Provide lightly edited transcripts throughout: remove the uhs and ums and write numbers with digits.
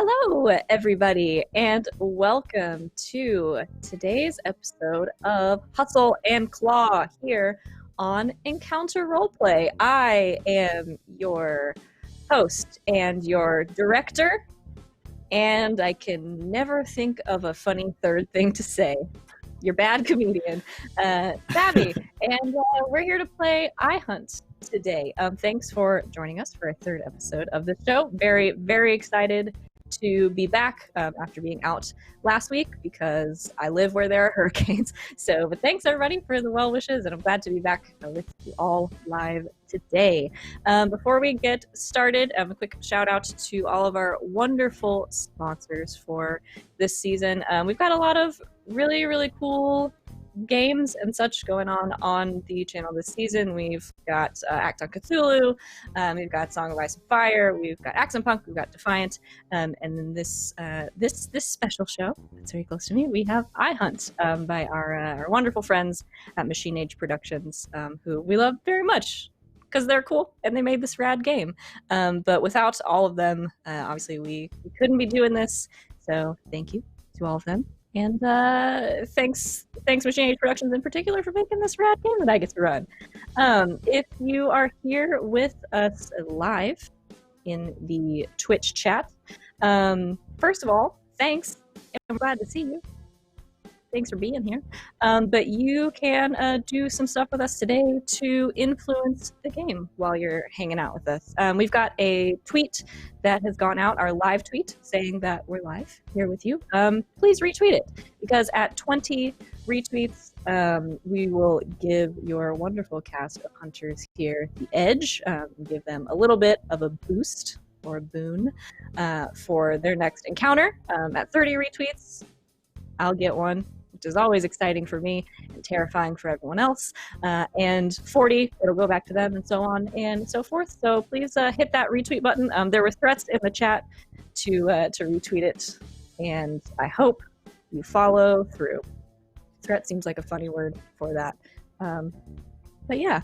Hello, everybody, and welcome to today's episode of Hustle and Claw here on Encounter Roleplay. I am your host and your director, and I can never think of a funny third thing to say. Your bad comedian, Savvy, and we're here to play iHunt today. Thanks for joining us for a third episode of the show. Very, very excited to be back after being out last week because I live where there are hurricanes. But thanks everybody for the well wishes, and I'm glad to be back with you all live today. Before we get started, a quick shout out to all of our wonderful sponsors for this season. We've got a lot of really, really cool games and such going on the channel this season. We've got Act on Cthulhu, we've got Song of Ice and Fire, we've got Accent Punk, we've got Defiant, and then this special show that's very close to me, we have iHunt by our wonderful friends at Machine Age Productions, who we love very much because they're cool and they made this rad game. But without all of them, obviously we couldn't be doing this. So thank you to all of them. And thanks Machine Age Productions in particular for making this rad game that I get to run. If you are here with us live in the Twitch chat, first of all, thanks. I'm glad to see you. Thanks for being here. But you can do some stuff with us today to influence the game while you're hanging out with us. We've got a tweet that has gone out, our live tweet, saying that we're live here with you. Please retweet it, because at 20 retweets, we will give your wonderful cast of hunters here the edge, give them a little bit of a boost or a boon for their next encounter. At 30 retweets, I'll get one, which is always exciting for me and terrifying for everyone else. And 40, it'll go back to them, and so on and so forth. So please hit that retweet button. There were threats in the chat to retweet it, and I hope you follow through. Threat seems like a funny word for that. But yeah,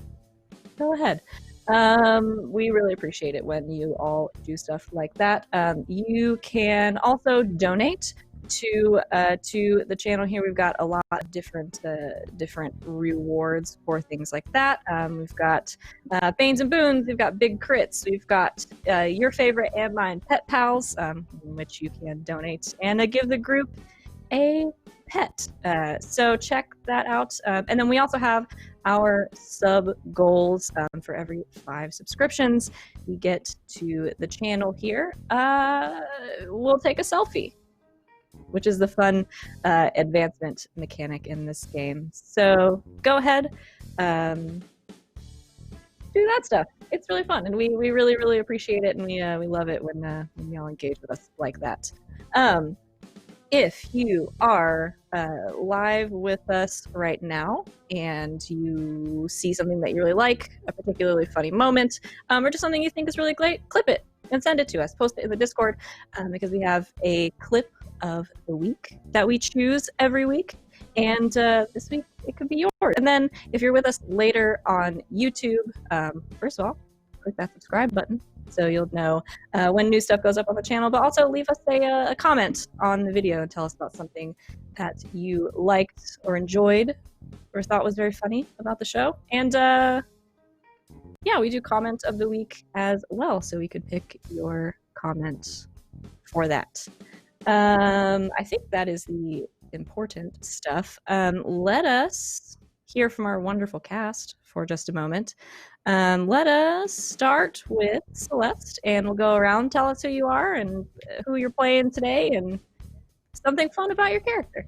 go ahead. We really appreciate it when you all do stuff like that. You can also donate to the channel here. We've got a lot of different rewards for things like that. We've got Banes and Boons, we've got Big Crits, we've got your favorite and mine Pet Pals, in which you can donate and give the group a pet. So check that out. And then we also have our sub goals. For every 5 subscriptions we get to the channel here, we'll take a selfie, which is the fun advancement mechanic in this game. So go ahead, do that stuff. It's really fun, and we really, really appreciate it, and we love it when y'all engage with us like that. If you are live with us right now and you see something that you really like, a particularly funny moment, or just something you think is really great, clip it and send it to us. Post it in the Discord, because we have a clip of the week that we choose every week, and this week it could be yours. And then if you're with us later on YouTube, first of all, click that subscribe button so you'll know when new stuff goes up on the channel, but also leave us a comment on the video and tell us about something that you liked or enjoyed or thought was very funny about the show. And yeah, we do comment of the week as well, so we could pick your comment for that. I think that is the important stuff. Let us hear from our wonderful cast for just a moment. Let us start with Celeste, and we'll go around, tell us who you are and who you're playing today and something fun about your character.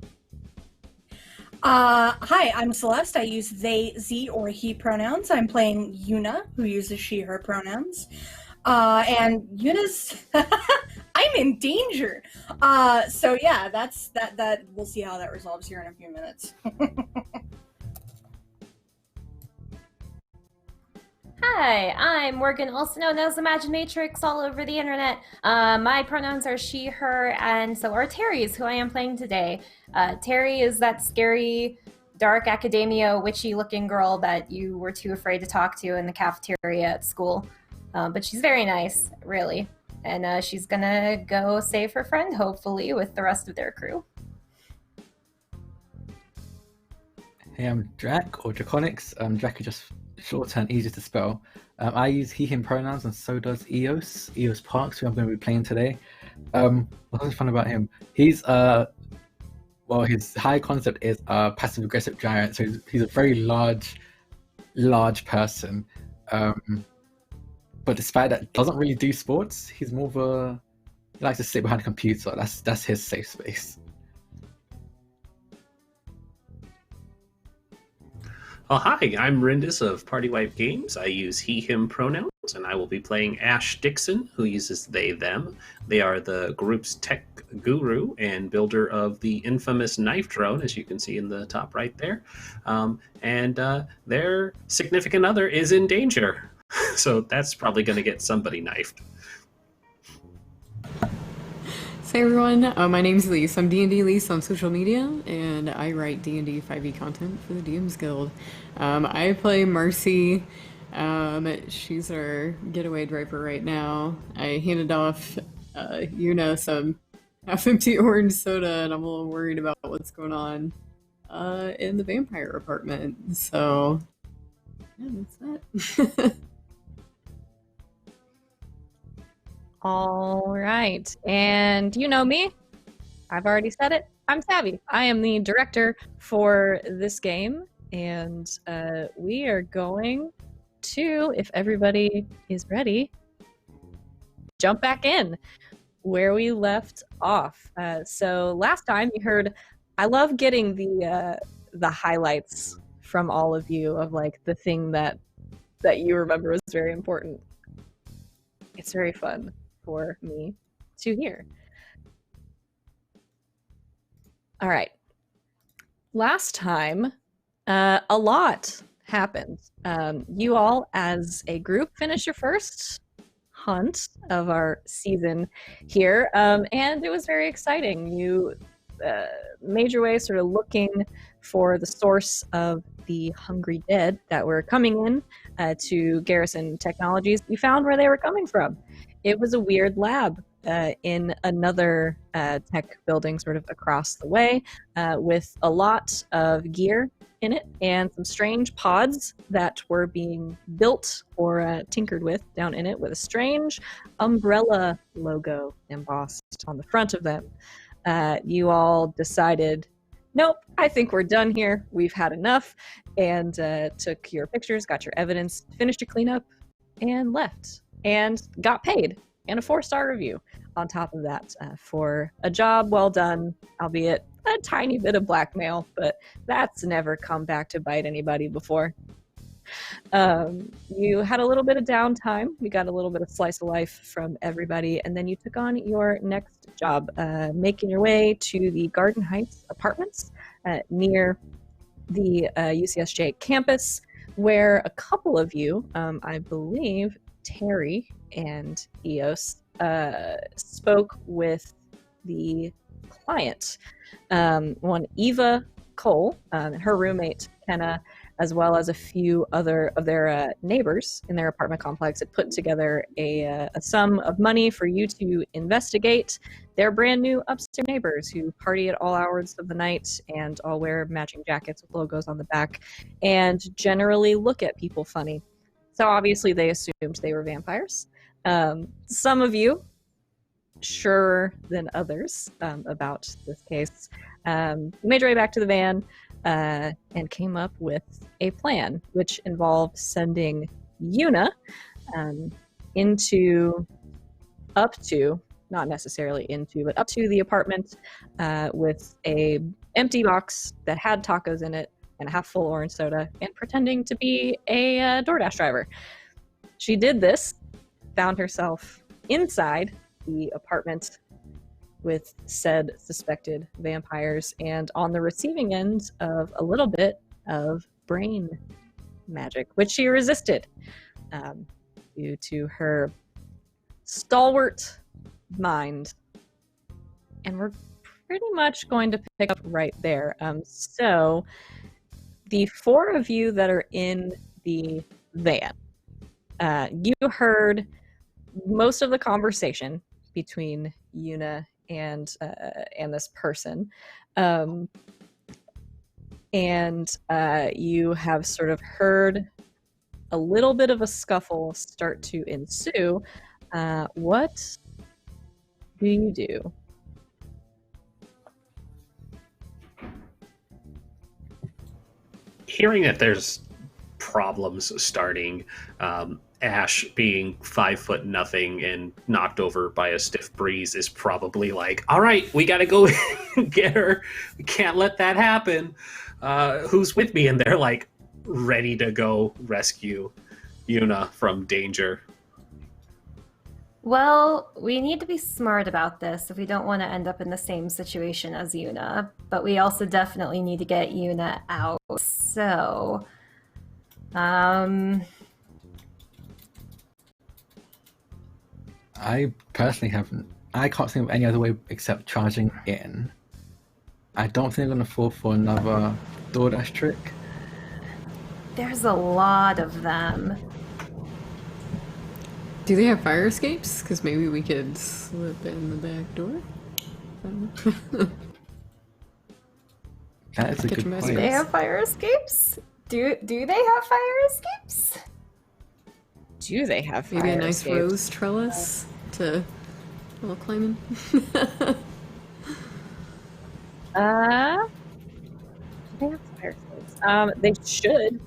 Hi, I'm Celeste. I use they, ze, or he pronouns. I'm playing Yuna, who uses she, her pronouns. And Yuna's I'm in danger. So yeah, that's that we'll see how that resolves here in a few minutes. Hi, I'm Morgan, also known as Imaginatrix all over the internet. My pronouns are she, her, and so are Terry's, who I am playing today. Terry is that scary, dark academia, witchy-looking girl that you were too afraid to talk to in the cafeteria at school. But she's very nice, really. and she's gonna go save her friend, hopefully, with the rest of their crew. Hey, I'm Drac, or Draconics. Drac is just shorter and easier to spell. I use he, him pronouns, and so does Eos Parks, who I'm going to be playing today. What's fun about him? He's, well, his high concept is a passive-aggressive giant, so he's a very large person. But despite that, doesn't really do sports. He's more of a, he likes to sit behind a computer. That's his safe space. Oh, hi, I'm Rindis of Party Wipe Games. I use he, him pronouns, and I will be playing Ash Dixon, who uses they, them. They are the group's tech guru and builder of the infamous knife drone, as you can see in the top right there. And their significant other is in danger. So that's probably going to get somebody knifed. Hey everyone, my name's Lise. I'm D&D Lise on social media, and I write D&D 5e content for the DMs Guild. I play Marcy. She's our getaway driver right now. I handed off Yuna some half-empty orange soda, and I'm a little worried about what's going on in the vampire apartment. So, yeah, that's that. All right. And you know me. I've already said it. I'm Savvy. I am the director for this game. And we are going to, if everybody is ready, jump back in where we left off. So last time you heard, I love getting the highlights from all of you of like the thing that you remember was very important. It's very fun for me to hear. All right. Last time, a lot happened. You all, as a group, finished your first hunt of our season here, and it was very exciting. You made your way sort of looking for the source of the hungry dead that were coming in to Garrison Technologies. You found where they were coming from. It was a weird lab in another tech building sort of across the way with a lot of gear in it and some strange pods that were being built or tinkered with down in it with a strange umbrella logo embossed on the front of them. You all decided, nope, I think we're done here. We've had enough, and took your pictures, got your evidence, finished your cleanup, and left. And got paid, and a 4-star review on top of that for a job well done, albeit a tiny bit of blackmail, but that's never come back to bite anybody before. You had a little bit of downtime. We got a little bit of slice of life from everybody, and then you took on your next job, making your way to the Garden Heights apartments near the UCSJ campus, where a couple of you, I believe Terry and Eos, spoke with the client. One, Eva Cole, and her roommate, Kenna, as well as a few other of their neighbors in their apartment complex, had put together a sum of money for you to investigate their brand new upstairs neighbors who party at all hours of the night and all wear matching jackets with logos on the back and generally look at people funny. So obviously they assumed they were vampires. Some of you, surer than others about this case, made your way back to the van and came up with a plan, which involved sending Yuna up to the apartment with a empty box that had tacos in it and a half-full orange soda, and pretending to be a DoorDash driver. She did this, found herself inside the apartment with said suspected vampires, and on the receiving end of a little bit of brain magic, which she resisted due to her stalwart mind. And we're pretty much going to pick up right there. So the 4 of you that are in the van, you heard most of the conversation between Yuna and this person, and you have sort of heard a little bit of a scuffle start to ensue. What do you do? Hearing that there's problems starting, Ash being 5 foot nothing and knocked over by a stiff breeze is probably like, all right, we gotta go get her. We can't let that happen. Who's with me? And they're like ready to go rescue Yuna from danger. Well, we need to be smart about this if we don't want to end up in the same situation as Yuna, but we also definitely need to get Yuna out. So, I personally I can't think of any other way except charging in. I don't think I'm going to fall for another DoorDash trick. there's a lot of them. Do they have fire escapes? Because maybe we could slip in the back door. That is a Get good your mess Do point. they have fire escapes? Do they have fire escapes? Do they have Maybe a fire nice escapes? rose trellis to little climbing. They have fire escapes. They should.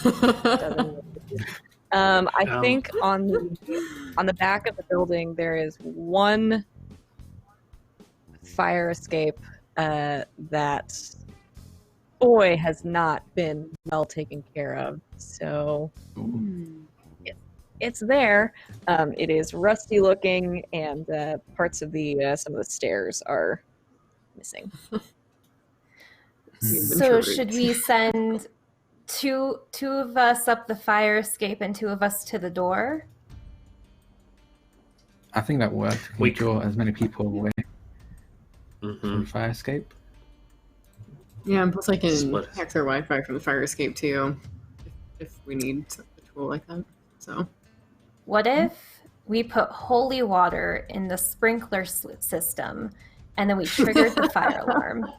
Doesn't- I think on the back of the building there is one fire escape that boy has not been well taken care of. So it's there. It is rusty looking, and parts of the some of the stairs are missing. So should we send two of us up the fire escape and 2 of us to the door? I think that works. We We- can draw as many people away Mhm. from fire escape. Yeah, and plus I can Split. hack their Wi-Fi from the fire escape too, if we need a tool like that. So What if we put holy water in the sprinkler system and then we triggered the fire alarm?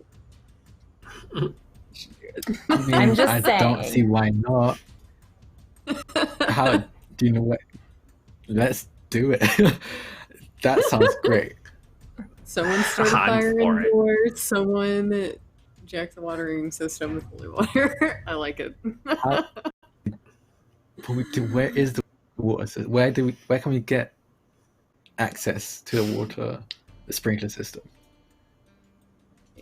I mean, I'm just I don't saying. see why not. How do you know what? Let's do it. That sounds great. someone start a I'm fire for it. indoors. Someone jack the watering system with holy water. I like it. How- Where is the water? Where can we get access to the water, the sprinkler system?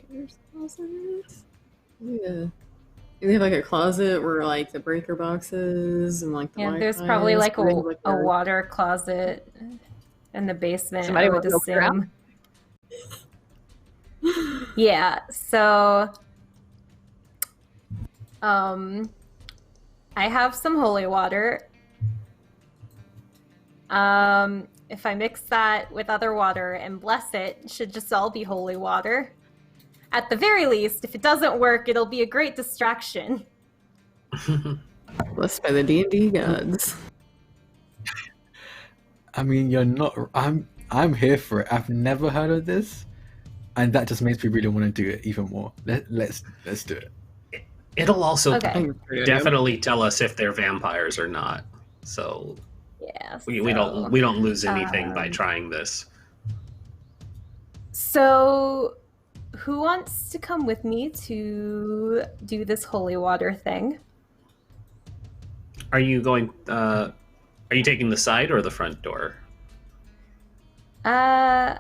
There's closets. Yeah. They have like a closet where like the breaker boxes and like the Yeah, there's Wi-Fi probably is, like but they have, a water closet in the basement, Somebody I would wanna go around? assume. Yeah, so I have some holy water. If I mix that with other water and bless it, it should just all be holy water. At the very least, if it doesn't work, it'll be a great distraction. Blessed by the D&D gods. I mean, you're not. I'm here for it. I've never heard of this, and that just makes me really want to do it even more. Let's do it. It'll also Okay. definitely tell us if they're vampires or not. So Yeah. we don't lose anything by trying this. So, who wants to come with me to do this holy water thing? Are you going? Are you taking the side or the front door? I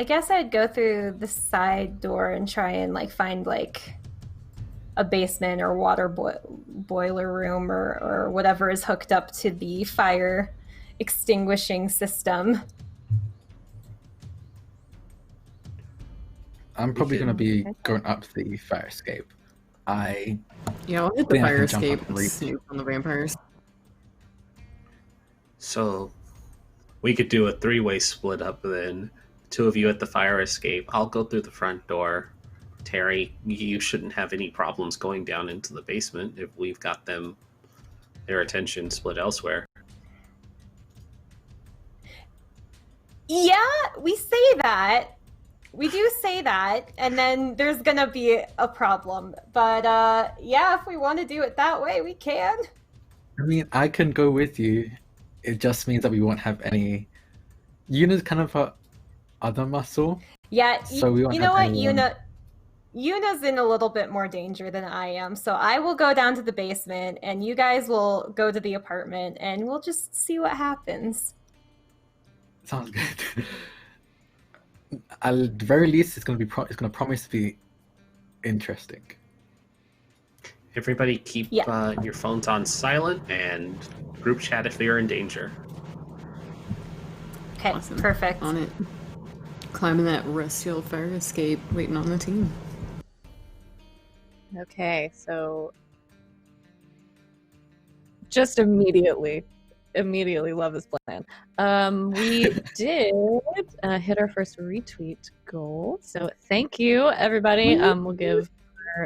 guess I'd go through the side door and try and like find like a basement or water boiler room or whatever is hooked up to the fire extinguishing system. I'm probably going to be Okay. going up the fire escape. Yeah, I'll hit the Then I fire can jump escape up and and reach. snoop on the vampires. So we could do a 3-way split up then. 2 of you at the fire escape. I'll go through the front door. Terry, you shouldn't have any problems going down into the basement if we've got their attention split elsewhere. Yeah, we say that. We do say that, and then there's gonna be a problem. But yeah, if we want to do it that way, we can. I mean, I can go with you. It just means that we won't have any. Yuna's kind of our other muscle, Yeah, so we won't you have know what, anyone. Yuna's in a little bit more danger than I am, so I will go down to the basement, and you guys will go to the apartment, and we'll just see what happens. Sounds good. At the very least, it's gonna be. It's gonna promise to be interesting. Everybody keep your phones on silent and group chat if you're in danger. Okay, Awesome. perfect. On it. Climbing that rusty old fire escape, waiting on the team. Okay, so just immediately love this plan. We did hit our first retweet goal, so thank you, everybody. We'll give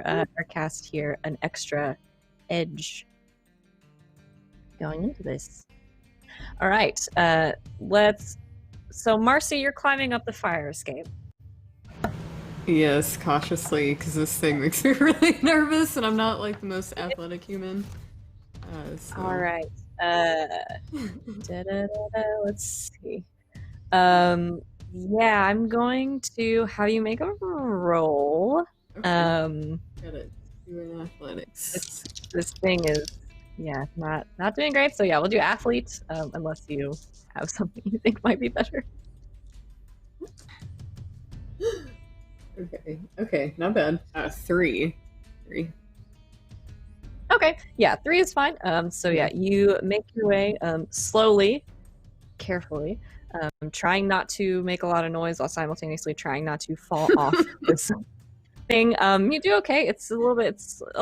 our cast here an extra edge going into this. All right, let's. So, Marcy, you're climbing up the fire escape. Yes, cautiously, because this thing makes me really nervous, and I'm not like the most athletic human. So. All right. Let's see. Yeah, I'm going to have you make a roll. Okay. Got it. Doing athletics. This thing is, yeah, not doing great. So yeah, we'll do athlete, unless you have something you think might be better. Okay, not bad. 3. Okay, yeah, 3 is fine. So yeah, you make your way slowly, carefully, trying not to make a lot of noise while simultaneously trying not to fall off this thing. You do okay. It's a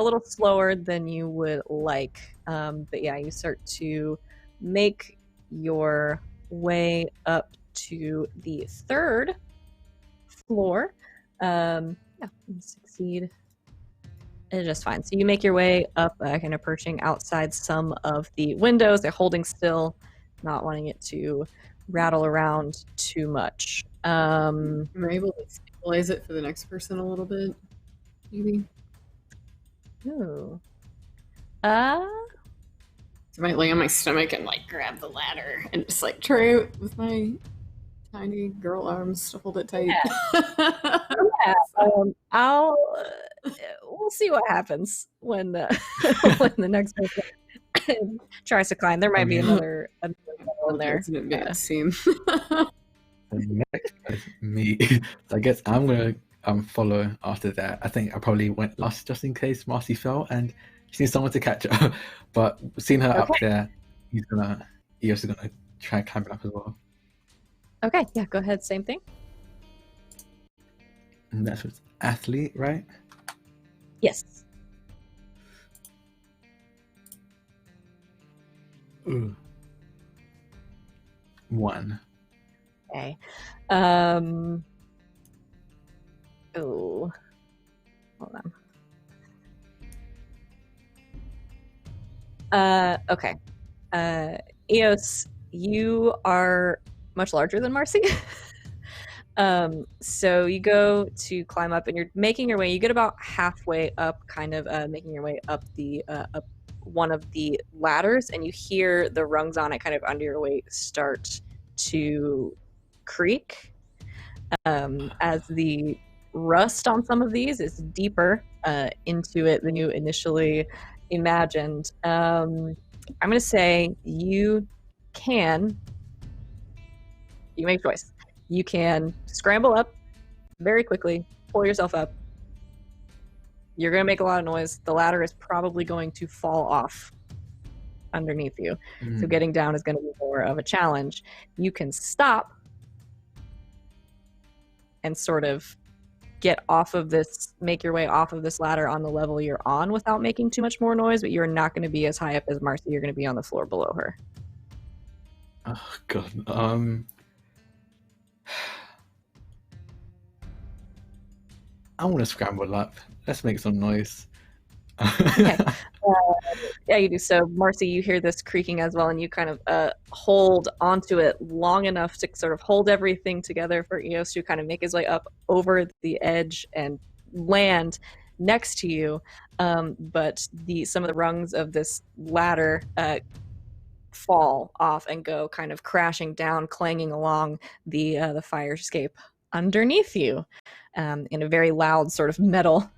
little slower than you would like. But yeah, you start to make your way up to the 3rd floor. Yeah, you succeed just fine. So you make your way up, kind of perching outside some of the windows. They're holding still, not wanting it to rattle around too much. Am I able to stabilize it for the next person a little bit? Maybe. Ooh. So I might lay on my stomach and like grab the ladder and just like try it with my tiny girl arms to hold it tight. Yeah. We'll see what happens when when the next person tries to climb. There might be another level in there. Seem. The next person, me. So I guess I'm gonna follow after that. I think I probably went last just in case Marcy fell and she needs someone to catch her. But seeing her up there, Eos is gonna try and climb it up as well. Okay, yeah, go ahead, same thing. And that's with athlete, right? Yes. Ooh. 1. Okay. Oh. Hold on. Okay. Eos, you are much larger than Marcy. So you go to climb up and you're making your way. You get about halfway up, kind of making your way up the up one of the ladders, and you hear the rungs on it kind of under your weight start to creak as the rust on some of these is deeper into it than you initially imagined. I'm going to say you make a choice. You can scramble up very quickly, pull yourself up. You're going to make a lot of noise. The ladder is probably going to fall off underneath you. So getting down is going to be more of a challenge. You can stop and sort of get off of this, make your way off of this ladder on the level you're on without making too much more noise, but you're not going to be as high up as Marcy. You're going to be on the floor below her. Oh, God. I want to scramble up. Let's make some noise. Okay. Yeah, you do. So, Marcy, you hear this creaking as well, and you kind of hold onto it long enough to sort of hold everything together for Eos to kind of make his way up over the edge and land next to you. But some of the rungs of this ladder fall off and go kind of crashing down, clanging along the fire escape underneath you, in a very loud sort of metal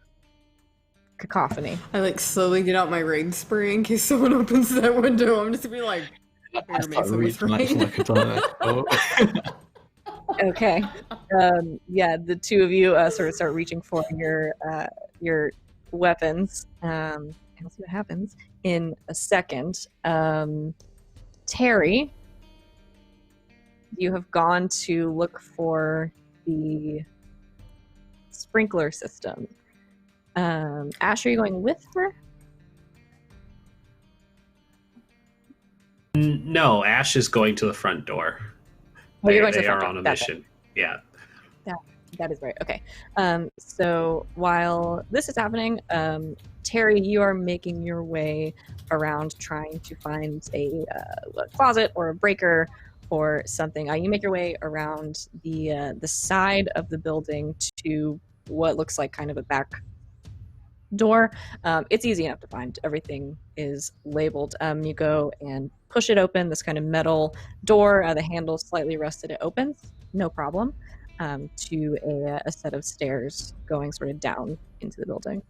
cacophony. I like slowly get out my rain spray in case someone opens that window. I'm just gonna be like, I start someone's reaching like rain. a katana. Oh. Okay. Yeah, the two of you sort of start reaching for your weapons. And we'll see what happens in a second. Terry, you have gone to look for the sprinkler system. Ash, are you going with her? No, Ash is going to the front door. Oh, you're going to They the front are door. on a Gotcha. mission. Yeah. That is right. Okay. So while this is happening, Terry, you are making your way around trying to find a closet or a breaker or something. You make your way around the side of the building to what looks like kind of a back door. It's easy enough to find. Everything is labeled. You go and push it open. This kind of metal door. The handle slightly rusted. It opens. No problem. To a set of stairs going sort of down into the building.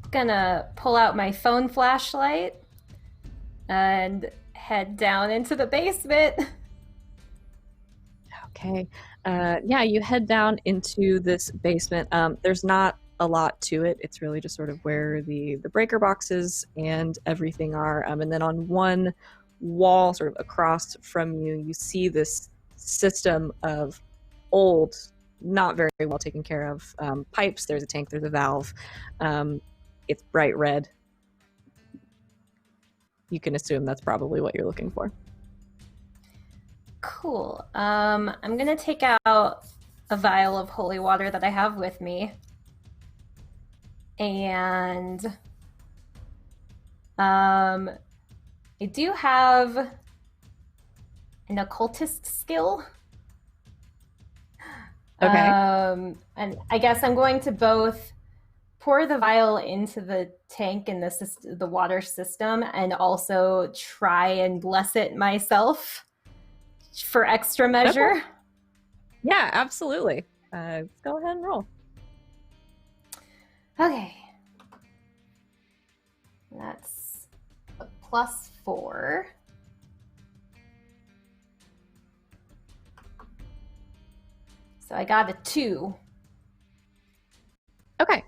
Gonna pull out my phone flashlight and head down into the basement. Okay. Yeah, you head down into this basement. There's not a lot to it. It's really just sort of where the breaker boxes and everything are. And then on one wall, sort of across from you, you see this system of old, not very well taken care of pipes. There's a tank, there's a valve. It's bright red. You can assume that's probably what you're looking for. Cool. I'm gonna take out a vial of holy water that I have with me. And I do have an occultist skill. Okay. And I guess I'm going to both pour the vial into the tank in the water system and also try and bless it myself for extra measure. Okay. Yeah, absolutely. Go ahead and roll. Okay. That's a +4. So I got a 2. Okay.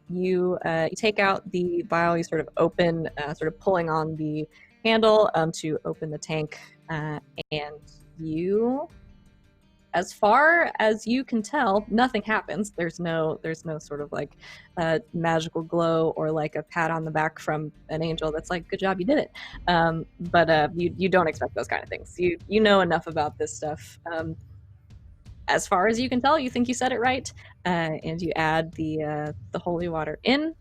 You take out the vial, you sort of open, sort of pulling on the handle to open the tank, and you, as far as you can tell, nothing happens. There's no sort of like magical glow or like a pat on the back from an angel that's like, good job, you did it. But you don't expect those kind of things. You know enough about this stuff. As far as you can tell, you think you said it right, and you add the holy water in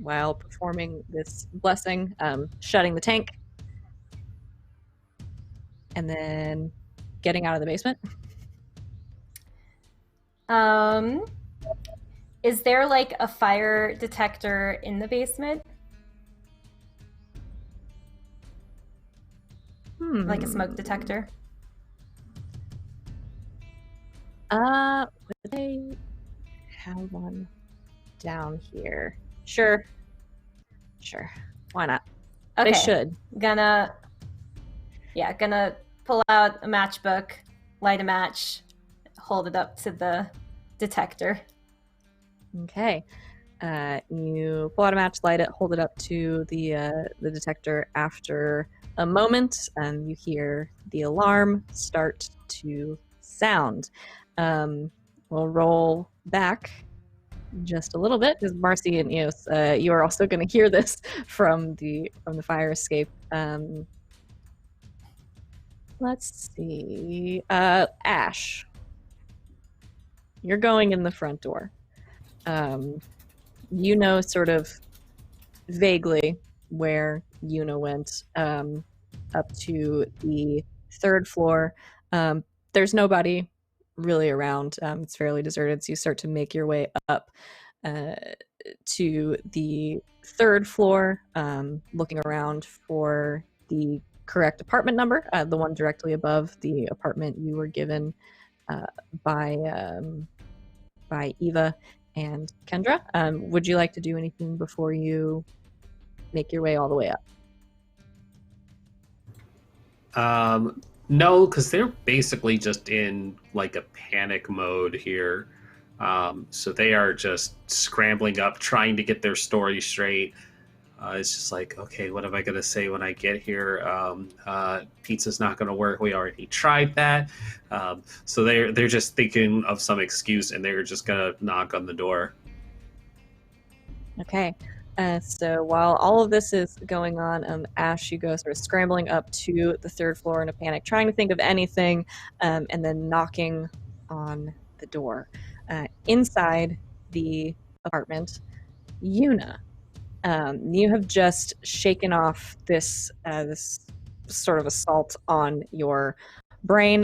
while performing this blessing, shutting the tank, and then getting out of the basement. Is there like a fire detector in the basement? Like a smoke detector? Would they have one down here? Sure. Why not? Okay. They should. Gonna pull out a matchbook, light a match, hold it up to the detector. Okay. You pull out a match, light it, hold it up to the detector. After a moment, you hear the alarm start to sound. We'll roll back just a little bit because Marcy and Eos, you are also going to hear this from the fire escape. Let's see. Ash. You're going in the front door. You know sort of vaguely where Yuna went, up to the third floor. There's nobody really around. It's fairly deserted, so you start to make your way up to the third floor, looking around for the correct apartment number, the one directly above the apartment you were given by Eva and Kendra. Would you like to do anything before you make your way all the way up? No, because they're basically just in like a panic mode here. So they are just scrambling up, trying to get their story straight. It's just like, okay, what am I going to say when I get here? Pizza's not going to work. We already tried that. So they're just thinking of some excuse, and they're just going to knock on the door. Okay. So while all of this is going on, Ash, you go sort of scrambling up to the third floor in a panic, trying to think of anything, and then knocking on the door. Inside the apartment, Yuna, you have just shaken off this sort of assault on your brain,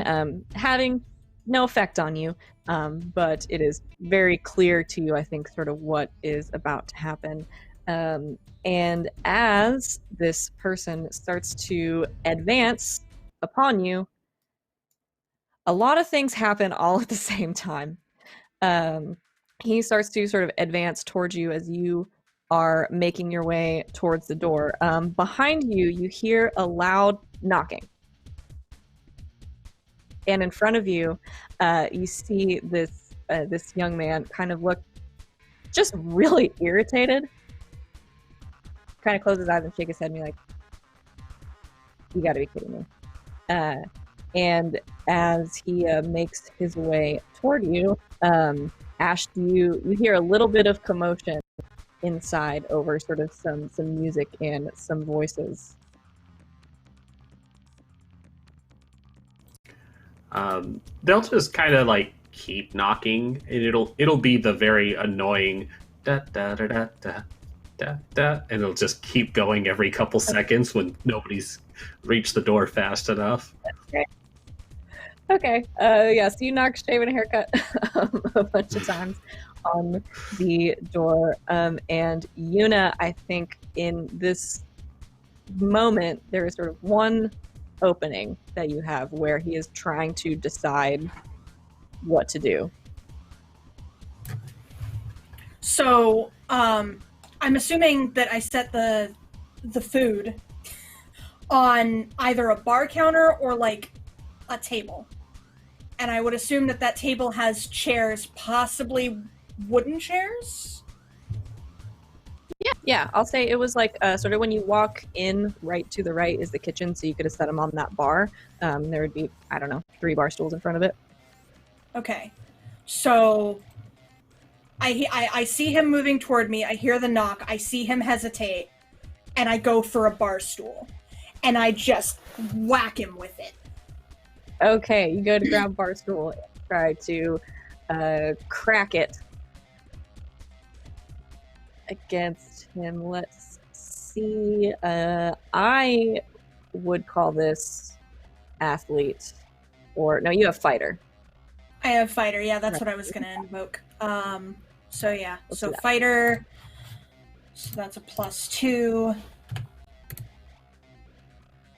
having no effect on you, but it is very clear to you, I think, sort of what is about to happen. And as this person starts to advance upon you, a lot of things happen all at the same time. He starts to sort of advance towards you as you are making your way towards the door. Behind you, you hear a loud knocking. And in front of you, you see this young man kind of look just really irritated. Kind of close his eyes and shake his head and be like, "You got to be kidding me!" And as he makes his way toward you, Ash, you hear a little bit of commotion inside over sort of some music and some voices. They'll just kind of like keep knocking, and it'll be the very annoying da da da da da da da, and it'll just keep going every couple seconds when nobody's reached the door fast enough. Okay. Yeah, so you knock Shave and a haircut a bunch of times on the door. And Yuna, I think in this moment, there is sort of one opening that you have where he is trying to decide what to do. So, I'm assuming that I set the food on either a bar counter or like a table. And I would assume that table has chairs, possibly wooden chairs? Yeah, I'll say it was like sort of when you walk in, right to the right is the kitchen, so you could have set them on that bar. There would be, I don't know, 3 bar stools in front of it. Okay. So I see him moving toward me, I hear the knock, I see him hesitate, and I go for a bar stool. And I just whack him with it. Okay, you go to grab bar stool and try to crack it against him. Let's see. I would call this athlete, or no, you have fighter. I have fighter. Yeah, that's what I was gonna invoke. So yeah, so fighter. So that's a +2.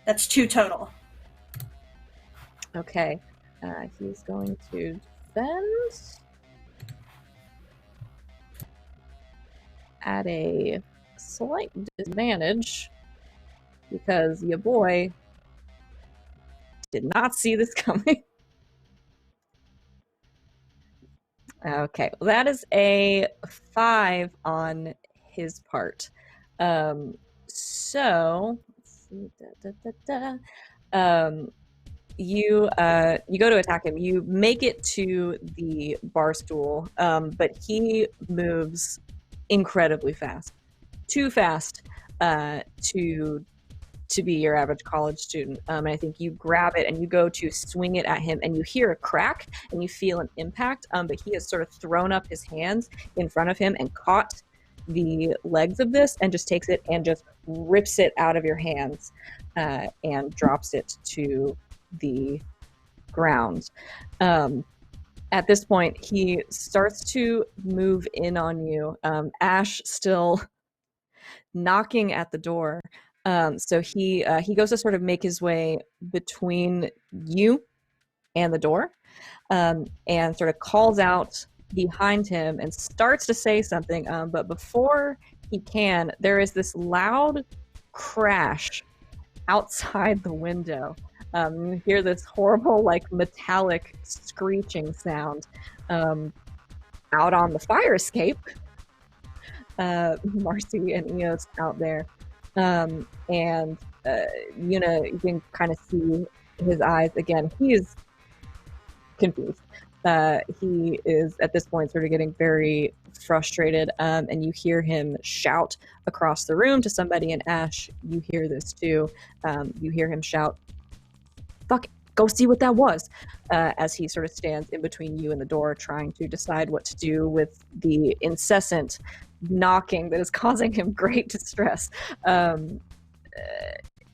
That's 2 total. Okay, he's going to defend at a slight disadvantage because your boy did not see this coming. Okay, well, that is a 5 on his part. So let's see. You go to attack him. You make it to the bar stool, but he moves incredibly fast, too fast to to be your average college student. And I think you grab it and you go to swing it at him, and you hear a crack and you feel an impact. But he has sort of thrown up his hands in front of him and caught the legs of this and just takes it and just rips it out of your hands and drops it to the ground. At this point, he starts to move in on you. Ash still knocking at the door. So he goes to sort of make his way between you and the door, and sort of calls out behind him and starts to say something. But before he can, there is this loud crash outside the window. You hear this horrible, like, metallic screeching sound out on the fire escape. Marcy and Eos out there. And you can kind of see his eyes again. He is confused. He is at this point sort of getting very frustrated, and you hear him shout across the room to somebody. And Ash, you hear this too. You hear him shout, "Fuck, go see what that was," as he sort of stands in between you and the door, trying to decide what to do with the incessant knocking that is causing him great distress.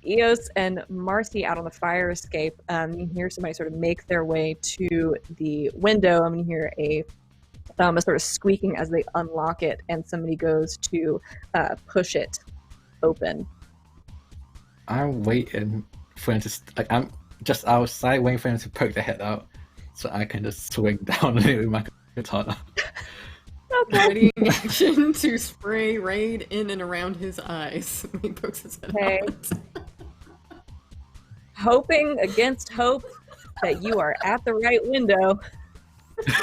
Eos and Marcy out on the fire escape. You hear somebody sort of make their way to the window. You hear a sort of squeaking as they unlock it, and somebody goes to push it open. I'm waiting for him to I'm just outside waiting for him to poke the head out, so I can just swing down on it with my katana. Okay. Ready in action to spray Raid in and around his eyes when he pokes his head Okay. out. Hoping against hope that you are at the right window.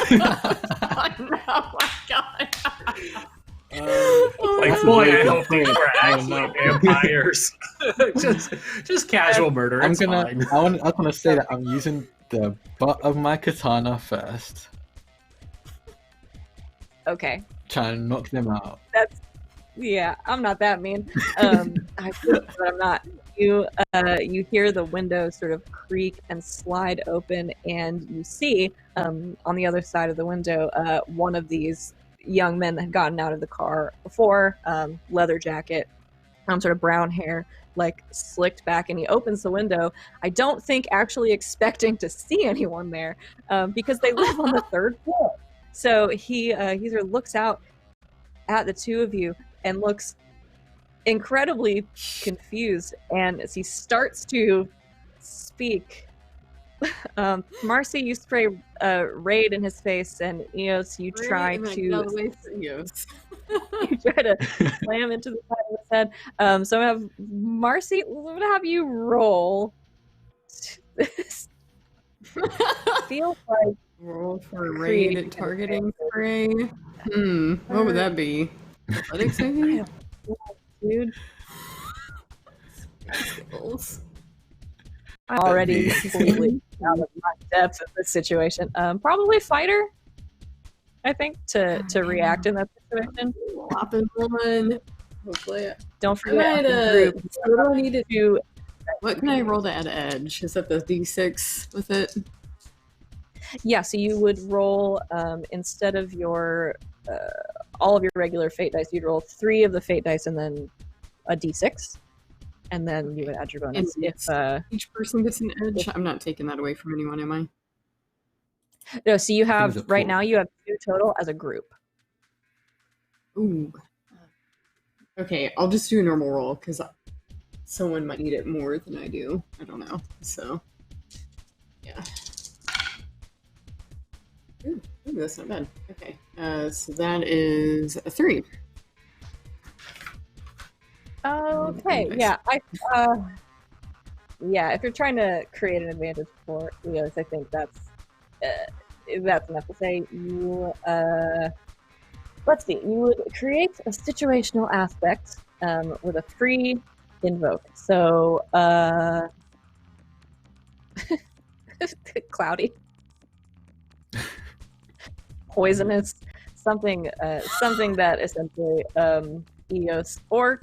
Oh my god. Like, boy, I hope these were actually vampires. just casual murder. I'm It's fine. I want to say that I'm using the butt of my katana first, Okay. trying to knock them out. Yeah, I'm not that mean. I feel, but I'm not. You hear the window sort of creak and slide open, and you see on the other side of the window one of these young men that had gotten out of the car before, leather jacket, sort of brown hair, like slicked back, and he opens the window. I don't think actually expecting to see anyone there, because they live on the third floor. So he sort of looks out at the two of you and looks incredibly confused, and as he starts to speak, Marcy, you spray Raid in his face, and Eos, you try Raid, and I to get out of the way for Eos. you try to slam into the side of his head. So I have Marcy, what have you roll? This feels like Roll for Create Raid targeting spray. What would that be? Athletics, I think? dude. Skills. I'm already That'd be- completely out of my depth of this situation. Probably fighter, I think, to react in that situation. Flop and one. Hopefully. Don't I forget might, the group. so what do I need to To What can I roll to add edge? Is that the d6 with it? yeah, so you would roll instead of your all of your regular fate dice, you'd roll 3 of the fate dice and then a d6, and then you would add your bonus. And If each person gets an edge? I'm not taking that away from anyone, am I? no, so you it was have a right 4. now you have 2 total as a group. Ooh. Okay, I'll just do a normal roll because someone might need it more than I do. I don't know. So, yeah. Ooh, that's not bad. Okay, so that is a 3. Okay, Nice. yeah, yeah, if you're trying to create an advantage for Eos, I think that's enough to say. You let's see, you would create a situational aspect with a free invoke. So cloudy, poisonous, something that essentially Eos or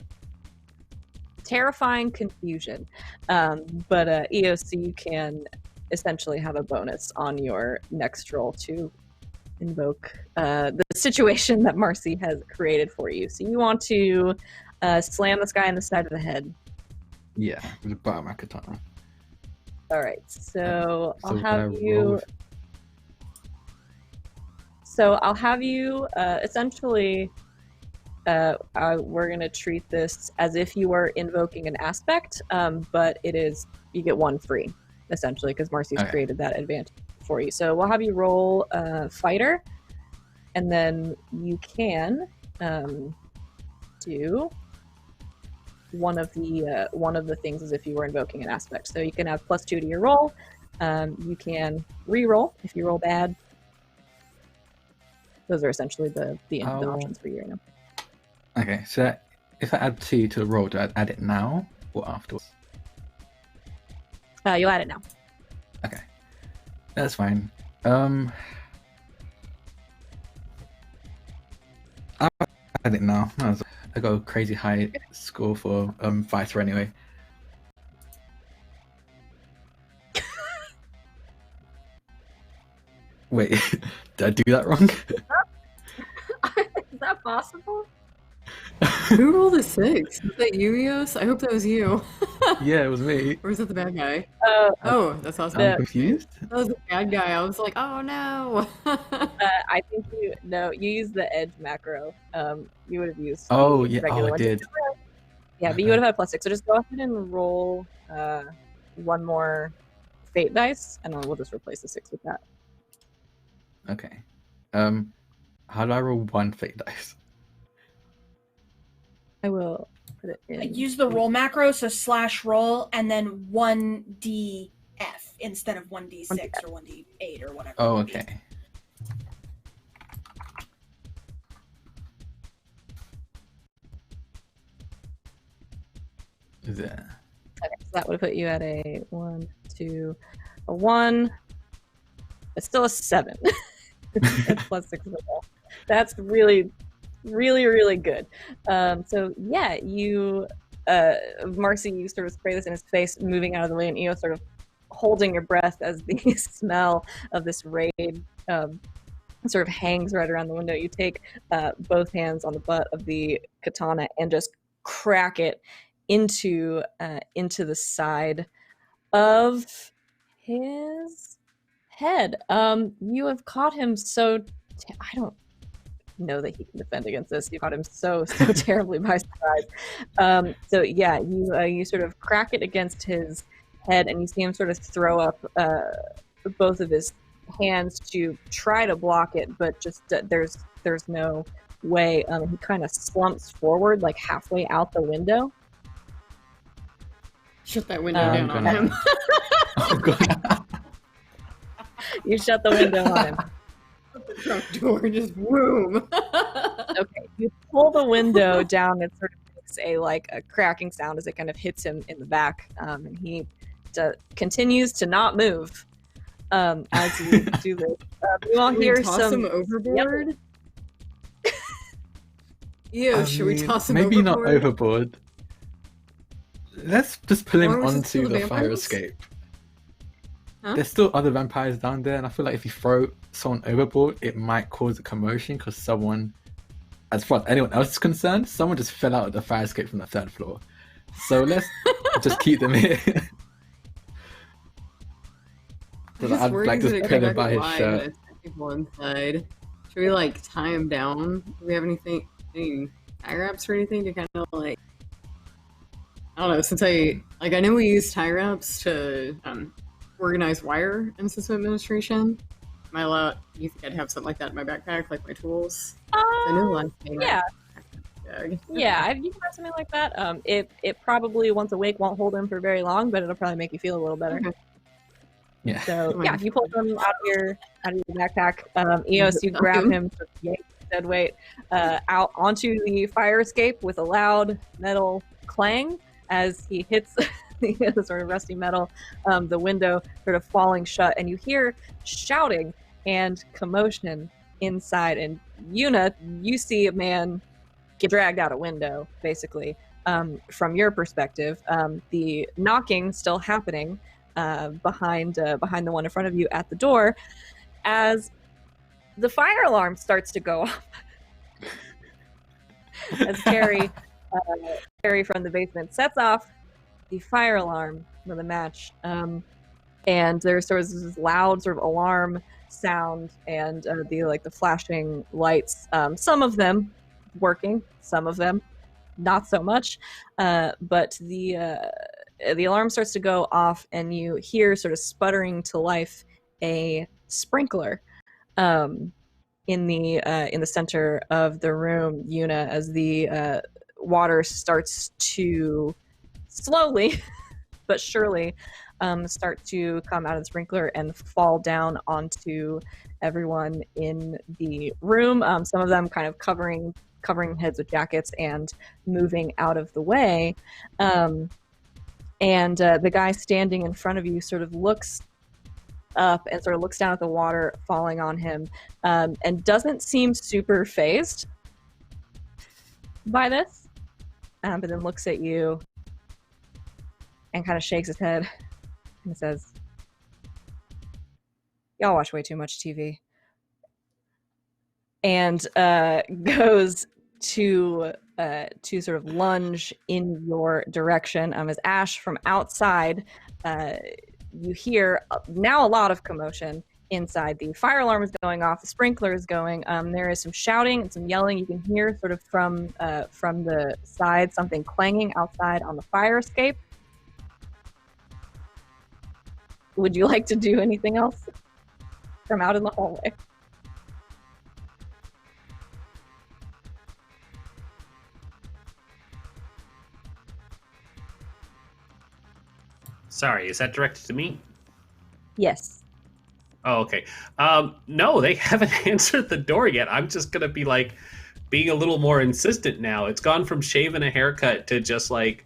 terrifying confusion. But Eos, you can essentially have a bonus on your next roll to invoke the situation that Marcy has created for you. So you want to slam this guy in the side of the head. Yeah, with the butt of my katana. All right, so I'll So have can I you. roll? So I'll have you essentially. We're gonna treat this as if you were invoking an aspect, but it is you get one free, essentially, because Marcy's Okay. created that advantage for you. So we'll have you roll fighter, and then you can do one of the things as if you were invoking an aspect. So you can have +2 to your roll. You can re-roll if you roll bad. Those are essentially the Oh. options for you right now. Okay, so if I add 2 to the roll, do I add it now or afterwards? You'll add it now. Okay, that's fine. I'll add it now. I got a crazy high score for fighter anyway. Wait, did I do that wrong? Is that possible? Who rolled a 6? Was that you, Eos? I hope that was you. Yeah, it was me. Or was it the bad guy? Uh, Oh, that's awesome. The- I'm confused. That was the bad guy. I was like, oh no. I think you used the edge macro. You would have used Oh the yeah, regular I one. did. Yeah, but you would have had +6. So just go ahead and roll one more fate dice, and then we'll just replace the 6 with that. Okay. How do I roll one fate dice? I will put it in. Use the roll macro, so /roll and then 1df instead of 1d6 or 1d8 or whatever. Oh, it may be. okay. There. Okay, so that would have put you at a 1, 2, a 1. It's still a 7. That's +6 as well. That's really, really, really good. So yeah, you, Marcy, you sort of spray this in his face, moving out of the way, and Eo sort of holding your breath as the smell of this raid sort of hangs right around the window. You take both hands on the butt of the katana and just crack it into the side of his head. You have caught him so I don't know that he can defend against this. You caught him so terribly by surprise. So yeah, you sort of crack it against his head, and you see him sort of throw up both of his hands to try to block it, but just there's no way. He kind of slumps forward, like halfway out the window. Shut that window down on him. Oh god. You shut the window on him. The front door just boom. Okay, you pull the window down. It sort of makes a cracking sound as it kind of hits him in the back, and he continues to not move as you do this. You all hear toss him overboard. Ew, should we toss him maybe overboard? not overboard. Let's just pull him Or was it onto still the the fire vampires? escape. Huh? There's still other vampires down there, and I feel like if you throw someone overboard, it might cause a commotion because someone, as far as anyone else is concerned, someone just fell out of the fire escape from the 3rd floor. So let's just keep them here. I'm I'd worried like he's to gonna pin come him by back his alive shirt. and attack people inside. Should we tie him down? Do we have any tie wraps or anything to kind of I don't know, since I know we use tie wraps to organize wire in system administration. Am I allowed? You think I'd have something like that in my backpack, like my tools? I know last thing. Yeah. Bag. Yeah, you can have something like that. It probably once awake won't hold him for very long, but it'll probably make you feel a little better. Okay. Yeah. So yeah, you pull them out of your backpack. Eos, you grab him, yank his dead weight out onto the fire escape with a loud metal clang as he hits the sort of rusty metal, the window sort of falling shut, and you hear shouting and commotion inside. And Yuna, you see a man get dragged out a window, basically. from your perspective. The knocking still happening behind the one in front of you at the door, as the fire alarm starts to go off. As Terry from the basement sets off the fire alarm with a match, and there's sort of this loud sort of alarm sound, and the flashing lights. Some of them working, some of them not so much. But the alarm starts to go off, and you hear sort of sputtering to life a sprinkler in the center of the room, Yuna, as the water starts to slowly but surely start to come out of the sprinkler and fall down onto everyone in the room. Some of them kind of covering heads with jackets and moving out of the way. And the guy standing in front of you sort of looks up and sort of looks down at the water falling on him, and doesn't seem super fazed by this, but then looks at you and kind of shakes his head and says, "Y'all watch way too much TV." And goes to sort of lunge in your direction. As Ash, from outside, you hear now a lot of commotion inside. The fire alarm is going off, the sprinkler is going. There is some shouting and some yelling. You can hear sort of from the side something clanging outside on the fire escape. Would you like to do anything else from out in the hallway? Sorry, is that directed to me? Yes. Oh, okay. No, they haven't answered the door yet. I'm just gonna be like being a little more insistent now. It's gone from shaving a haircut to just like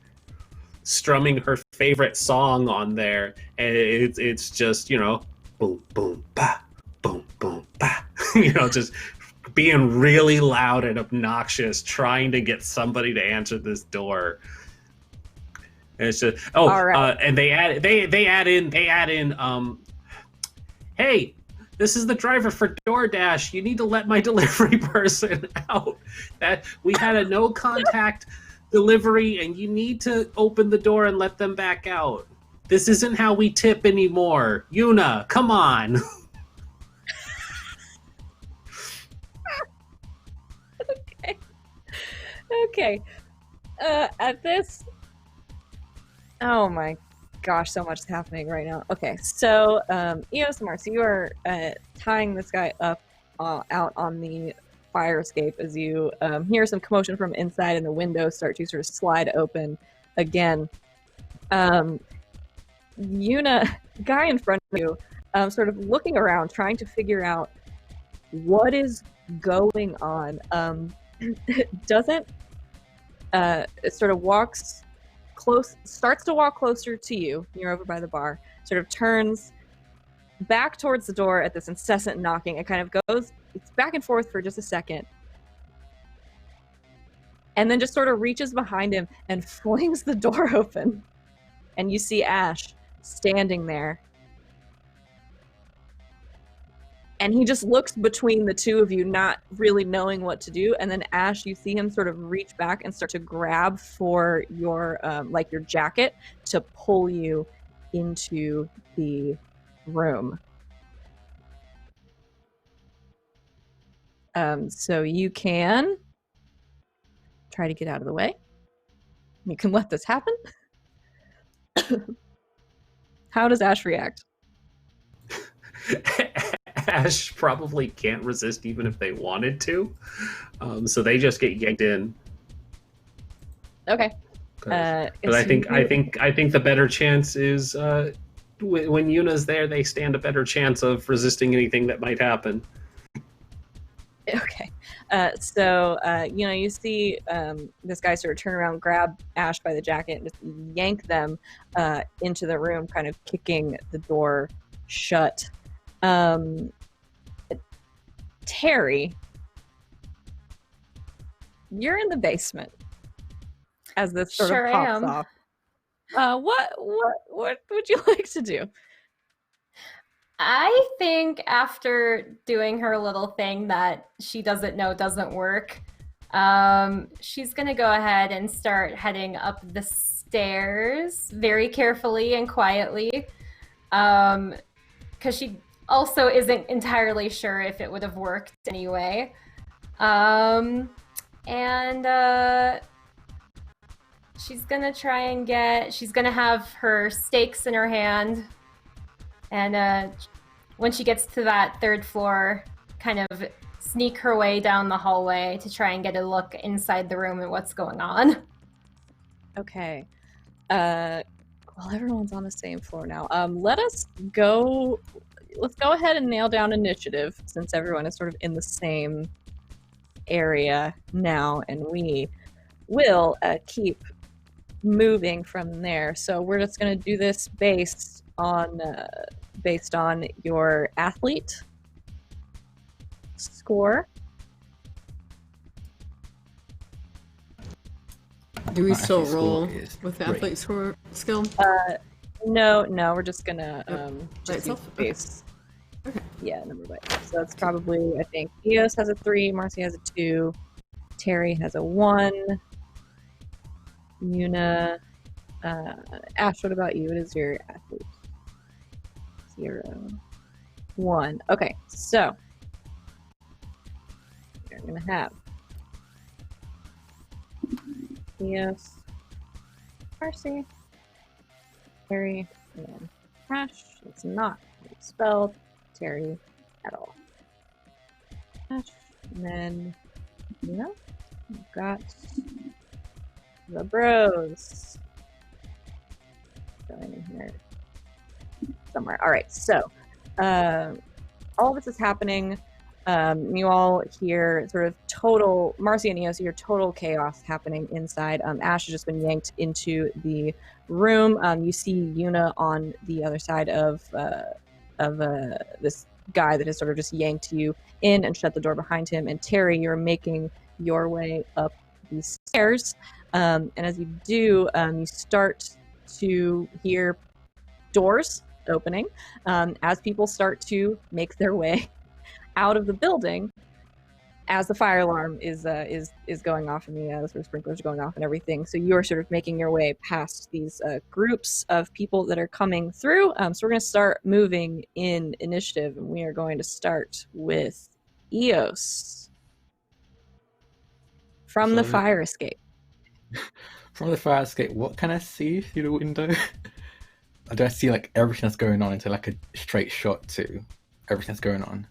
strumming her favorite song on there, and it's just, boom boom ba, boom boom ba, just being really loud and obnoxious, trying to get somebody to answer this door. And it's just right. And they add in hey, this is the driver for DoorDash. You need to let my delivery person out. That we had a no contact delivery, and you need to open the door and let them back out. This isn't how we tip anymore. Yuna, come on. Okay. At this, oh my gosh, so much is happening right now. Okay, so Eos and Marcy, you are tying this guy up out on the fire escape as you hear some commotion from inside, and the windows start to sort of slide open again. Yuna, guy in front of you, sort of looking around, trying to figure out what is going on. Doesn't it sort of starts to walk closer to you. You're over by the bar. Sort of turns back towards the door at this incessant knocking. It kind of goes back and forth for just a second, and then just sort of reaches behind him and flings the door open. And you see Ash standing there. And he just looks between the two of you, not really knowing what to do. And then Ash, you see him sort of reach back and start to grab for your your jacket to pull you into the room. So you can try to get out of the way. You can let this happen. How does Ash react? Ash probably can't resist even if they wanted to, so they just get yanked in. Okay. But I think the better chance is when Yuna's there, they stand a better chance of resisting anything that might happen. Okay. So you see this guy sort of turn around, grab Ash by the jacket, and just yank them into the room, kind of kicking the door shut. Terry, you're in the basement. as this sort Sure of pops am. off. What would you like to do? I think after doing her little thing that she doesn't know doesn't work, she's gonna go ahead and start heading up the stairs very carefully and quietly, because she also isn't entirely sure if it would have worked anyway. And she's gonna try and she's gonna have her stakes in her hand, and when she gets to that third floor, kind of sneak her way down the hallway to try and get a look inside the room at what's going on. Okay. Well, everyone's on the same floor now. Let's go ahead and nail down initiative, since everyone is sort of in the same area now, and we will keep moving from there. So we're just going to do this based on your athlete score. Do we My still athlete roll score is with the 3. athlete score skill? No, we're just gonna By just use itself? base. Okay. Yeah, number by itself. So it's probably, I think Eos has a 3, Marcy has a 2, Terry has a 1, Yuna, Ash, what about you? What is your athlete? 0, 1. Okay, so you're gonna have Eos, Marcy, Terry, and Ash. It's not spelled Terry at all. Ash, and then we've got the bros going in here somewhere. All right, so all of this is happening. You all hear sort of total, Marcy and Eos, you hear total chaos happening inside. Ash has just been yanked into the room. You see Yuna on the other side of this guy that has sort of just yanked you in and shut the door behind him. And Terry, you're making your way up these stairs. And as you do, you start to hear doors opening as people start to make their way out of the building as the fire alarm is going off and the sort of sprinklers are going off and everything. So you're sort of making your way past these groups of people that are coming through. So we're going to start moving in initiative, and we are going to start with Eos from the fire escape. From the fire escape, what can I see through the window? Do I see like everything that's going on into like a straight shot to everything that's going on?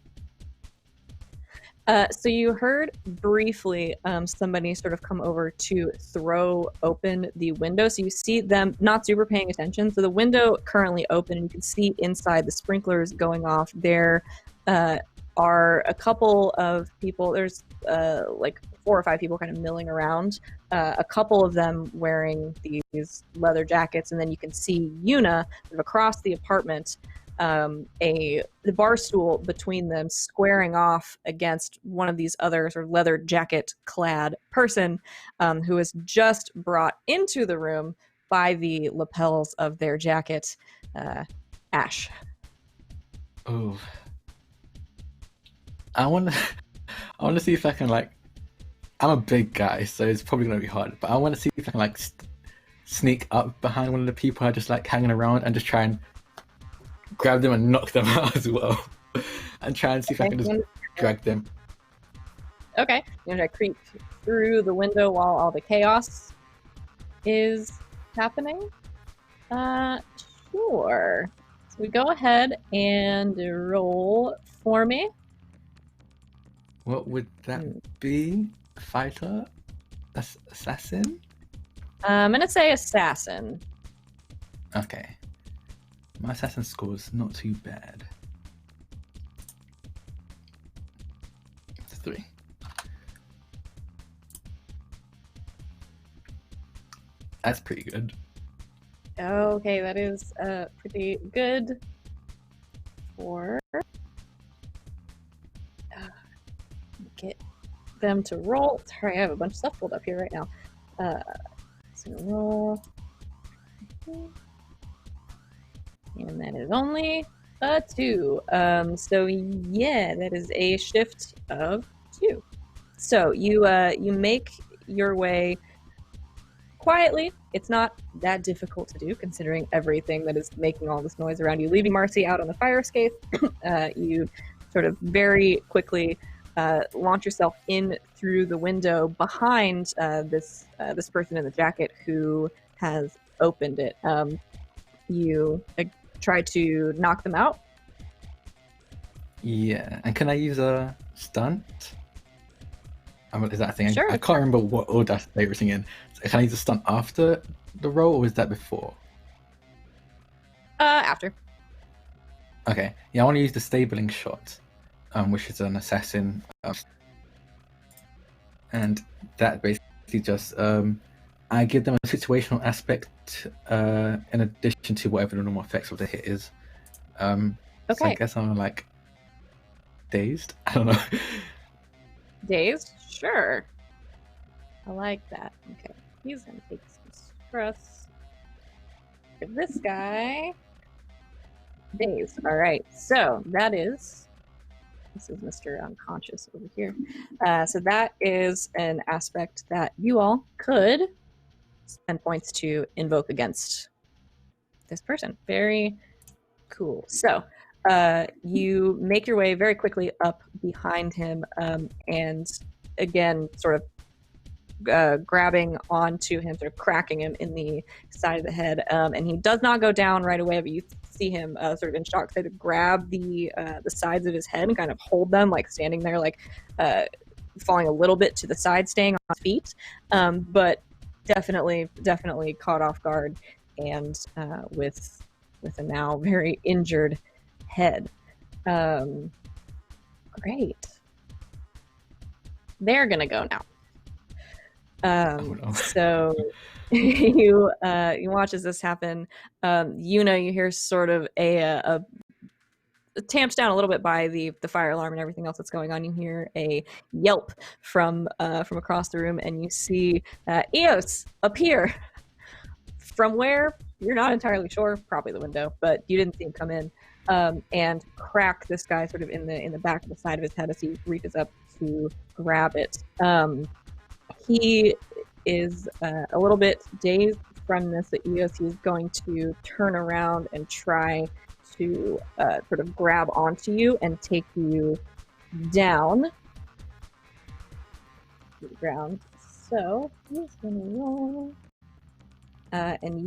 So you heard briefly somebody sort of come over to throw open the window. So you see them not super paying attention. So the window currently open, and you can see inside the sprinklers going off. There are a couple of people. There's like 4 or 5 people kind of milling around. A couple of them wearing these leather jackets, and then you can see Yuna sort of across the apartment. The bar stool between them squaring off against one of these other sort of leather jacket clad person who was just brought into the room by the lapels of their jacket. Ash. Oh, I want to see if I can like. I'm a big guy, so it's probably gonna be hard. But I want to see if I can like sneak up behind one of the people who are just like hanging around and just try and grab them and knock them out as well, and try and see if I can just drag them. Okay, you're gonna creep through the window while all the chaos is happening. Sure. So we go ahead and roll for me. What would that be? Fighter? Assassin? I'm gonna say assassin. Okay. My assassin score is not too bad. It's 3. That's pretty good. Okay, that is pretty good for get them to roll. Sorry, I have a bunch of stuff pulled up here right now. So gonna roll. And that is only a 2. So yeah, that is a shift of 2. So you make your way quietly. It's not that difficult to do considering everything that is making all this noise around you. Leaving Marcy out on the fire escape, you sort of very quickly launch yourself in through the window behind this person in the jacket who has opened it. You try to knock them out. Yeah, and can I use a stunt? Is that a thing? Sure. I can't remember what order they were in. Can I use a stunt after the roll, or is that before? After. Okay. Yeah, I want to use the stabling shot, which is an assassin, and that basically just I give them a situational aspect in addition to whatever the normal effects of the hit is. So I Okay. guess I'm like dazed. I don't know. Dazed? Sure. I like that. Okay. He's gonna take some stress. For this guy. Dazed. Alright. So that is. This is Mr. Unconscious over here. So that is an aspect that you all could spend points to invoke against this person. Very cool. So you make your way very quickly up behind him and again sort of grabbing onto him, sort of cracking him in the side of the head, and he does not go down right away, but you see him sort of in shock, sort of grab the sides of his head and kind of hold them, like standing there, like falling a little bit to the side, staying on his feet, but definitely caught off guard and with a now very injured head. Great. They're gonna go now. No. So you watch as this happen. Yuna, you hear sort of a tamped down a little bit by the fire alarm and everything else that's going on. You hear a yelp from across the room, and you see Eos appear from where you're not entirely sure, probably the window, but you didn't see him come in, and crack this guy sort of in the back of the side of his head as he reaches up to grab it. He is a little bit dazed from this. That Eos, he's going to turn around and try to sort of grab onto you and take you down to the ground. So he's gonna roll, and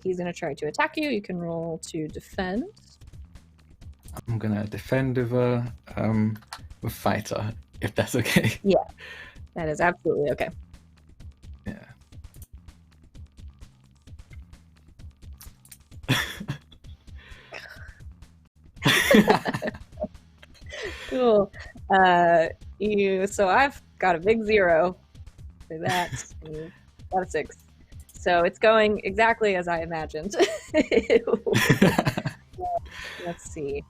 he's gonna try to attack you. You can roll to defend. I'm gonna defend with fighter, if that's okay. Yeah, that is absolutely okay. Yeah. Cool. So I've got a big 0 for that. And you got a 6. So it's going exactly as I imagined. Let's see.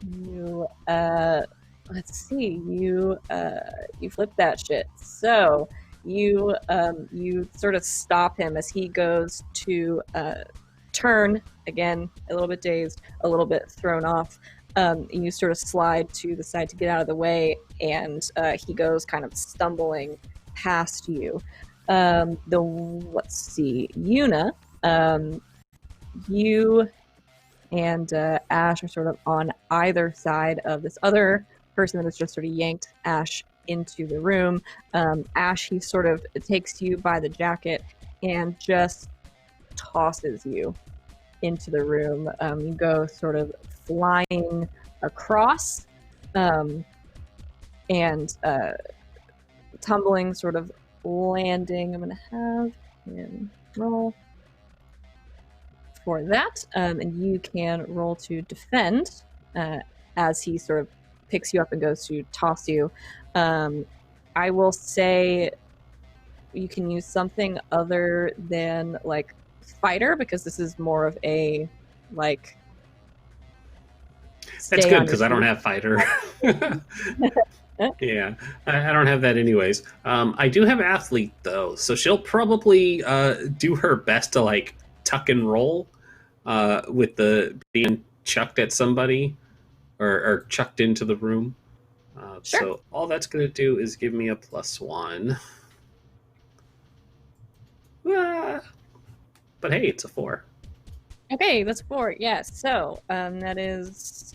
You flip that shit. So you sort of stop him as he goes to turn, again, a little bit dazed, a little bit thrown off. You sort of slide to the side to get out of the way, and he goes kind of stumbling past you. Let's see, Yuna, you and Ash are sort of on either side of this other person that has just sort of yanked Ash into the room. Ash, he sort of takes you by the jacket and just tosses you into the room. You go sort of flying across and tumbling, sort of landing. I'm going to have him roll for that, and you can roll to defend as he sort of picks you up and goes to toss you. I will say you can use something other than like fighter, because this is more of a like That's stay good on because your I don't feet. have fighter. Yeah, I don't have that anyways. I do have athlete though, so she'll probably do her best to like tuck and roll with the being chucked at somebody or chucked into the room. Sure. So all that's going to do is give me a +1. Ah, but hey, it's a 4. Okay, that's 4. Yes. So that is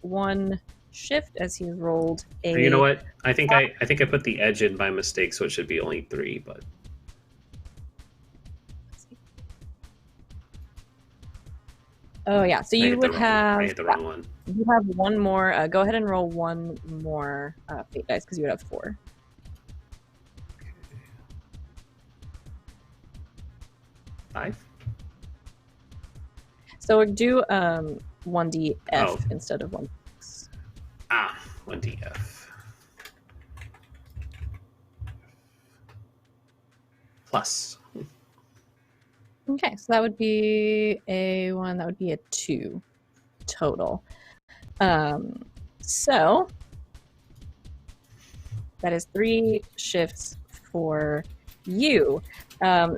1 shift as he rolled a. You know what? I think I put the edge in by mistake, so it should be only 3. But Oh yeah. So I you hit would I hit the have wrong one. you have 1 more. Go ahead and roll 1 more fate dice because you would have 4. Five. So do 1d F Oh. instead of 1. 1df. Plus. Okay, so that would be a 1. That would be a 2 total. So that is 3 shifts for you.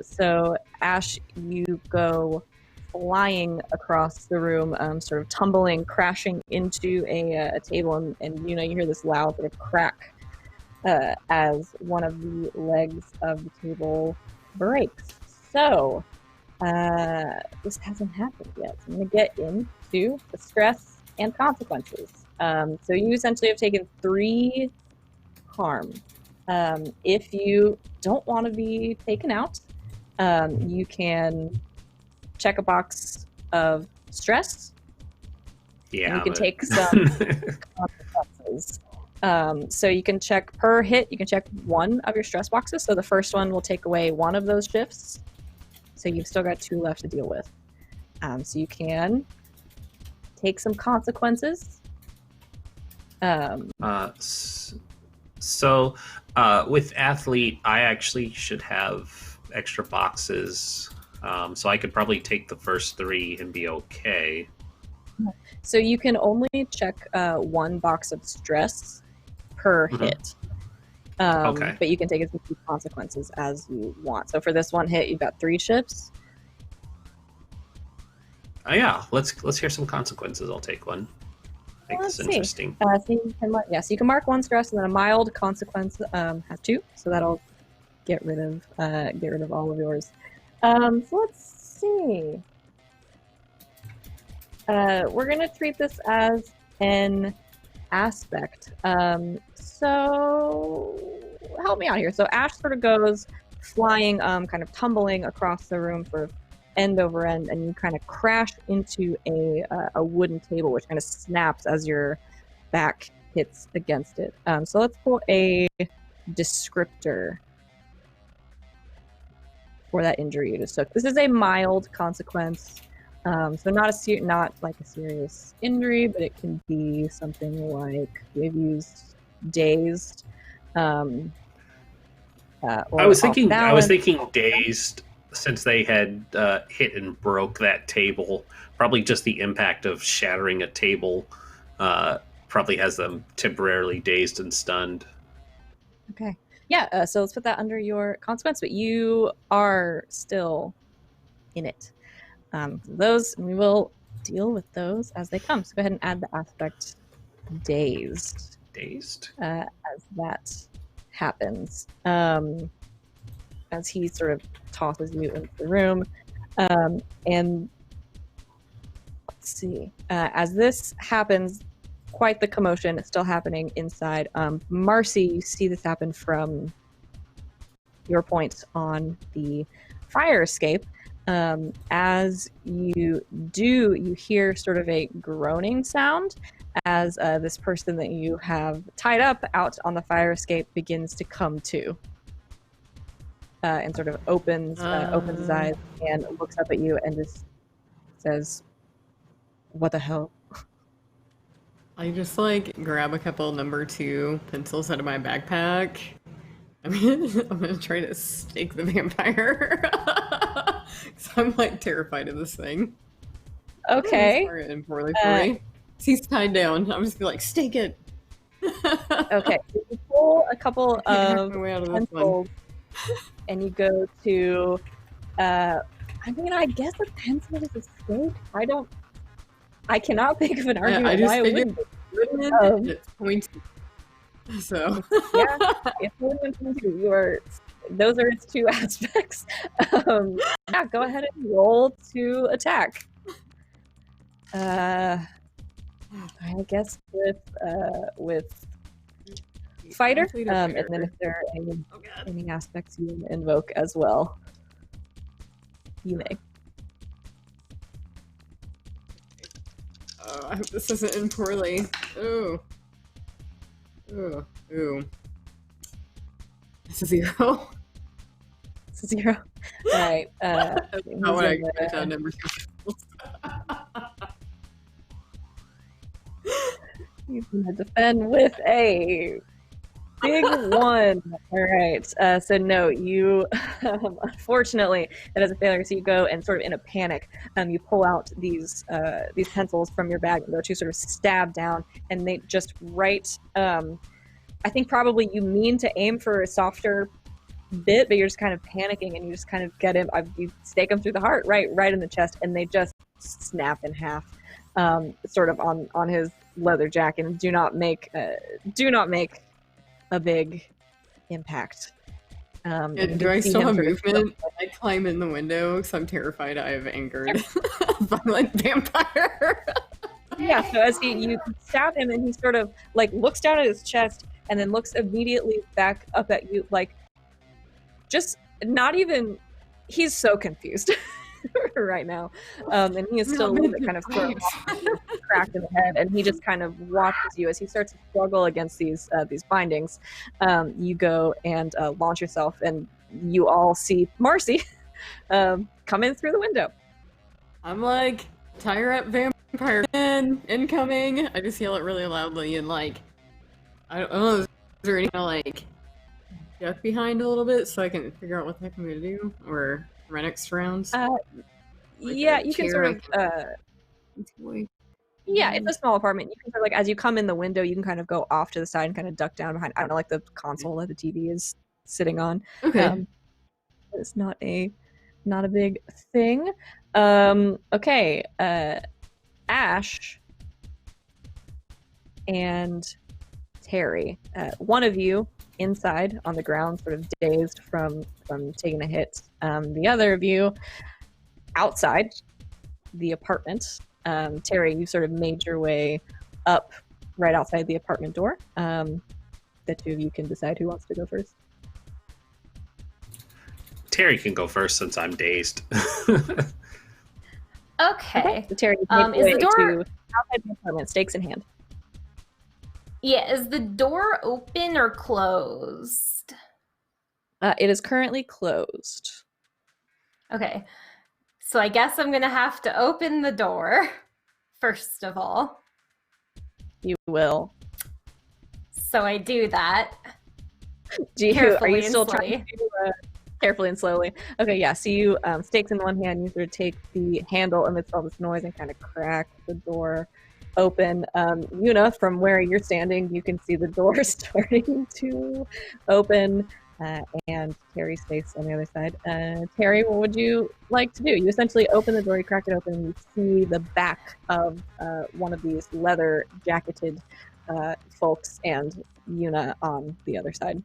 So Ash, you go flying across the room, sort of tumbling, crashing into a table, and you hear this loud sort of crack as one of the legs of the table breaks. So this hasn't happened yet. So I'm going to get into the stress and consequences. So you essentially have taken 3 harm. If you don't want to be taken out, you can check a box of stress. Yeah. And you can take some consequences. So you can check per hit, you can check 1 of your stress boxes. So the first one will take away 1 of those shifts. So you've still got 2 left to deal with. So you can take some consequences. So with athlete, I actually should have extra boxes. So I could probably take the first 3 and be okay. So you can only check 1 box of stress per hit. Okay. But you can take as many consequences as you want. So for this 1 hit, you've got 3 shifts. Yeah, let's hear some consequences. I'll take one. I think this is interesting. So you can mark 1 stress, and then a mild consequence has 2. So that'll get rid of all of yours. So let's see. We're gonna treat this as an aspect. So help me out here. So Ash sort of goes flying, kind of tumbling across the room, sort of end over end, and you kind of crash into a wooden table, which kind of snaps as your back hits against it. So let's pull a descriptor for that injury you just took. This is a mild consequence. So not like a serious injury, but it can be something like they've used dazed. Or I was thinking off-balance. dazed, since they had hit and broke that table. Probably just the impact of shattering a table probably has them temporarily dazed and stunned. Okay. Yeah. So let's put that under your consequence, but you are still in it. Those, we will deal with those as they come. So go ahead and add the aspect dazed. Dazed? As that happens. As he sort of tosses you into the room. And let's see. As this happens, quite the commotion is still happening inside. Marcy, you see this happen from your point on the fire escape. As you do, you hear sort of a groaning sound as this person that you have tied up out on the fire escape begins to come to. And sort of opens his eyes and looks up at you and just says, "What the hell?" I just grab a couple number 2 pencils out of my backpack. I'm gonna try to stake the vampire. Cause I'm terrified of this thing. Okay. Sorry, and poorly for me. He's tied down. I'm just gonna like stake it. Okay, so you pull a couple I can't hack of my way out of this one. pencils and you go to, I mean, I guess a pencil is a stake. I cannot think of an argument I just why it figured wouldn't. it's pointy. So Yeah, it's more than 22. Those are its two aspects. Yeah, go ahead and roll to attack. I guess with fighter, and then if there are any aspects you invoke as well, you may. Oh, I hope this doesn't end poorly. Ooh. Ooh. Ooh. It's a 0. It's a 0. All right. Not what I write down numbers. He's gonna defend with a big 1. All right. So no, you unfortunately that is a failure. So you go and sort of in a panic, you pull out these pencils from your bag and go to sort of stab down, and they just I think probably you mean to aim for a softer bit, but you're just kind of panicking and you just kind of get him. You stake him through the heart, right in the chest, and they just snap in half, sort of on his leather jacket, and do not make a big impact. Do I still have movement? I climb in the window because I'm terrified I have angered a violent vampire. Yeah, so as you stab him, and he sort of like looks down at his chest and then looks immediately back up at you, like just not even. He's so confused right now, and he is still a little bit kind of thrown off, cracked in the head, and he just kind of watches you as he starts to struggle against these bindings. You go and launch yourself, and you all see Marcy come in through the window. I'm like, tire up vampire incoming. I just yell it really loudly and like, I don't know, is there any kind of like duck behind a little bit so I can figure out what the heck I'm gonna do, or my next rounds? Yeah, you can sort of yeah, it's a small apartment. You can sort of like, as you come in the window, you can kind of go off to the side and kind of duck down behind, I don't know, like the console that the TV is sitting on. Okay. It's not a big thing. Okay, Ash and Terry, one of you inside on the ground, sort of dazed from taking a hit. The other of you outside the apartment. Terry, you sort of made your way up right outside the apartment door. The two of you can decide who wants to go first. Terry can go first since I'm dazed. Okay. So Terry, is the door to outside the apartment, stakes in hand. Yeah, is the door open or closed? It is currently closed. Okay. So I guess I'm gonna have to open the door, first of all. You will. So I do that. Are you still trying to carefully and slowly? Okay, yeah. So you stakes in one hand, you sort of take the handle amidst all this noise and kind of crack the door open. Yuna, from where you're standing, you can see the door starting to open, and Terry's face on the other side. Terry, what would you like to do? You essentially open the door, you crack it open, and you see the back of one of these leather jacketed folks and Yuna on the other side.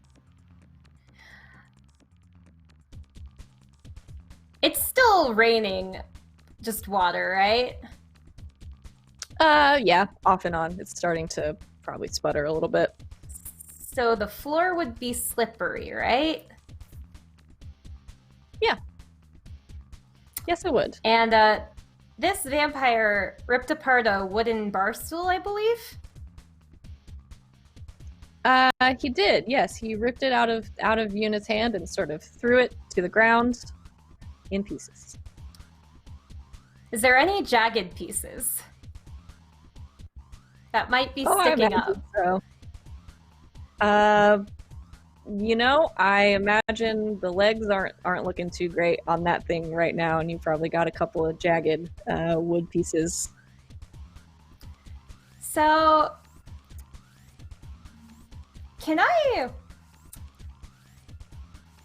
It's still raining, just water, right? Yeah, off and on. It's starting to probably sputter a little bit. So the floor would be slippery, right? Yeah. Yes, it would. And this vampire ripped apart a wooden bar stool, I believe? He did. Yes, he ripped it out of Yuna's hand and sort of threw it to the ground in pieces. Is there any jagged pieces that might be sticking up? So. I imagine the legs aren't looking too great on that thing right now, and you probably got a couple of jagged wood pieces. So, can I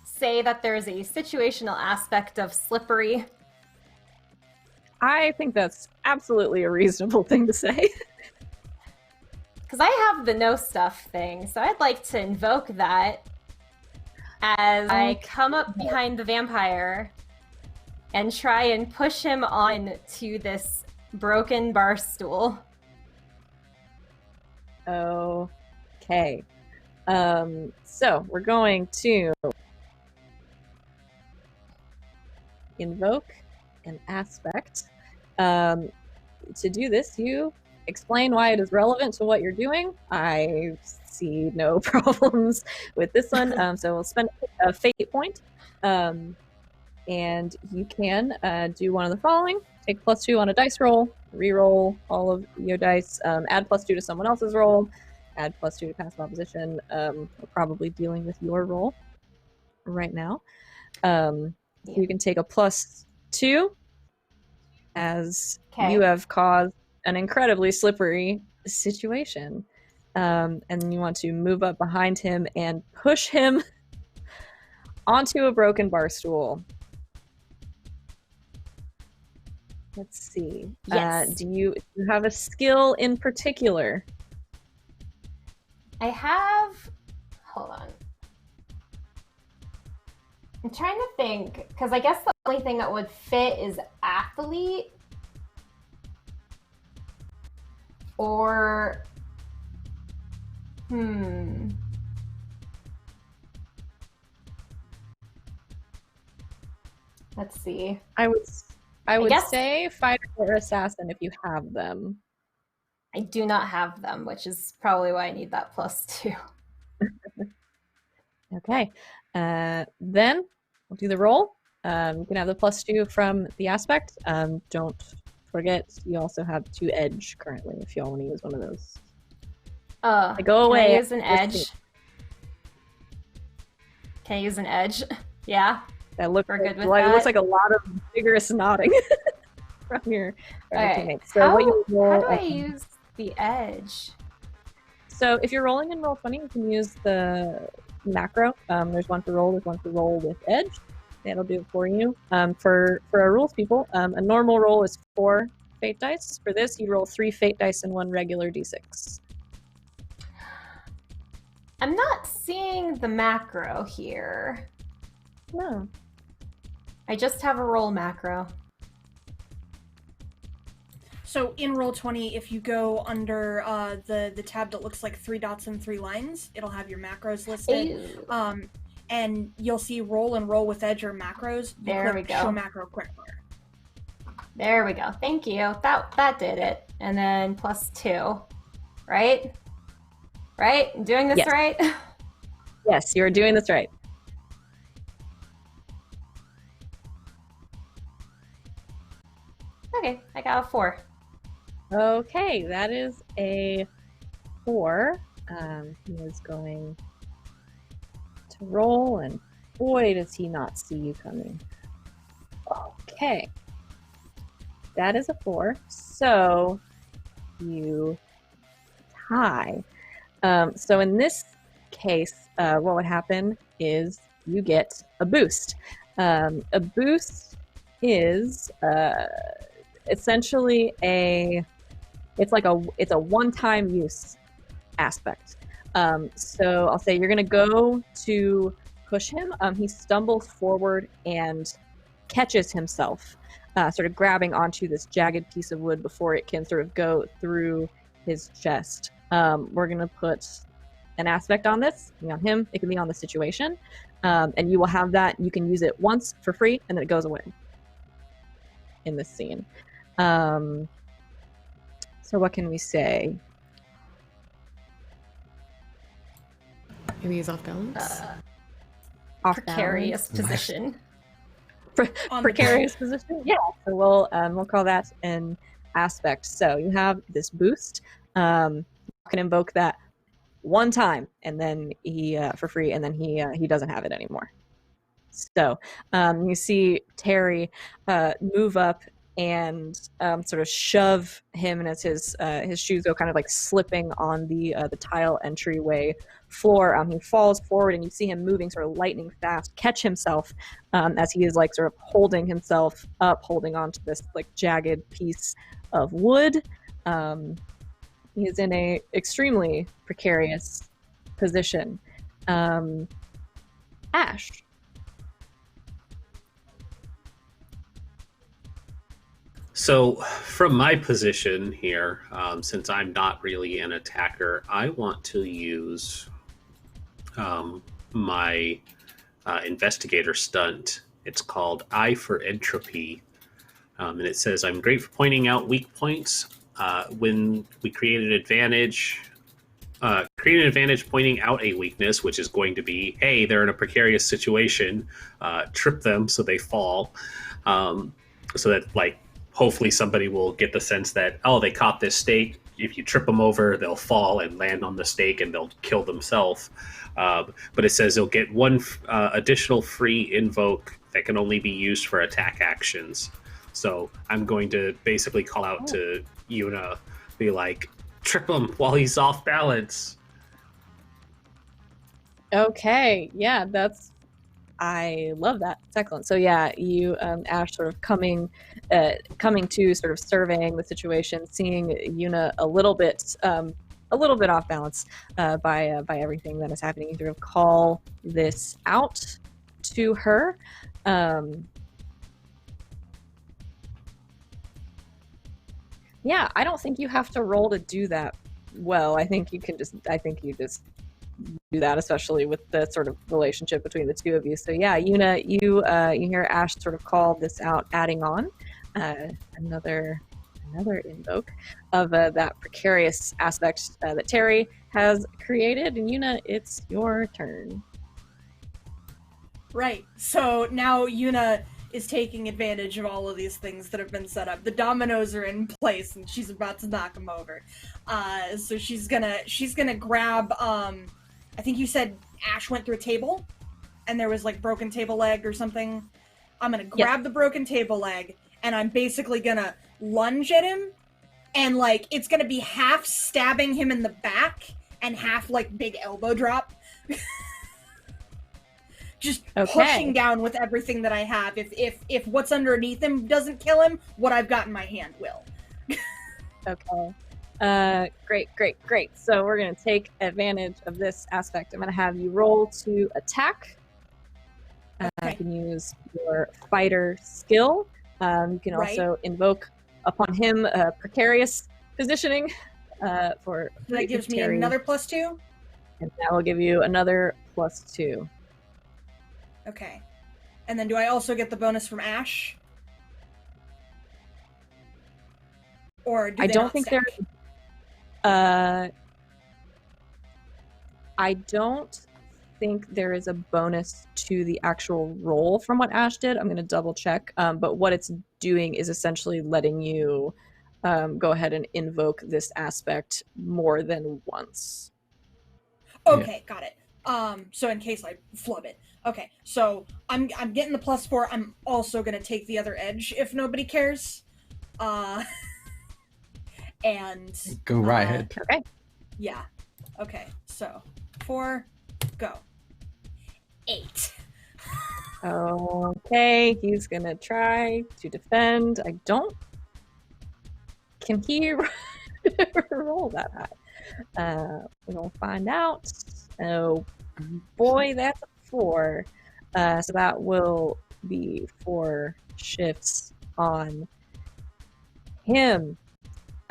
say that there's a situational aspect of slippery? I think that's absolutely a reasonable thing to say. Because I have the know stuff thing, so I'd like to invoke that as I come up behind the vampire and try and push him on to this broken bar stool. Okay. So we're going to invoke an aspect. To do this, you explain why it is relevant to what you're doing. I see no problems with this one. So we'll spend a fate point. And you can do one of the following. Take +2 on a dice roll, re-roll all of your dice, add +2 to someone else's roll, add +2 to passive opposition. We're probably dealing with your roll right now. So you can take a +2 as you have caused an incredibly slippery situation. And you want to move up behind him and push him onto a broken bar stool. Let's see. Yes. Do you have a skill in particular? I have... Hold on. I'm trying to think, because I guess the only thing that would fit is athlete. Or... Let's see. I would guess- say fighter or assassin if you have them. I do not have them, which is probably why I need that +2. Okay. Then we'll do the roll. You can have the +2 from the aspect. Don't forget, you also have 2 edge currently if y'all want to use one of those. Go away. Can I use an edge? Can I use an edge? Yeah. That looks We're good with like, that. It looks like a lot of vigorous nodding from your teammates. So how roll, do I use the edge? So if you're rolling in Roll20, you can use the macro. There's one for roll. There's one for roll with edge. That'll do it for you. For our rules people, a normal roll is 4 fate dice. For this, you roll 3 fate dice and 1 regular d6. I'm not seeing the macro here. No. I just have a roll macro. So in Roll20, if you go under the tab that looks like 3 dots and 3 lines, it'll have your macros listed. And you'll see roll and roll with edge or macros. There we go. Show macro quick bar. There we go. Thank you. That did it. And then +2, right? Right? I'm doing this Yes. right? Yes, you're doing this right. Okay, I got a 4. Okay, that is a 4. He is going to roll, and boy, does he not see you coming. Okay. That is a 4. So you tie. So in this case, what would happen is you get a boost. A boost is essentially it's a one-time use aspect. So I'll say you're gonna go to push him. He stumbles forward and catches himself, sort of grabbing onto this jagged piece of wood before it can sort of go through his chest. We're gonna put an aspect on this. It can be on him. It can be on the situation, and you will have that. You can use it once for free, and then it goes away in this scene. So what can we say? Maybe he's off balance. Off Precarious balance? position. Precarious position. Yeah. So we'll call that an aspect. So you have this boost. You can invoke that one time, and then he for free, and then he doesn't have it anymore. So you see Terry move up and sort of shove him, and as his shoes go kind of like slipping on the tile entryway floor, he falls forward, and you see him moving sort of lightning fast, catch himself as he is like sort of holding himself up, holding onto this like jagged piece of wood. He is in a extremely precarious position. Ash. So, from my position here, since I'm not really an attacker, I want to use my investigator stunt. It's called Eye for Entropy. And it says, I'm great for pointing out weak points. When we create an advantage, pointing out a weakness, which is going to be, hey, they're in a precarious situation, trip them so they fall. So that, like, hopefully somebody will get the sense that, oh, they caught this stake. If you trip them over, they'll fall and land on the stake and they'll kill themselves. But it says they'll get one additional free invoke that can only be used for attack actions. So I'm going to basically call out to Yuna, be like, trip him while he's off balance. Okay, yeah, I love that. It's excellent. So yeah, you Ash sort of coming to sort of surveying the situation, seeing Yuna a little bit off balance by everything that is happening. You sort of call this out to her. Yeah, I don't think you have to roll to do that well. I think you just do that, especially with the sort of relationship between the two of you. So yeah, Yuna, you hear Ash sort of call this out, adding on another invoke of that precarious aspect that Terry has created. And Yuna, it's your turn. Right. So now Yuna is taking advantage of all of these things that have been set up. The dominoes are in place, and she's about to knock them over. So she's gonna grab. I think you said Ash went through a table, and there was like broken table leg or something. I'm gonna grab the broken table leg, and I'm basically gonna lunge at him, and like it's gonna be half stabbing him in the back and half like big elbow drop. Just pushing down with everything that I have. If what's underneath him doesn't kill him, what I've got in my hand will. Okay. Great. So we're going to take advantage of this aspect. I'm going to have you roll to attack. You can use your fighter skill. You can also invoke upon him precarious positioning for that gives me another +2. And that will give you another +2. Okay. And then do I also get the bonus from Ash? Or do I they don't not think stack? I don't think there is a bonus to the actual roll from what Ash did. I'm going to double check. But what it's doing is essentially letting you go ahead and invoke this aspect more than once. Okay, got it. So in case I flub it. Okay, so I'm getting the +4. I'm also gonna take the other edge if nobody cares. And go right ahead. Okay. Yeah. Okay. So 4, go. 8. Okay, he's gonna try to defend. Can he roll that high? We're gonna find out. Oh boy, that's a 4. So that will be 4 shifts on him.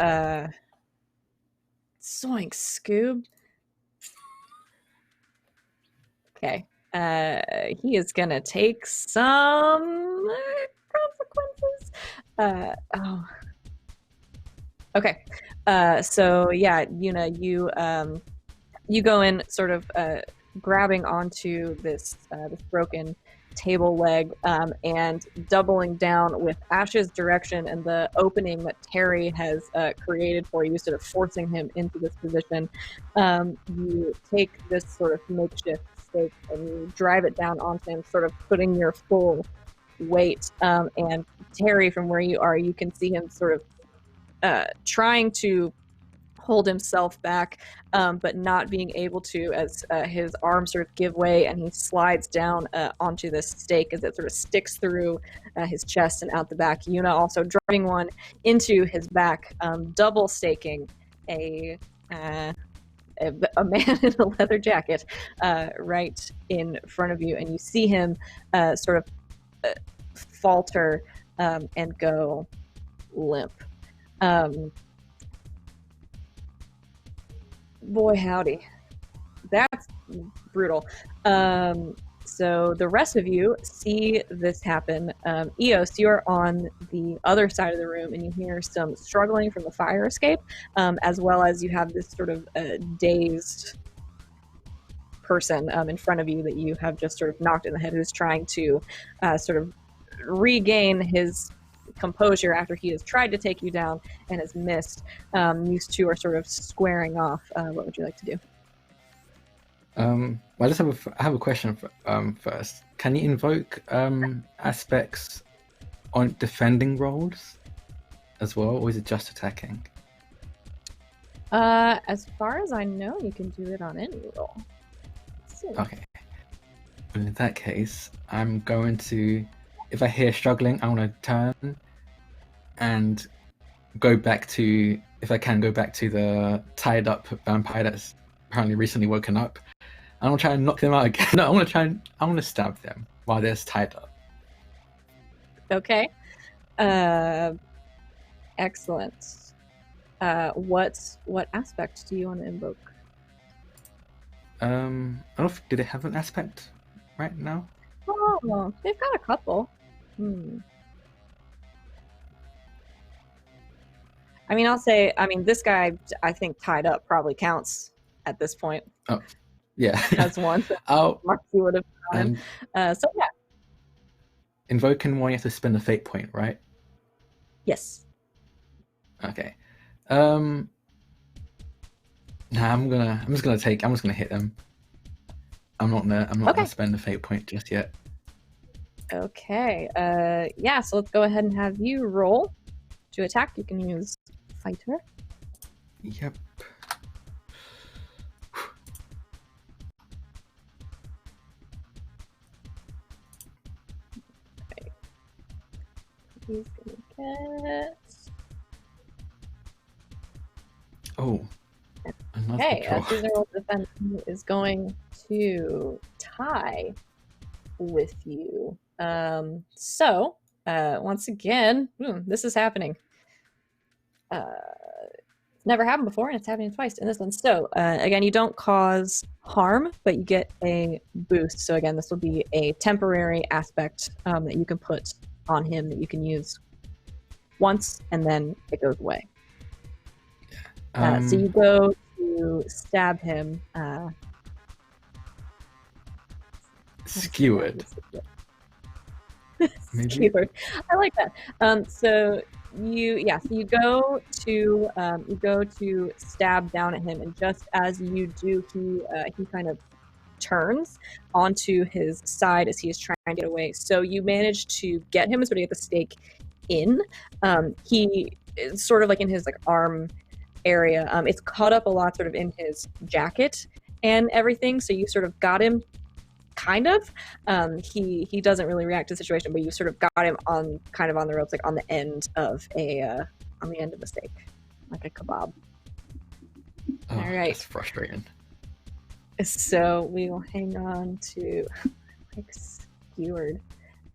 Zoink, Scoob. Okay. He is gonna take some consequences. Okay. So yeah, Yuna, you go in sort of grabbing onto this broken table leg and doubling down with Ash's direction and the opening that Terry has created for you, sort of forcing him into this position. You take this sort of makeshift stake and you drive it down onto him, sort of putting your full weight. And Terry, from where you are, you can see him sort of trying to hold himself back, but not being able to, as his arms sort of give way and he slides down onto this stake as it sort of sticks through his chest and out the back. Yuna also driving one into his back, double staking a man in a leather jacket right in front of you, and you see him sort of falter and go limp. Boy, howdy. That's brutal. So the rest of you see this happen. Eos, you're on the other side of the room, and you hear some struggling from the fire escape, as well as you have this sort of dazed person in front of you that you have just sort of knocked in the head, who's trying to sort of regain his composure after he has tried to take you down and has missed. These two are sort of squaring off. What would you like to do? Well, I have a question first. Can you invoke aspects on defending rolls as well, or is it just attacking? As far as I know, you can do it on any roll. Okay. Well, in that case, I'm going to, if I hear struggling, I want to turn and go back to, if I can, go back to the tied up vampire that's apparently recently woken up. I want to try and knock them out again. No, I want to stab them while they're tied up. Okay. Excellent. What aspect do you want to invoke? I don't know if, did it have an aspect right now? Oh, they've got a couple. I mean, this guy, I think tied up probably counts at this point. Oh, yeah. As one. Oh, Marcy would have gotten him. So yeah. Invoking one, you have to spend a fate point, right? Yes. Okay. Nah, I'm just gonna hit them. I'm not gonna spend the fate point just yet. Okay. Yeah, so let's go ahead and have you roll to attack. You can use fighter. Yep. Okay. He's gonna get. Oh. Okay, Caesar roll defense is going to tie with you. So once again, this is happening. It's never happened before, and it's happening twice in this one. So again, you don't cause harm, but you get a boost. So again, this will be a temporary aspect that you can put on him that you can use once, and then it goes away. So you go to stab him. Skewered. Skewered. I like that. So you go to stab down at him, and just as you do, he kind of turns onto his side as he is trying to get away. So you manage to get him, sort of get the stake in. He is sort of like in his arm area. It's caught up a lot sort of in his jacket and everything, so you sort of got him kind of. He doesn't really react to the situation, but you sort of got him on the ropes, on the end of a steak, like a kebab. Oh, all right, that's frustrating. So we will hang on to skewered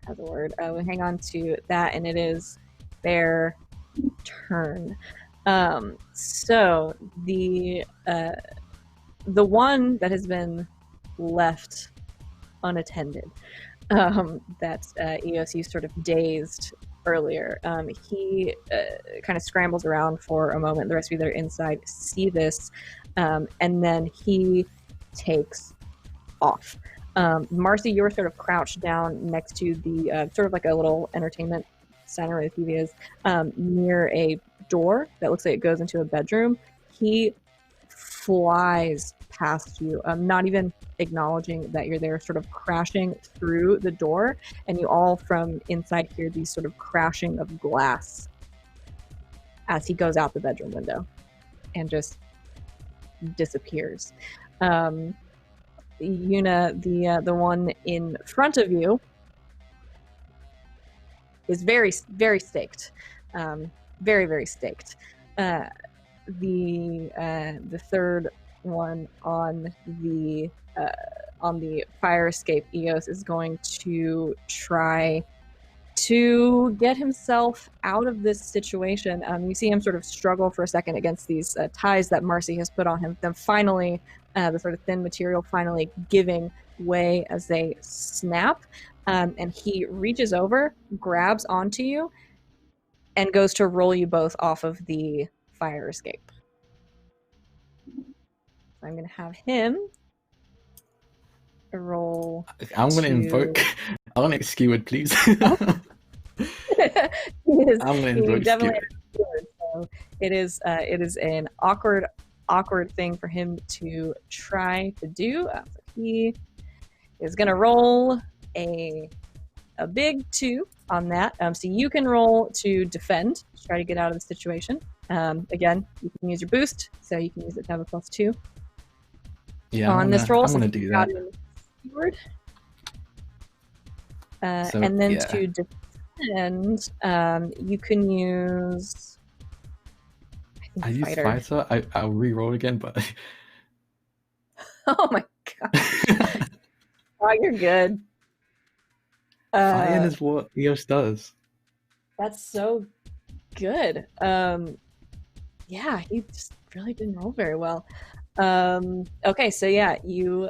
as a word. We'll hang on to that, and it is their turn. So the one that has been left unattended, that Eos sort of dazed earlier, he kind of scrambles around for a moment. The rest of you that are inside see this, and then he takes off. Marcy, you were sort of crouched down next to the sort of like a little entertainment center where the TV is, near a door that looks like it goes into a bedroom. He flies past you, not even acknowledging that you're there, sort of crashing through the door, and you all from inside hear these sort of crashing of glass as he goes out the bedroom window and just disappears. Yuna, the one in front of you, is very, very staked, very, very staked. The third one on the fire escape, Eos, is going to try to get himself out of this situation. You see him sort of struggle for a second against these ties that Marcy has put on him. Then finally, the sort of thin material finally giving way as they snap. And he reaches over, grabs onto you, and goes to roll you both off of the fire escape. I'm going to have him roll. I'm going to invoke. I want to skewered, please. I'm going to invoke definitely skewered. So it is an awkward thing for him to try to do. So he is going to roll a big 2 on that. So you can roll to defend, to try to get out of the situation. Again, you can use your boost, so you can use it to have a +2 on this roll. I'm going to do that. And then to defend, you can use. I use fighter. I'll re-roll again, but. Oh my god! Oh, you're good. Fire is what Eos does. That's so good. Yeah, he just really didn't roll very well. Okay, so yeah, you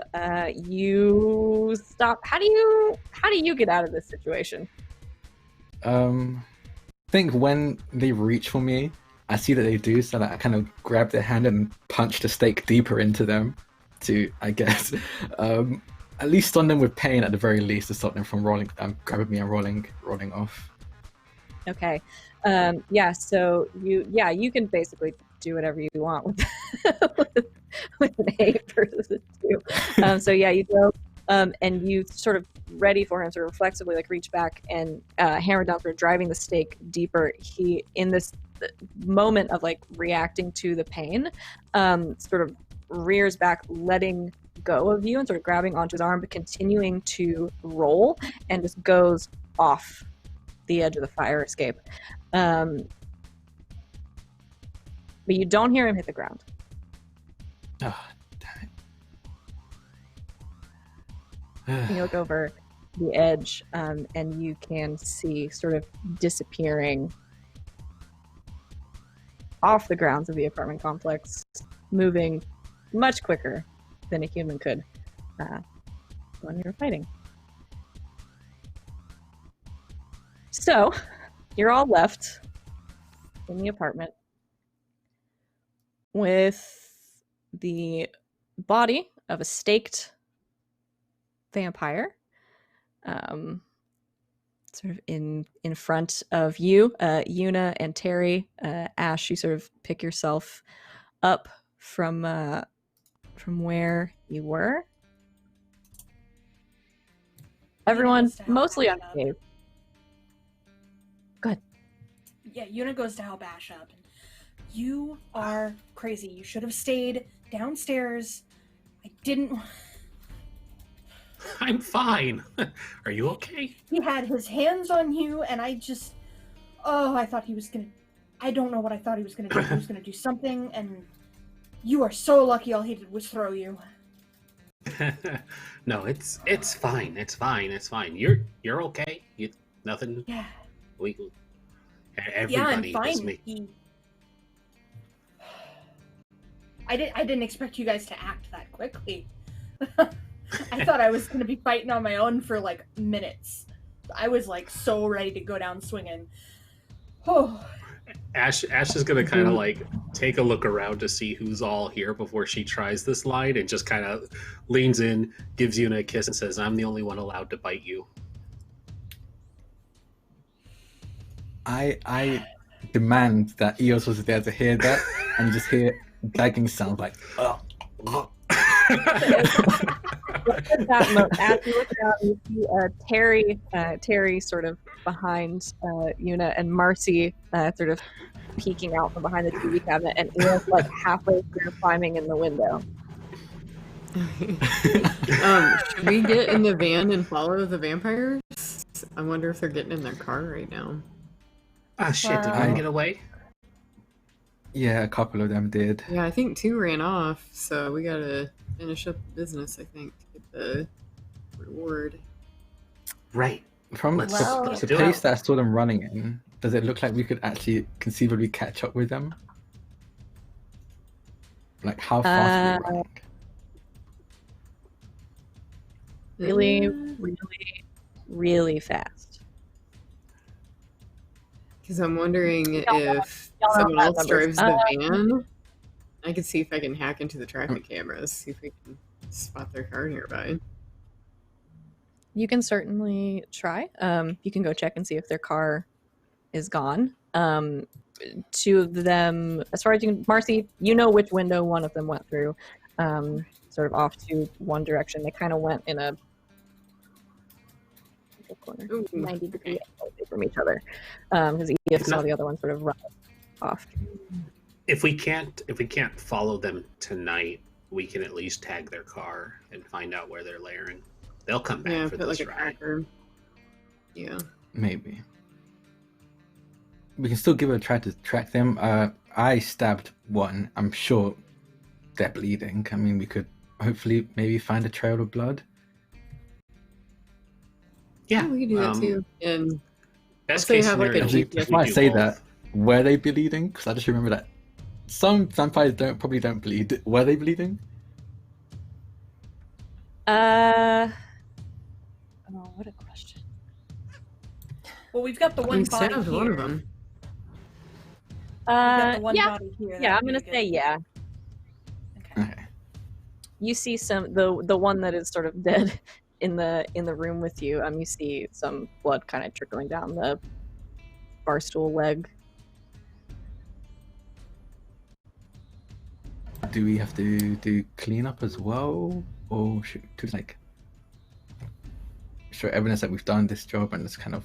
stop. How do you get out of this situation? I think when they reach for me, I see that they do, so that I kind of grab their hand and punch the stake deeper into them to, I guess, at least stun them with pain at the very least, to stop them from grabbing me and rolling off. Okay. Yeah, so you can basically do whatever you want with an 8 versus a 2. So yeah, you go and you sort of ready for him, sort of reflexively like reach back and hammer down, sort of driving the stake deeper. He, in this moment of like reacting to the pain, sort of rears back, letting go of you and sort of grabbing onto his arm, but continuing to roll, and just goes off the edge of the fire escape. But you don't hear him hit the ground. Oh, damn it. You look over the edge, and you can see sort of disappearing off the grounds of the apartment complex, moving much quicker than a human could when you're fighting. So, you're all left in the apartment with the body of a staked vampire, sort of in front of you, Yuna and Terry. Ash, you sort of pick yourself up from where you were. Everyone mostly unscathed. Go ahead. Yeah, Yuna goes to help Ash up. You are crazy. You should have stayed downstairs. I didn't. I'm fine. Are you okay? He had his hands on you, and I just. Oh, I thought he was gonna. I don't know what I thought he was gonna do. He was gonna do something, and you are so lucky all he did was throw you. No, it's fine. It's fine. You're okay. Nothing. Yeah. Everybody. Yeah, I'm fine. I didn't expect you guys to act that quickly. I thought I was gonna be fighting on my own for like minutes. I was like so ready to go down swinging. Oh. Ash is gonna kind of like take a look around to see who's all here before she tries this line, and just kind of leans in, gives Yuna a kiss, and says, "I'm the only one allowed to bite you." I demand that Eos was there to hear that, and you just hear gagging sounds like, As you look around, you see Terry sort of behind Una, and Marcy sort of peeking out from behind the TV cabinet, and Ian's like halfway through climbing in the window. Should we get in the van and follow the vampires? I wonder if they're getting in their car right now. Ah, shit, did one get away? Yeah, a couple of them did. Yeah, I think 2 ran off, so we gotta finish up the business, I think, to get the reward. Right. From Let's the do pace it. that I saw them running in, does it look like we could actually conceivably catch up with them? Like, how fast are they running? Really, really, really fast. Because I'm wondering if y'all know someone that else numbers. drives the van. I can see if I can hack into the traffic cameras, see if we can spot their car nearby. You can certainly try. You can go check and see if their car is gone. 2 of them, as far as you can, Marcy, you know which window one of them went through, sort of off to one direction. They kind of went in a corner, 90 degrees away from each other, because Edith saw the other one sort of run off. If we can't follow them tonight, we can at least tag their car and find out where they're layering. They'll come back for put this like a ride. tracker. Yeah. Maybe. We can still give it a try to track them. I stabbed one. I'm sure they're bleeding. I mean, we could hopefully maybe find a trail of blood. Yeah, we can do that too. And best also case have, like, a scenario, GPS. we Before I do say both. that, were they bleeding? Because I just remember that some vampires probably don't bleed. Were they bleeding? Oh, what a question. Well, we've got the one we body stabbed here. one of them. We've got the one Yeah, body here. yeah, I'm That'd be gonna a good- say yeah. Okay. Okay. You see the one that is sort of dead in the room with you. You see some blood kind of trickling down the barstool leg. Do we have to do cleanup as well, or should to like show evidence that we've done this job and just kind of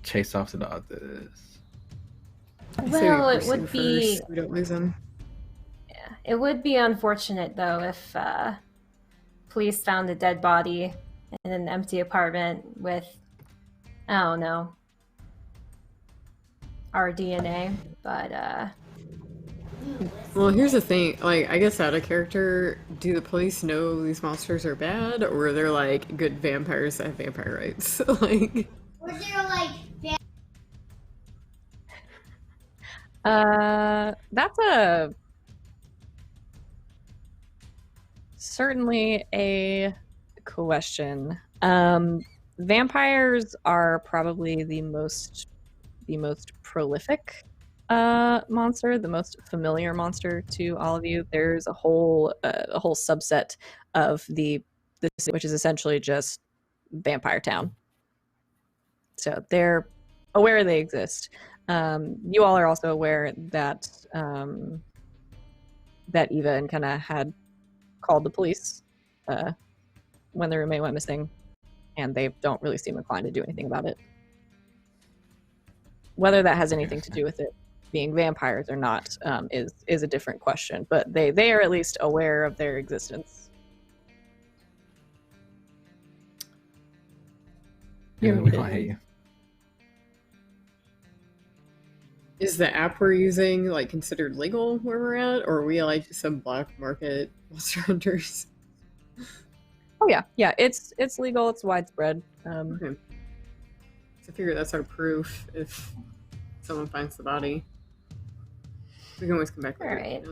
chase after the others? I say we Well, it pursue would be first, we don't lose them. yeah, it would be unfortunate though if police found a dead body in an empty apartment with, I don't know, our DNA, but Well, here's the thing. Like, I guess out of character, do the police know these monsters are bad, or they're like good vampires that have vampire rights? Like, Or they're like That's certainly a question. Vampires are probably the most prolific monster, the most familiar monster to all of you. There's a whole subset of the city, which is essentially just Vampire Town. So they're aware they exist. You all are also aware that that Eva and Kenna had called the police when their roommate went missing, and they don't really seem inclined to do anything about it. Whether that has anything to do with it being vampires or not is a different question, but they are at least aware of their existence. Yeah, we can't hear you. is the app we're using like considered legal where we're at, or are we like some black market monster hunters? Oh yeah, it's legal, it's widespread. Okay. So I figure that's our proof if someone finds the body. We can always come back later. Alright.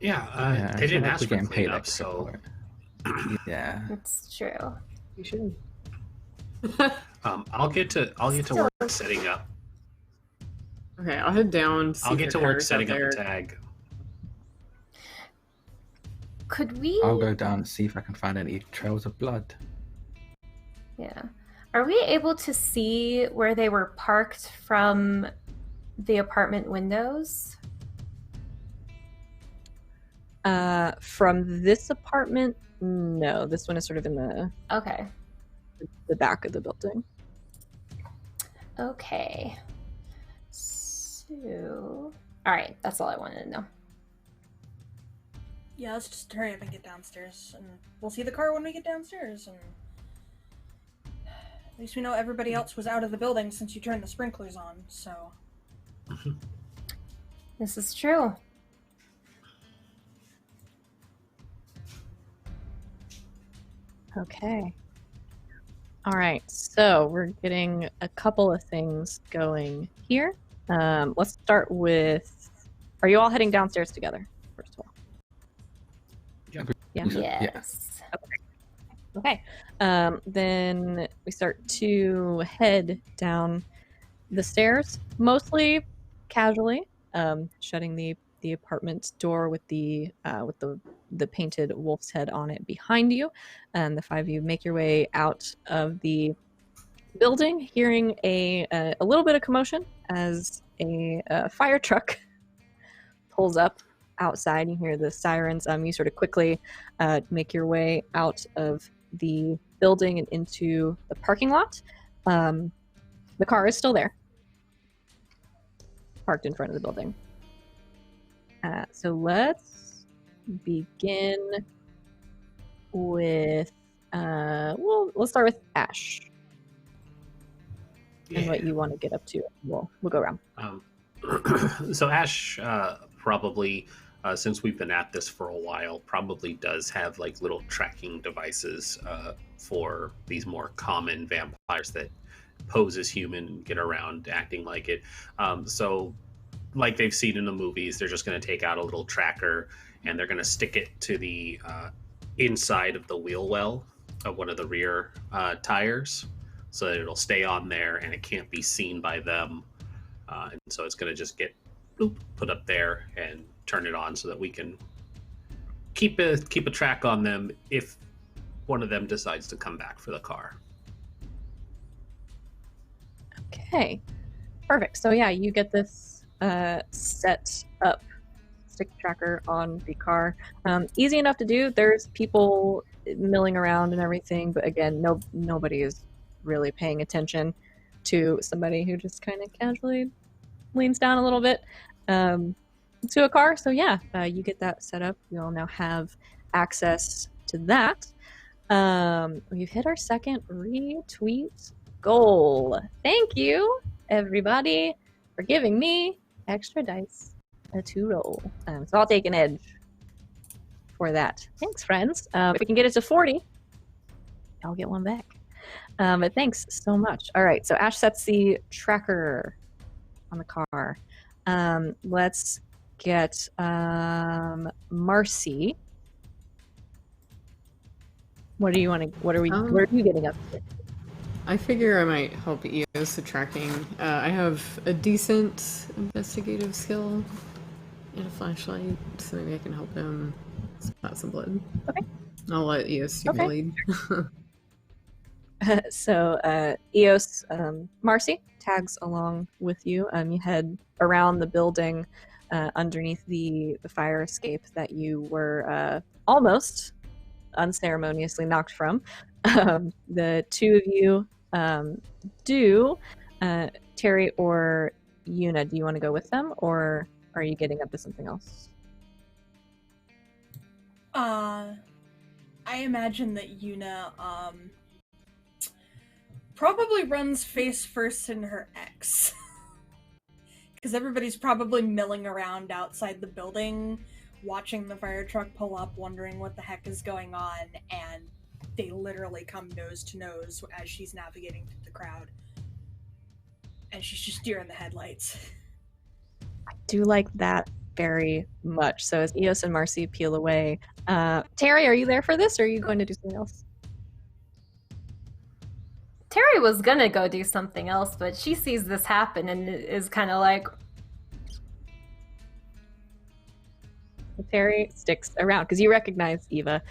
Yeah, they didn't ask for cleanup, extra so for it. Yeah. it's true. You should. I'll get to work setting up. Okay, I'll head down. See I'll if get the to work car's setting out up there. a tag. Could we? I'll go down and see if I can find any trails of blood. Yeah. Are we able to see where they were parked from the apartment windows? From this apartment, no. This one is sort of in the Okay. back of the building. Okay. So, all right. That's all I wanted to know. Yeah, let's just hurry up and get downstairs, and we'll see the car when we get downstairs, and at least we know everybody else was out of the building since you turned the sprinklers on, so... This is true. Okay. All right, so we're getting a couple of things going here. Let's start with, are you all heading downstairs together, first of all? Yeah. Yes. Okay. Then we start to head down the stairs, mostly casually, shutting the apartment door with the painted wolf's head on it behind you. And the five of you make your way out of the building, hearing a little bit of commotion as a fire truck pulls up outside. You hear the sirens. You sort of quickly make your way out of the building and into the parking lot. The car is still there, parked in front of the building. So let's begin with let's start with Ash and what you want to get up to. We'll go around. So Ash probably, since we've been at this for a while, probably does have like little tracking devices for these more common vampires that pose as human and get around acting like it. So like they've seen in the movies, they're just going to take out a little tracker and they're going to stick it to the inside of the wheel well of one of the rear tires, so that it'll stay on there and it can't be seen by them. And so it's going to just get put up there and turn it on so that we can keep a track on them if one of them decides to come back for the car. Okay, perfect. So yeah, you get this set up stick tracker on the car. Easy enough to do. There's people milling around and everything, but again, nobody is really paying attention to somebody who just kind of casually leans down a little bit to a car. So yeah, you get that set up. We all now have access to that. We've hit our second retweet goal. Thank you, everybody, for giving me extra dice to roll. So I'll take an edge for that. Thanks, friends. If we can get it to 40, I'll get one back. But thanks so much. All right, so Ash sets the tracker on the car. Let's get Marcy. What are you getting up to? I figure I might help EOS with tracking. I have a decent investigative skill and a flashlight, so maybe I can help him spot some blood. Okay. I'll let EOS take the lead. So EOS, Marcy tags along with you. You head around the building underneath the fire escape that you were almost unceremoniously knocked from. The two of you do. Terry or Yuna, do you want to go with them, or are you getting up to something else? I imagine that Yuna probably runs face first in her ex. Because everybody's probably milling around outside the building, watching the fire truck pull up, wondering what the heck is going on, and they literally come nose to nose as she's navigating through the crowd. And she's just deer in the headlights. I do like that very much. So as Eos and Marcy peel away, Terry, are you there for this, or are you going to do something else? Terry was gonna go do something else, but she sees this happen and is kind of like... Terry sticks around because you recognize Eva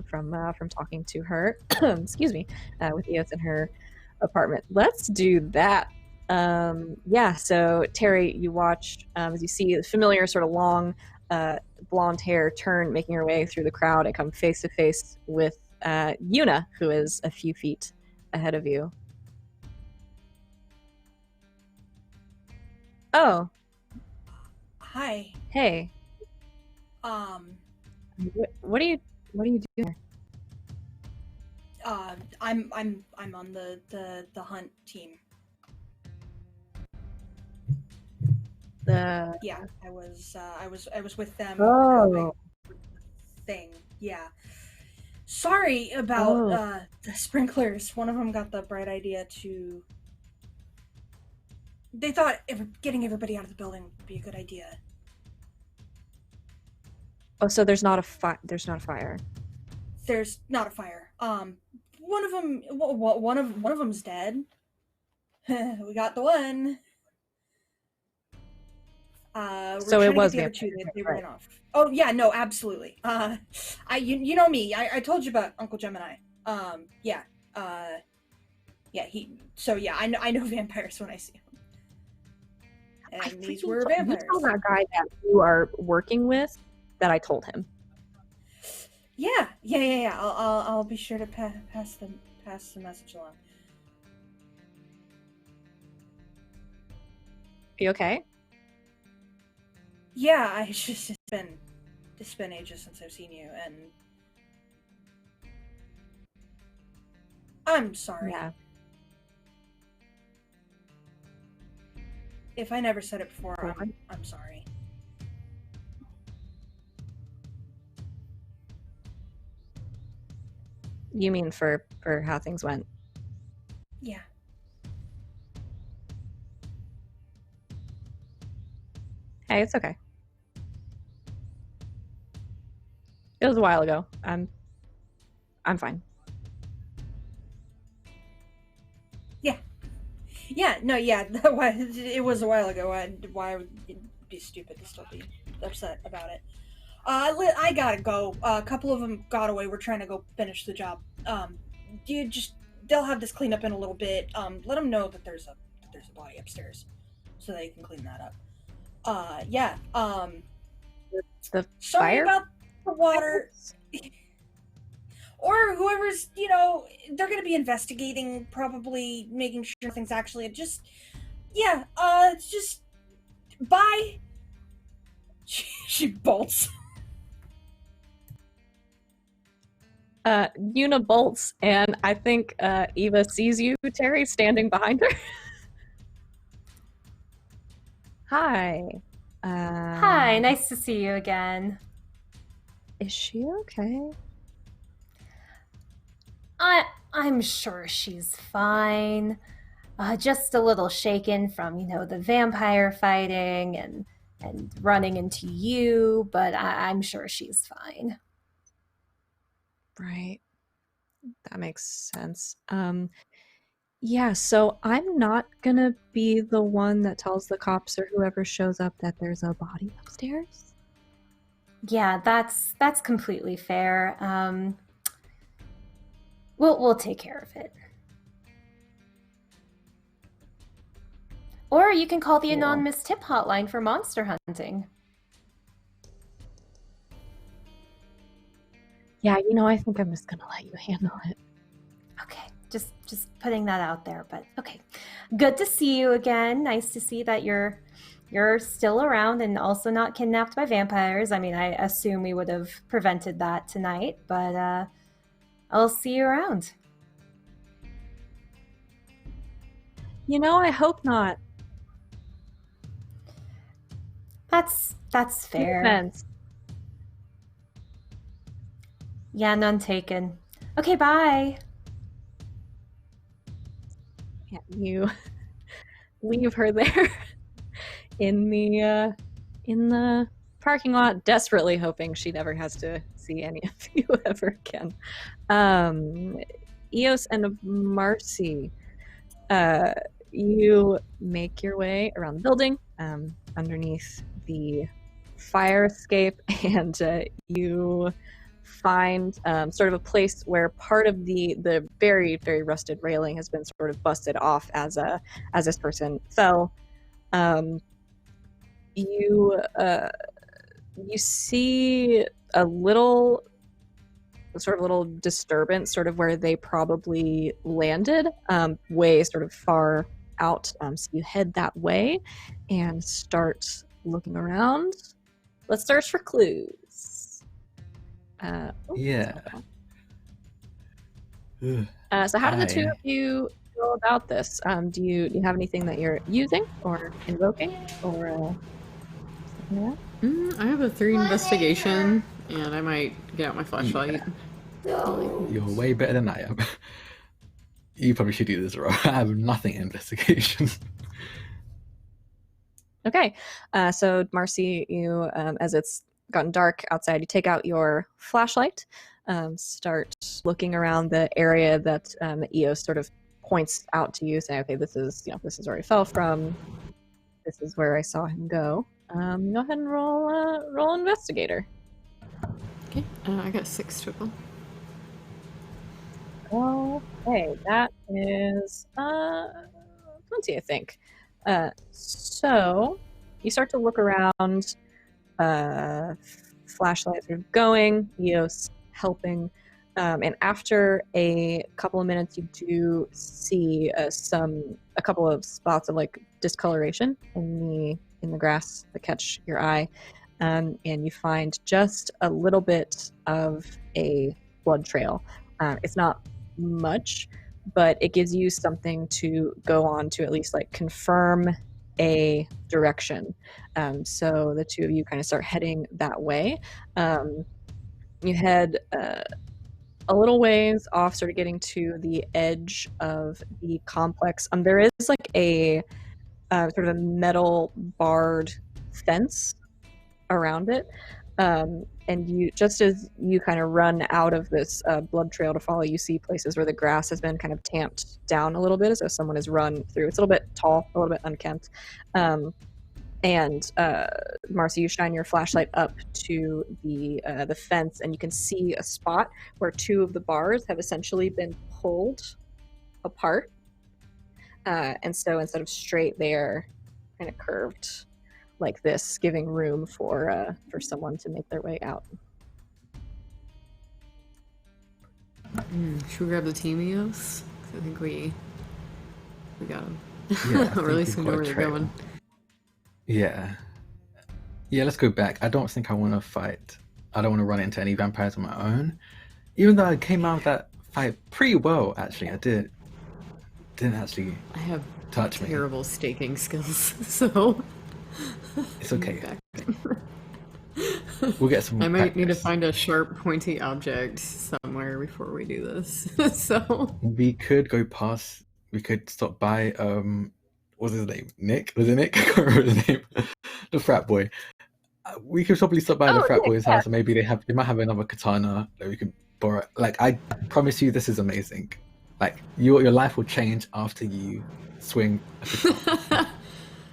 from talking to her. Excuse me, with Eos in her apartment. Let's do that. Yeah. So Terry, you watch as you see the familiar sort of long blonde hair, turn, making her way through the crowd and come face to face with Yuna, who is a few feet ahead of you. Oh, Hi. hey. What are you doing? I'm on the hunt team. Yeah, I was with them. Oh. Thing. Yeah. Sorry about the sprinklers. One of them got the bright idea to. They thought getting everybody out of the building would be a good idea. Oh, so there's not a fire. There's not a fire. There's not a fire. One of them. One of them's dead. We got the one. So it was the other two. They ran off. Oh yeah, no, absolutely. You know me. I told you about Uncle Gemini. Yeah. I know vampires when I see them. And these were vampires. You tell that guy that you are working with that I told him. Yeah. I'll be sure to pass the message along. Are you okay? Yeah, it's been ages since I've seen you, and I'm sorry. Yeah. If I never said it before, I'm sorry. You mean for how things went? Yeah. Hey, it's okay. It was a while ago. I'm fine. Yeah, no, yeah, it was a while ago. Why would it be stupid to still be upset about it? I gotta go. A couple of them got away. We're trying to go finish the job. They'll have this cleaned up in a little bit. Let them know that there's a body upstairs, so they can clean that up. Yeah. The Sorry fire? about the water. Or whoever's, they're going to be investigating, probably making sure things actually just bye. She bolts. Yuna bolts, and I think Eva sees you, Terry, standing behind her. Hi. Hi, nice to see you again. Is she okay? I'm sure she's fine. Just a little shaken from, the vampire fighting and running into you, but I'm sure she's fine. Right. That makes sense. Yeah, so I'm not gonna be the one that tells the cops or whoever shows up that there's a body upstairs. Yeah, that's completely fair. We'll take care of it. Or you can call the anonymous tip hotline for monster hunting. Yeah, I think I'm just gonna let you handle it. Okay, just putting that out there, but okay. Good to see you again. Nice to see that you're still around and also not kidnapped by vampires. I mean, I assume we would have prevented that tonight, but I'll see you around. I hope not. That's fair. Defense. Yeah, none taken. Okay, bye. Yeah, you leave her there in the parking lot, desperately hoping she never has to see any of you ever again. Eos and Marcy, you make your way around the building, underneath the fire escape, and you find sort of a place where part of the very, very rusted railing has been sort of busted off as this person fell. You You see a little disturbance, sort of where they probably landed, way sort of far out. So you head that way and start looking around. Let's search for clues. Yeah. So how do the two of you feel about this? Do you have anything that you're using or invoking or something like that? I have a 3 investigation, and I might get out my flashlight. You're way better than I am. You probably should do this, Ro. I have nothing in investigation. Okay, so Marcy, you, as it's gotten dark outside, you take out your flashlight, start looking around the area that Eos sort of points out to you, saying, "Okay, this is where he fell from. This is where I saw him go." Go ahead and roll investigator. Okay, I got 6 total. Okay, that is plenty, I think. So you start to look around, flashlights are going, Eos helping, and after a couple of minutes, you do see a couple of spots of like discoloration in the grass that catch your eye, and you find just a little bit of a blood trail. It's not much, but it gives you something to go on to at least like confirm a direction. So the two of you kind of start heading that way. You head a little ways off, sort of getting to the edge of the complex. There is like a sort of a metal barred fence around it. And you, just as you kind of run out of this blood trail to follow, you see places where the grass has been kind of tamped down a little bit as though someone has run through. It's a little bit tall, a little bit unkempt. And Marcy, you shine your flashlight up to the fence, and you can see a spot where 2 of the bars have essentially been pulled apart. And so instead of straight, they're kind of curved like this, giving room for someone to make their way out. Should we grab the team Eos? I think we got them. Yeah, or at least we know where they're going. Yeah, let's go back. I don't think I want to fight. I don't want to run into any vampires on my own. Even though I came out of that fight pretty well, actually, I didn't actually. I have touch terrible staking skills, so it's okay. We'll get some. I might need to find a sharp, pointy object somewhere before we do this. So we could go past. We could stop by. What's his name? Nick? Was it Nick? I can't remember his name. The frat boy. We could probably stop by the frat boy's house, and maybe they might have another katana that we could borrow. Like, I promise you, this is amazing. Like, your life will change after you swing a katana.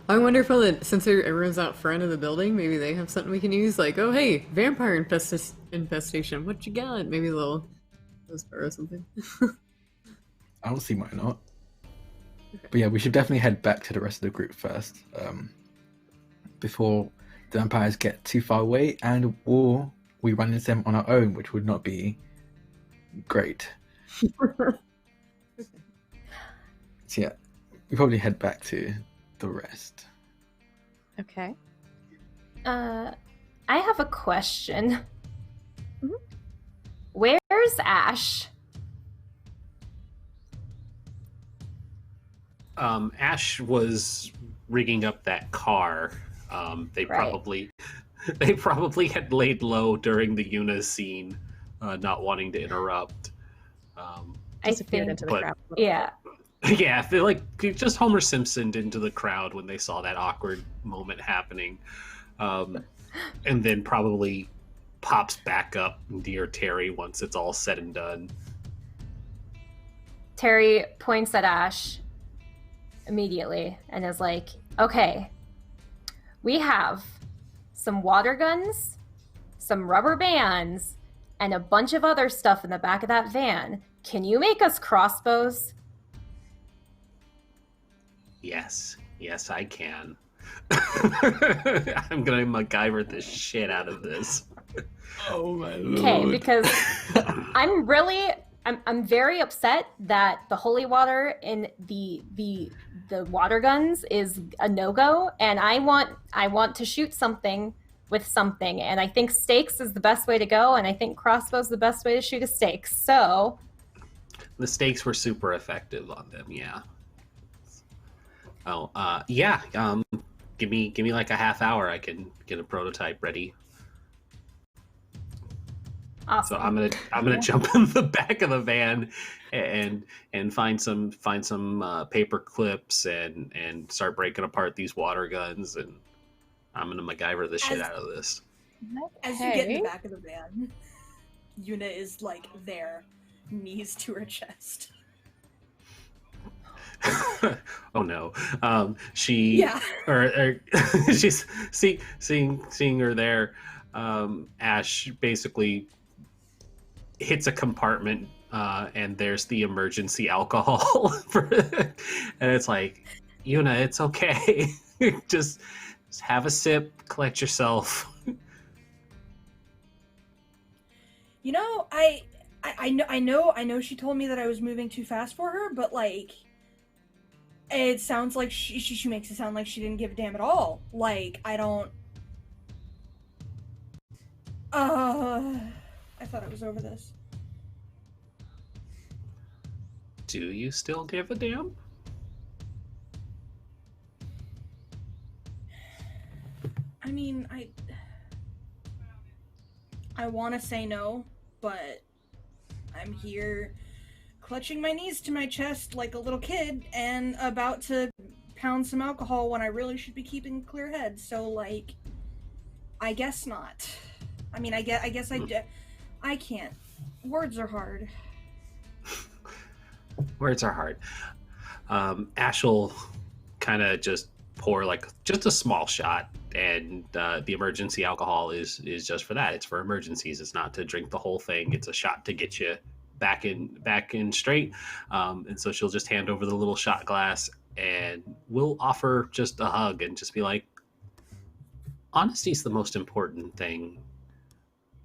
I wonder if since everyone's out front of the building, maybe they have something we can use. Like, oh hey, vampire infestation. What you got? Maybe they'll borrow something. I don't see why not. Okay. But yeah, we should definitely head back to the rest of the group first, before the vampires get too far away, or we run into them on our own, which would not be great. So yeah, we probably head back to the rest. Okay. I have a question. Mm-hmm. Where's Ash? Ash was rigging up that car. They probably had laid low during the Yuna scene, not wanting to interrupt. I disappeared into the crowd. Yeah. Yeah, they like just Homer Simpsoned into the crowd when they saw that awkward moment happening, and then probably pops back up near Terry once it's all said and done. Terry points at Ash immediately and is like, okay, we have some water guns, some rubber bands, and a bunch of other stuff in the back of that van. Can you make us crossbows? Yes, I can. I'm gonna MacGyver the shit out of this. Oh my lord. Okay, because I'm very upset that the holy water in the water guns is a no-go, and I want to shoot something with something, and I think stakes is the best way to go, and I think crossbow's the best way to shoot a stake. So the stakes were super effective on them, yeah. Oh, yeah. Give me like a half hour. I can get a prototype ready. awesome. So I'm gonna jump in the back of the van and find some paper clips and start breaking apart these water guns, and I'm gonna MacGyver the shit out of this. As you get in the back of the van, Yuna is like there, knees to her chest. Oh no. She's seeing her there. Ash basically hits a compartment, and there's the emergency alcohol and it's like, Yuna, it's okay. just have a sip, collect yourself. You know, I know she told me that I was moving too fast for her, but like, it sounds like she makes it sound like she didn't give a damn at all. Like, I don't. I thought I was over this. Do you still give a damn? I mean, I want to say no, but I'm here clutching my knees to my chest like a little kid and about to pound some alcohol when I really should be keeping a clear head. So, like, I guess not. I mean, I guess I can't. Words are hard. Words are hard. Ash will kind of just pour like just a small shot, and the emergency alcohol is just for that. It's for emergencies. It's not to drink the whole thing. It's a shot to get you back in straight. And so she'll just hand over the little shot glass, and we'll offer just a hug and just be like, honesty is the most important thing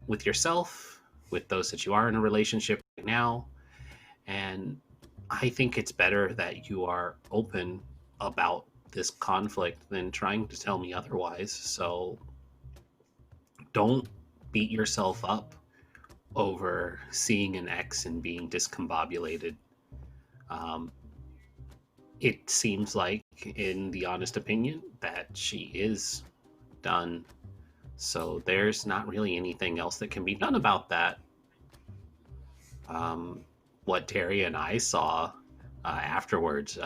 with yourself, with those that you are in a relationship right now. And I think it's better that you are open about this conflict than trying to tell me otherwise. So don't beat yourself up over seeing an ex and being discombobulated. It seems like, in the honest opinion, that she is done. So there's not really anything else that can be done about that. What Terry and I saw afterwards,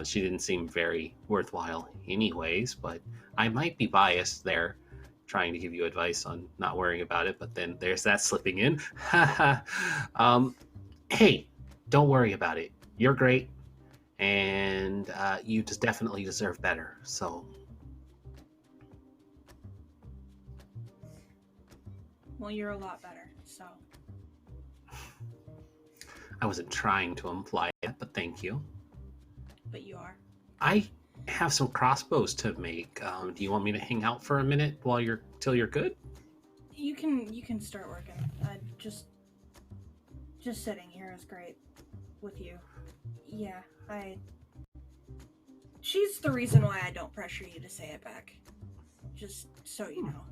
she didn't seem very worthwhile anyways, but I might be biased there, trying to give you advice on not worrying about it, but then there's that slipping in. Hey, don't worry about it. You're great, and you just definitely deserve better. So, Well, you're a lot better, so. I wasn't trying to imply it, but thank you. But you are. I have some crossbows to make. Do you want me to hang out for a minute till you're good? You can start working. Just sitting here is great with you. Yeah, she's the reason why I don't pressure you to say it back. Just so you know.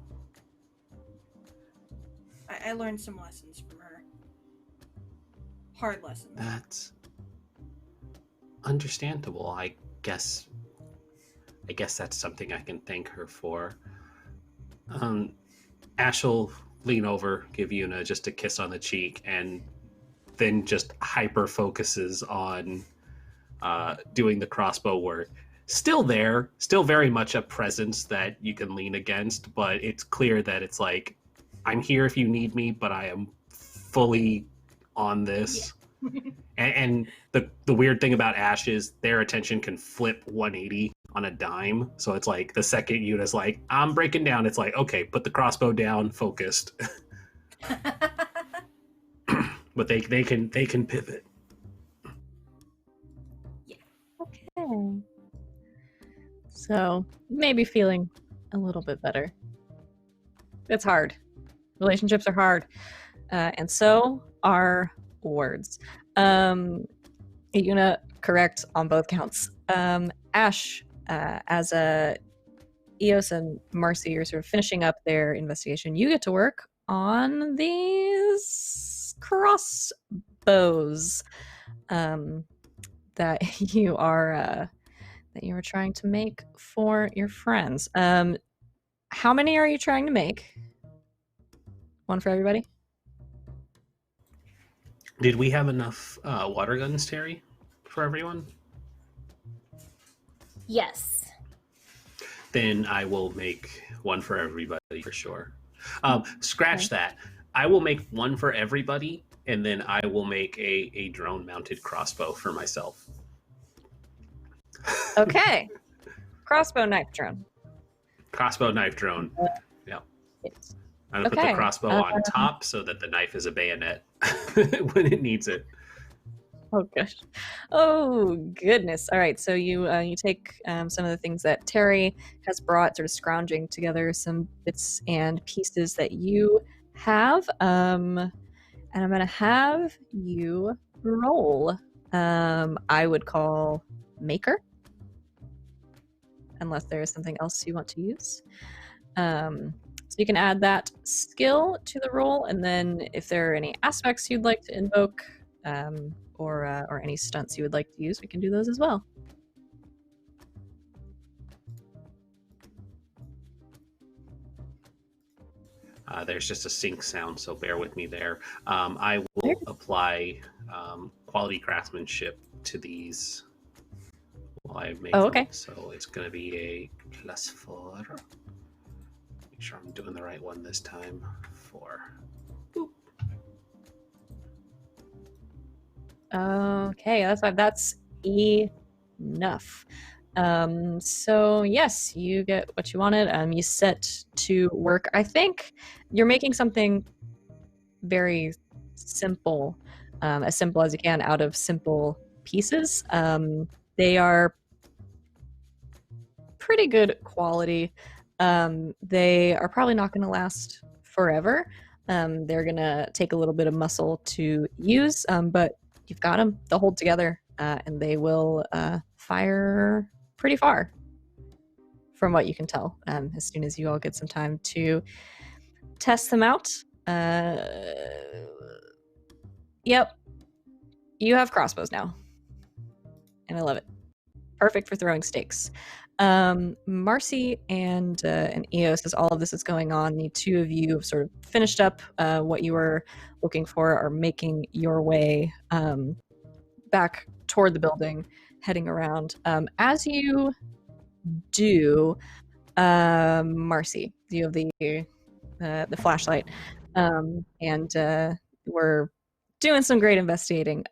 I learned some lessons from her. Hard lessons. That's understandable. I guess that's something I can thank her for. Ash will lean over, give Yuna just a kiss on the cheek, and then just hyper focuses on doing the crossbow work. Still there, still very much a presence that you can lean against, but it's clear that it's like, I'm here if you need me, but I am fully on this. Yeah. and the weird thing about Ash is their attention can flip 180 on a dime. So it's like the second Yuna's like, I'm breaking down, it's like, okay, put the crossbow down, focused. But they can pivot. Yeah. Okay. So maybe feeling a little bit better. It's hard. Relationships are hard. And so are words. Yuna, correct on both counts. Ash, as a Eos and Marcy are sort of finishing up their investigation, you get to work on these crossbows that you are trying to make for your friends. How many are you trying to make? One for everybody? Did we have enough water guns, Terry, for everyone? Yes. Then I will make one for everybody for sure. Scratch that. I will make one for everybody, and then I will make a drone-mounted crossbow for myself. Okay. Crossbow knife drone. Crossbow knife drone. Yeah. Yes. I'm gonna put the crossbow on top so that the knife is a bayonet when it needs it. Oh gosh. Oh goodness. All right. So you take some of the things that Terry has brought, sort of scrounging together some bits and pieces that you have. And I'm gonna have you roll. I would call maker, unless there is something else you want to use. So you can add that skill to the roll, and then if there are any aspects you'd like to invoke, or any stunts you would like to use, we can do those as well. There's just a sync sound, so bear with me there. I will apply quality craftsmanship to these while I make them. Okay. So it's going to be a +4. Make sure I'm doing the right one this time. 4. Boop. Okay, that's fine. That's enough. So yes, you get what you wanted. You set to work. I think you're making something very simple, as simple as you can, out of simple pieces. They are pretty good quality. They are probably not going to last forever. They're going to take a little bit of muscle to use, but you've got them. They'll hold together, and they will fire pretty far, from what you can tell, as soon as you all get some time to test them out. Yep. You have crossbows now. And I love it. Perfect for throwing stakes. Marcy and Eos, as all of this is going on, the two of you have sort of finished up what you were looking for, are making your way back toward the building, heading around. As you do, Marcy, you have the flashlight, and we're doing some great investigating.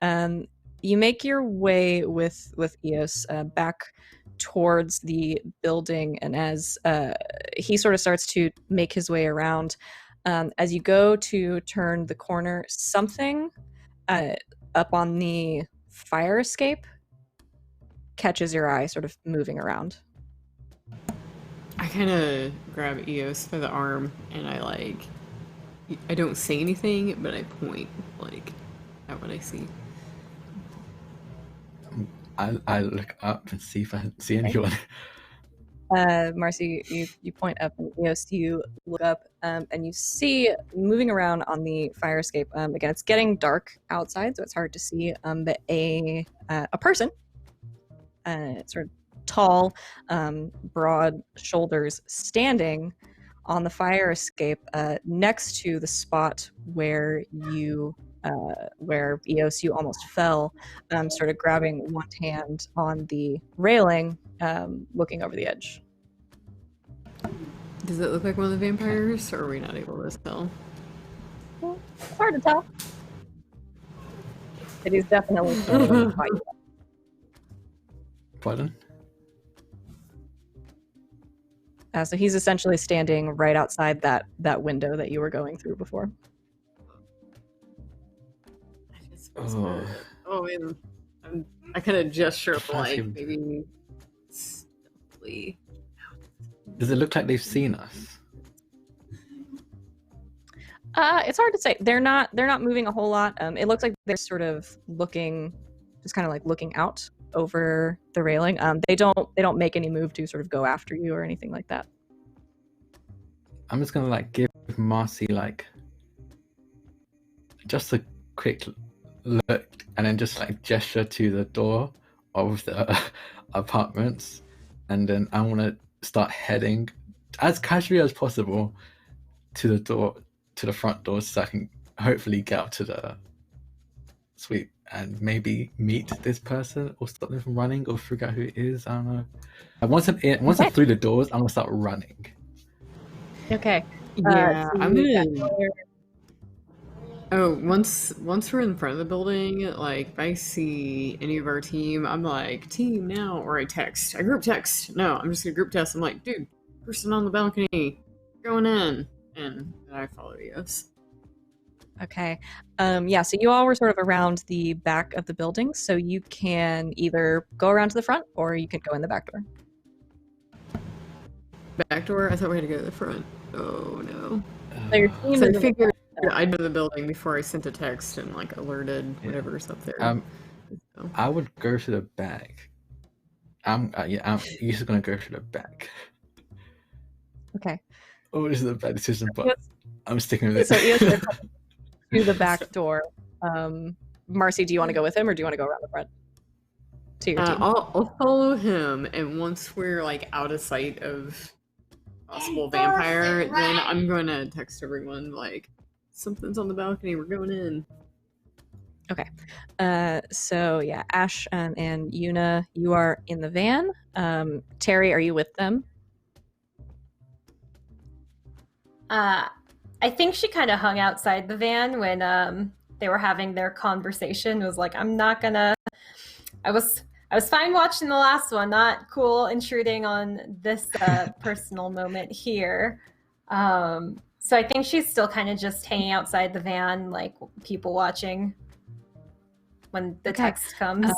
You make your way with Eos back towards the building, and as he sort of starts to make his way around, as you go to turn the corner, something up on the fire escape catches your eye, sort of moving around. I kind of grab Eos by the arm and I don't say anything, but I point at what I see. I look up and see if I see anyone. Marcy, you point up, and Eos, you look up, and you see moving around on the fire escape. Again, it's getting dark outside, so it's hard to see. But a person, sort of tall, broad shoulders, standing on the fire escape next to the spot where Eos, you almost fell, sort of grabbing one hand on the railing, looking over the edge. Does it look like one of the vampires, or are we not able to tell? Well, it's hard to tell. It is definitely standing by you. Pardon? So he's essentially standing right outside that window that you were going through before. Oh, I kind of gesture Ask like him. maybe stealthily Does it look like they've seen us? It's hard to say. They're not moving a whole lot. It looks like they're sort of looking, just kind of like looking out over the railing. They don't make any move to sort of go after you or anything like that. I'm just gonna like give Marcy like just a quick look and then just like gesture to the door of the apartments, and then I want to start heading as casually as possible to the door, to the front door, so I can hopefully get up to the suite and maybe meet this person or stop them from running or figure out who it is. I don't know. And once I'm through the doors, I'm gonna start running. Okay. Yeah, so I'm you- gonna. Oh, once we're in front of the building, like if I see any of our team, I'm like, team now, or I group text. No, I'm just gonna group text. I'm like, dude, person on the balcony, going in, and I follow Eos. Okay. Yeah, so you all were sort of around the back of the building, so you can either go around to the front or you can go in the back door. Back door? I thought we had to go to the front. Oh no. So your team So is I in the figured I'd go to the building before I sent a text and like alerted Yeah. whatever's up there. So. I would go to the back. I'm just gonna go to the back. Okay. Oh, this is a bad decision, but Yes. I'm sticking with it. So Eos is to the back door. Marcy, do you want to go with him or do you want to go around the front to your team? I'll follow him, and once we're like out of sight of possible vampire, then I'm gonna text everyone like something's on the balcony. We're going in. So yeah, Ash and Yuna, you are in the van. Terry, are you with them? I think she kind of hung outside the van when they were having their conversation. It was like, I'm not gonna. I was fine watching the last one, not cool intruding on this personal moment here. So I think she's still kind of just hanging outside the van, like people watching when the text comes.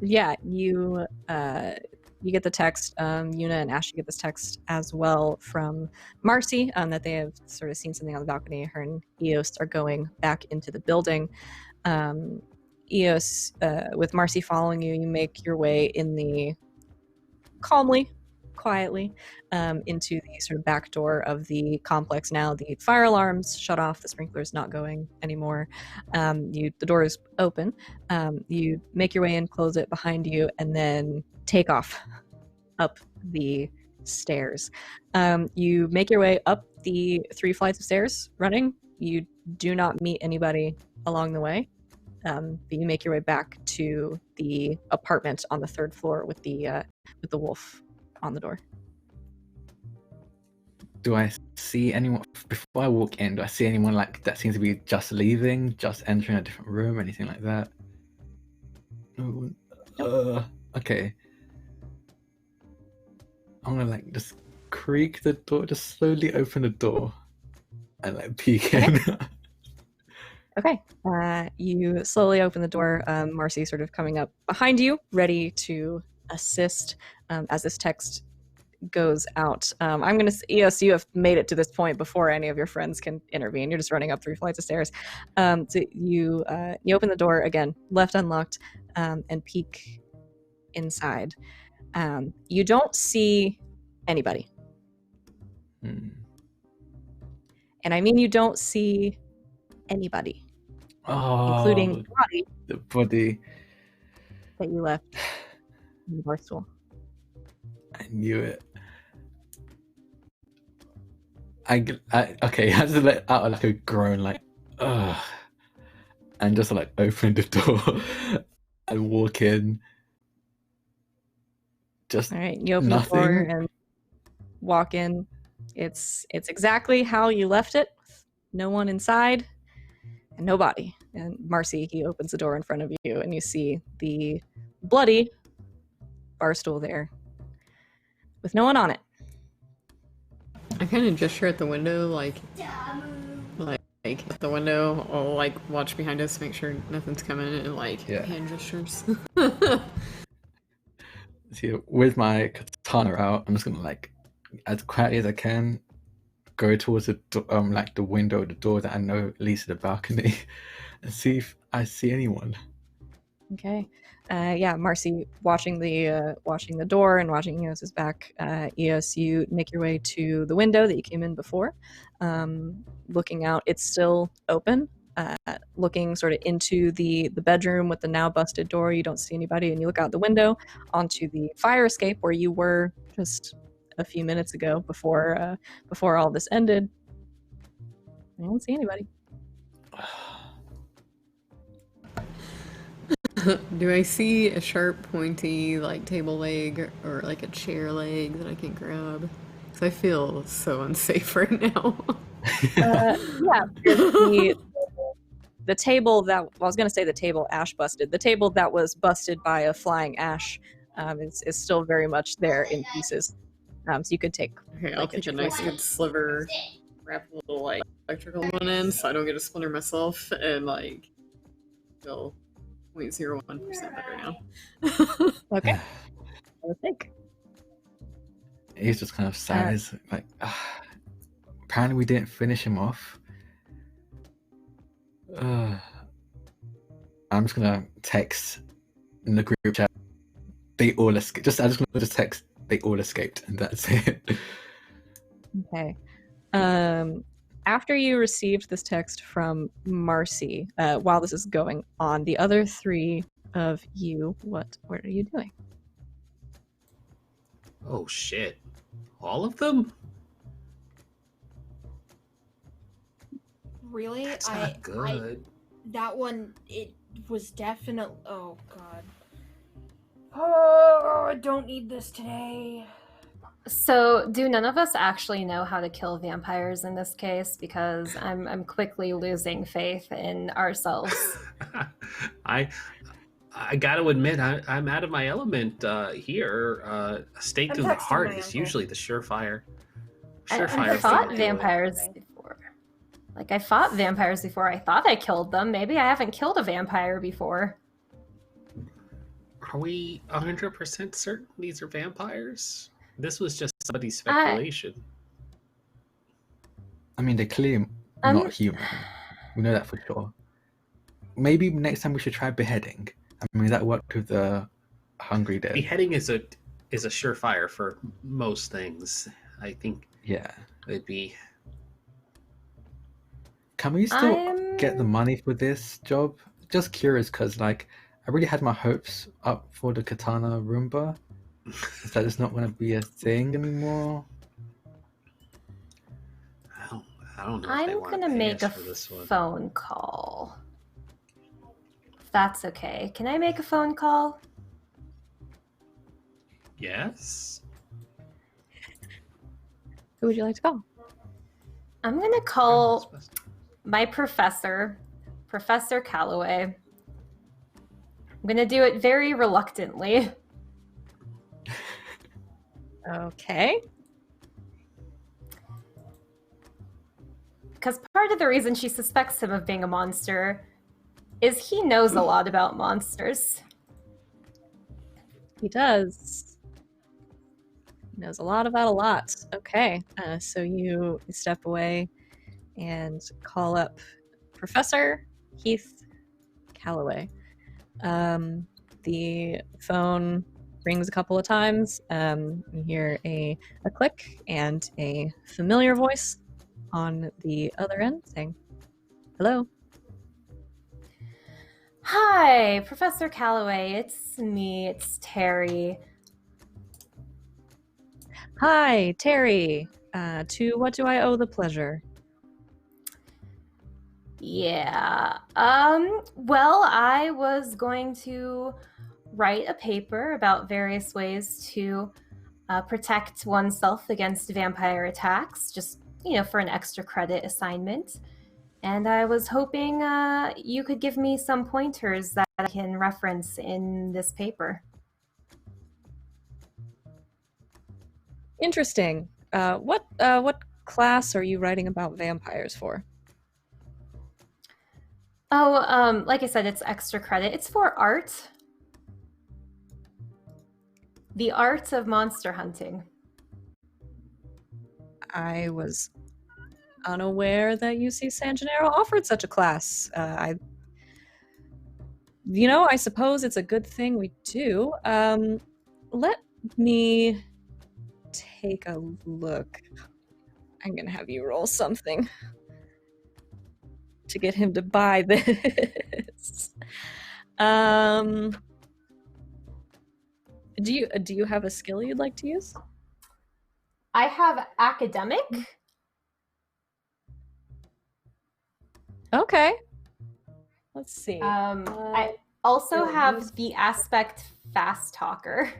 Yeah, you get the text. Yuna and Ash, you get this text as well from Marcy that they have sort of seen something on the balcony. Her and Eos are going back into the building. Eos, with Marcy following you, you make your way in the quietly into the sort of back door of the complex. Now the fire alarm's shut off, the sprinkler's not going anymore. The door is open. You make your way in, close it behind you, and then take off up the stairs. You make your way up the 3 flights of stairs running. You do not meet anybody along the way. But you make your way back to the apartment on the 3rd floor with the wolf on the door. Do I see anyone before I walk in? Do I see anyone like that seems to be just leaving, just entering a different room, anything like that? Okay. I'm gonna like just creak the door, just slowly open the door, and like peek in. Okay. You slowly open the door. Marcy sort of coming up behind you, ready to assist as this text goes out. I'm going to Eos, you have made it to this point before any of your friends can intervene. You're just running up 3 flights of stairs. So you open the door again, left unlocked, and peek inside. You don't see anybody. And I mean you don't see anybody. Including the body that you left in the bar stool. I knew it. I had to let out like a groan, like, ugh, and just like open the door and walk in. Just all right, you open nothing. the door and walk in. It's exactly how you left it. No one inside. And no body. And Marcy, he opens the door in front of you, and you see the bloody bar stool there with no one on it. I kind of gesture at the window, like at the window. I'll like watch behind us, make sure nothing's coming, and like hand gestures. See, with my katana out, I'm just gonna like as quietly as I can, go towards the like the window, the door that I know leads to the balcony, and see if I see anyone. Okay. Yeah, Marcy watching the door and watching Eos's back. Eos, you make your way to the window that you came in before. Looking out, it's still open. Looking sort of into the bedroom with the now busted door, you don't see anybody, and you look out the window onto the fire escape where you were just a few minutes ago before all this ended. I don't see anybody. Do I see a sharp, pointy, like, table leg or, like, a chair leg that I can grab? Because I feel so unsafe right now. Yeah, the table that, well, I was going to say the table Ash busted. The table that was busted by a flying Ash is still very much there in pieces. So you could take. Okay, I'll take a nice good sliver, wrap a little, like, electrical one in so I don't get a splinter myself, and, like, feel 0.01% better now. Okay. I'll take. He's just kind of sad. He's like, apparently we didn't finish him off. I'm just gonna text in the group chat. They all escaped. I'm just gonna text. They all escaped, and that's it. Okay. After you received this text from Marcy, while this is going on, the other three of you, what are you doing? Oh shit! All of them? Really? That's not good. That one, it was definitely. Oh god. Oh, I don't need this today. So, do none of us actually know how to kill vampires in this case? Because I'm quickly losing faith in ourselves. I got to admit, I'm out of my element here. A stake I'm through the texting heart my is uncle. usually the surefire. I Surefire fought thing to do it. vampires before. Like, I fought vampires before. I thought I killed them. Maybe I haven't killed a vampire before. Are we 100% certain these are vampires? This was just somebody's speculation. I mean, they're clearly not human. We know that for sure. Maybe next time we should try beheading. I mean, that worked with the Hungry Dead. Beheading is a surefire for most things. I think. Yeah. It'd be. Can we still get the money for this job? Just curious, because like I really had my hopes up for the Katana Roomba. Is that it's not going to be a thing anymore? I don't know. I'm gonna make a phone call. If that's okay. Can I make a phone call? Yes. Who would you like to call? I'm gonna call my professor, Professor Calloway. I'm gonna do it very reluctantly. Okay. Because part of the reason she suspects him of being a monster is he knows a lot about monsters. He does. He knows a lot about a lot. Okay. So you step away and call up Professor Heath Calloway. The phone rings a couple of times. You hear a click and a familiar voice on the other end saying, "Hello." Hi, Professor Calloway. It's me. It's Terry. Hi, Terry. To what do I owe the pleasure? Yeah. Well, I was going to write a paper about various ways to protect oneself against vampire attacks, just, for an extra credit assignment. And I was hoping you could give me some pointers that I can reference in this paper. Interesting. What class are you writing about vampires for? Oh, like I said, it's extra credit. It's for art. The art of monster hunting. I was unaware that UC San Gennaro offered such a class. I suppose it's a good thing we do. Let me take a look. I'm gonna have you roll something to get him to buy this. Do you have a skill you'd like to use? I have academic. Okay. Let's see. I also yeah, have the aspect fast talker.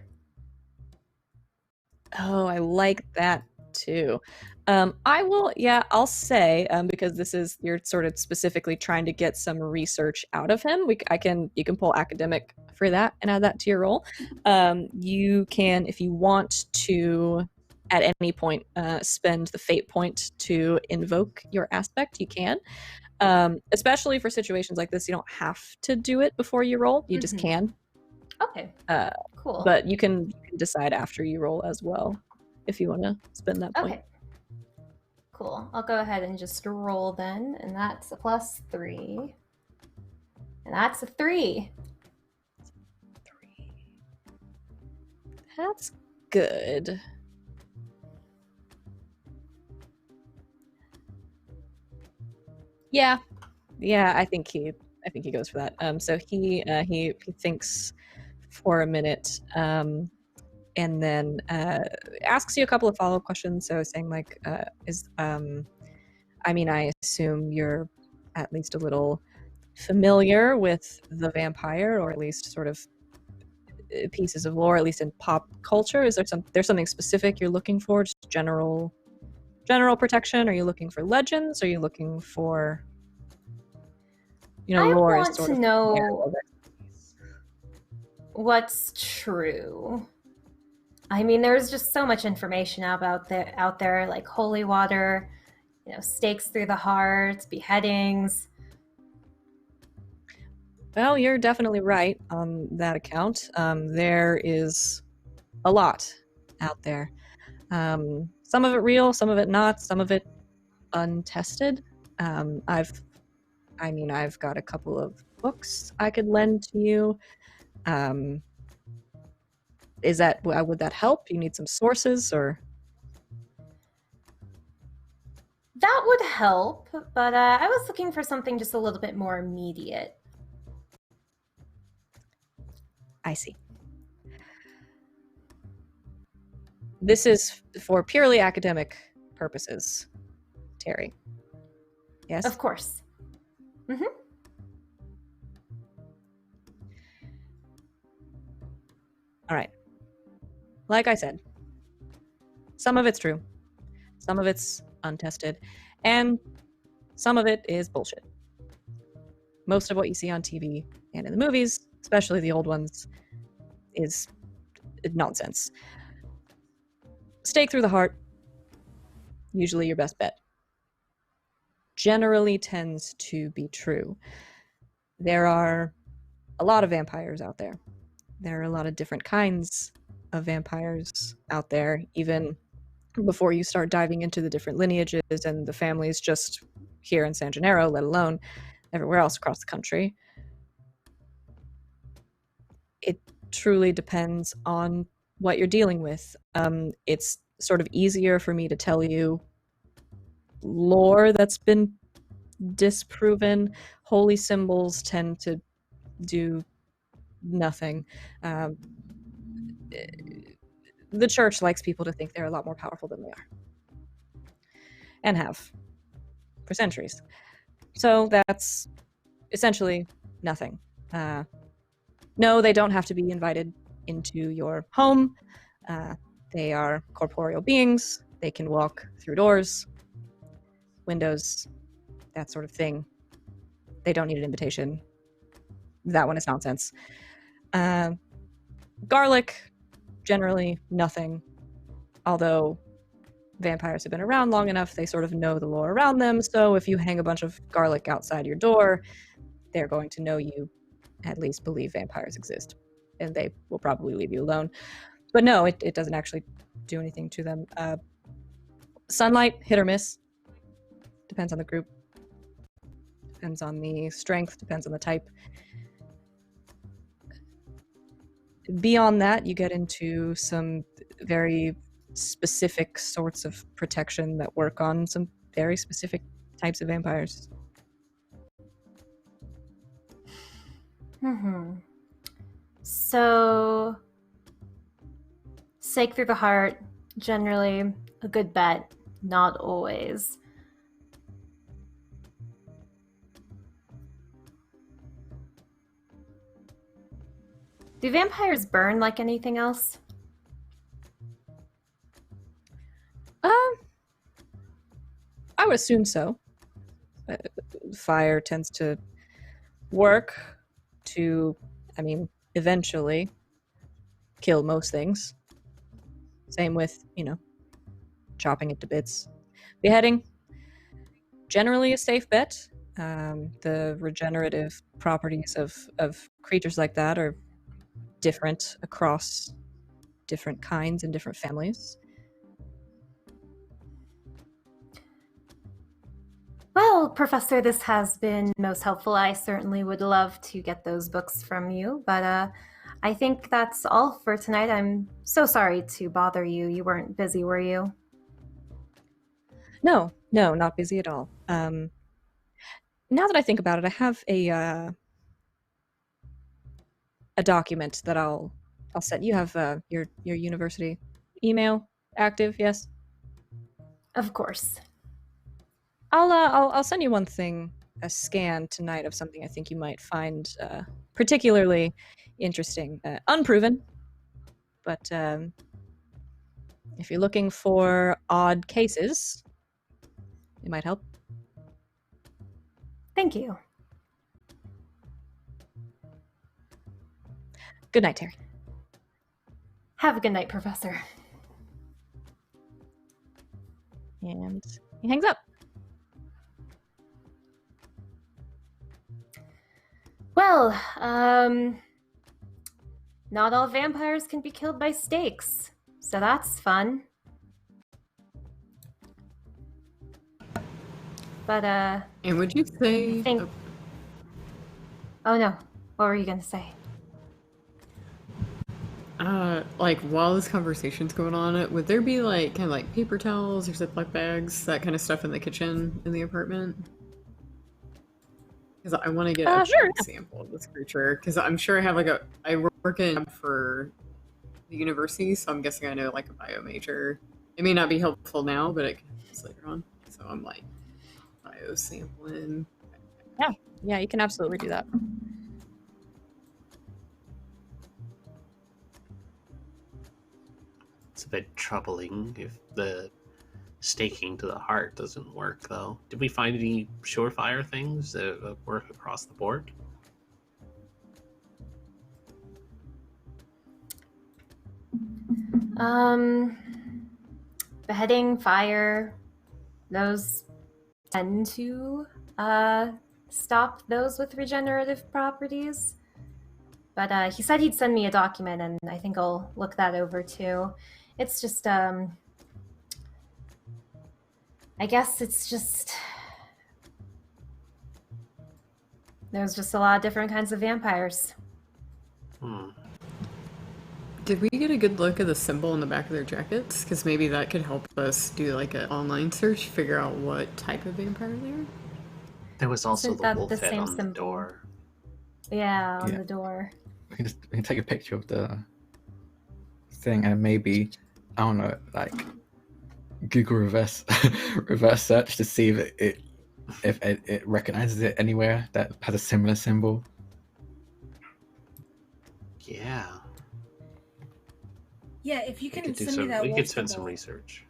Oh, I like that too. I'll say, because you're sort of specifically trying to get some research out of him. You can pull academic for that and add that to your roll. You can, if you want to, at any point, spend the fate point to invoke your aspect. You can, especially for situations like this. You don't have to do it before you roll. You just can. Okay. Cool. But you can decide after you roll as well if you want to spend that point. Okay. Cool. I'll go ahead and just roll then, and that's a +3. And that's a 3. 3. That's good. Yeah, I think he goes for that. So he thinks for a minute, and then asks you a couple of follow-up questions. So saying like, I assume you're at least a little familiar with the vampire, or at least sort of pieces of lore, at least in pop culture. Is there's something specific you're looking for? Just general protection? Are you looking for legends? Are you looking for, lore? I want to know what's true. I mean, there's just so much information out there, like holy water, stakes through the heart, beheadings. Well, you're definitely right on that account. There is a lot out there. Some of it real, some of it not, some of it untested. I've got a couple of books I could lend to you. Would that help? You need some sources, or? That would help, but I was looking for something just a little bit more immediate. I see. This is for purely academic purposes, Terry. Yes? Of course. Mm-hmm. All right. Like I said, some of it's true, some of it's untested, and some of it is bullshit. Most of what you see on TV and in the movies, especially the old ones, is nonsense. Stake through the heart, usually your best bet. Generally tends to be true. There are a lot of vampires out there. There are a lot of different kinds of vampires out there, even before you start diving into the different lineages and the families just here in San Gennaro, let alone everywhere else across the country. It truly depends on what you're dealing with. It's sort of easier for me to tell you lore that's been disproven. Holy symbols tend to do nothing. The church likes people to think they're a lot more powerful than they are, and have for centuries. So that's essentially nothing. No, they don't have to be invited into your home. They are corporeal beings. They can walk through doors, windows, that sort of thing. They don't need an invitation. That one is nonsense. Garlic, generally nothing. Although vampires have been around long enough, they sort of know the lore around them. So if you hang a bunch of garlic outside your door, they're going to know you at least believe vampires exist. And they will probably leave you alone. But no, it doesn't actually do anything to them. Sunlight, hit or miss. Depends on the group. Depends on the strength, depends on the type. Beyond that, you get into some very specific sorts of protection that work on some very specific types of vampires. So, stake through the heart, generally a good bet, not always. Do vampires burn like anything else? I would assume so. Fire tends to work to, eventually kill most things. Same with, chopping it to bits. Beheading, generally a safe bet. The regenerative properties of creatures like that are different across different kinds and different families. Well, Professor, this has been most helpful. I certainly would love to get those books from you, but I think that's all for tonight. I'm so sorry to bother you. You weren't busy, were you? No, not busy at all. Now that I think about it, I have a document that I'll send. You have your university email active, yes? Of course. I'll send you one thing, a scan tonight of something I think you might find particularly interesting. Unproven, but if you're looking for odd cases, it might help. Thank you. Good night, Terry. Have a good night, Professor. And he hangs up. Well, not all vampires can be killed by stakes, so that's fun. But, And would you say... Oh no, what were you gonna say? Like, while this conversation's going on, would there be, like, kind of like paper towels or Ziploc bags, that kind of stuff in the kitchen in the apartment? Because I want to get a sure. sample of this creature, because I'm sure I have, like, I work in for the university, so I'm guessing I know, like, a bio major. It may not be helpful now, but it can help us later on. So I'm, like, bio sampling. Yeah, you can absolutely do that. It's a bit troubling if the staking to the heart doesn't work, though. Did we find any surefire things that work across the board? Beheading, fire, those tend to stop those with regenerative properties. But he said he'd send me a document, and I think I'll look that over too. It's just, I guess it's just... There's just a lot of different kinds of vampires. Did we get a good look at the symbol in the back of their jackets? Because maybe that could help us do, like, an online search, figure out what type of vampire they are. There was also Isn't the that wolf the head same on the symbol? door. Yeah, on Yeah. the door. We can take a picture of the thing and maybe, I don't know, like Google reverse search to see if it recognizes it anywhere that has a similar symbol. Yeah. Yeah, if you We can could do send me some. that We wolf could spend symbol, some research.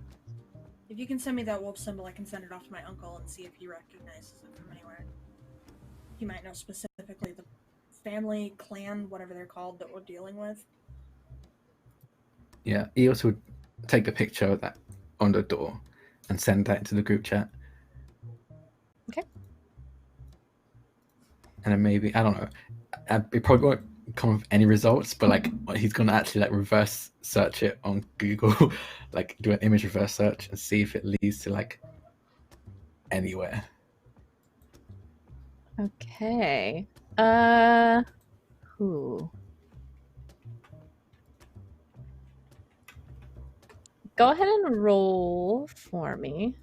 if you can send me that wolf symbol, I can send it off to my uncle and see if he recognizes it from anywhere. He might know specifically the family, clan, whatever they're called that we're dealing with. Yeah, he also would take a picture of that on the door and send that into the group chat. Okay. And then maybe, I don't know, it probably won't come with any results, but like he's gonna actually like reverse search it on Google, like do an image reverse search and see if it leads to like anywhere. Okay. Who? Go ahead and roll for me.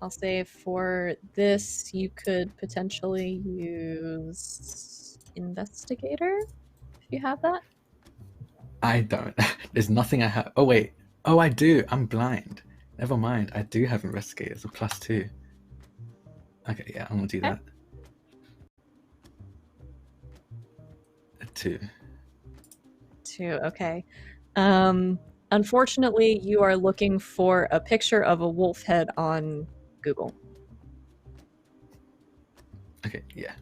I'll say for this, you could potentially use investigator if you have that. I don't. There's nothing I have. Oh wait. Oh, I do. I'm blind. Never mind. I do have investigators of +2. Okay, yeah, I'm gonna do that. A 2. 2, okay. Unfortunately, you are looking for a picture of a wolf head on Google. Okay, yeah.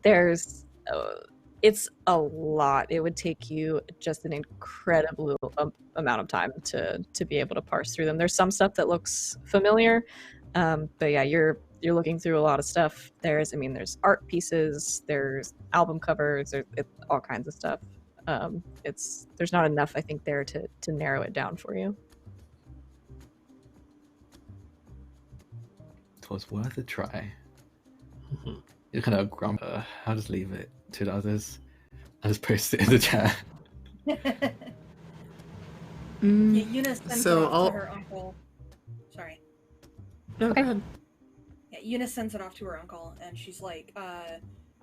There's it's a lot. It would take you just an incredible amount of time to be able to parse through them. There's some stuff that looks familiar, but yeah, you're looking through a lot of stuff. There's art pieces, there's album covers, there's all kinds of stuff. There's not enough, I think, there to narrow it down for you. It was worth a try. You kind of grumble. I'll just leave it to the others. I'll just post it in the chat. Una sends So it off I'll- to her uncle. Sorry. No, Okay. go ahead. Yeah, Una sends it off to her uncle, and she's like,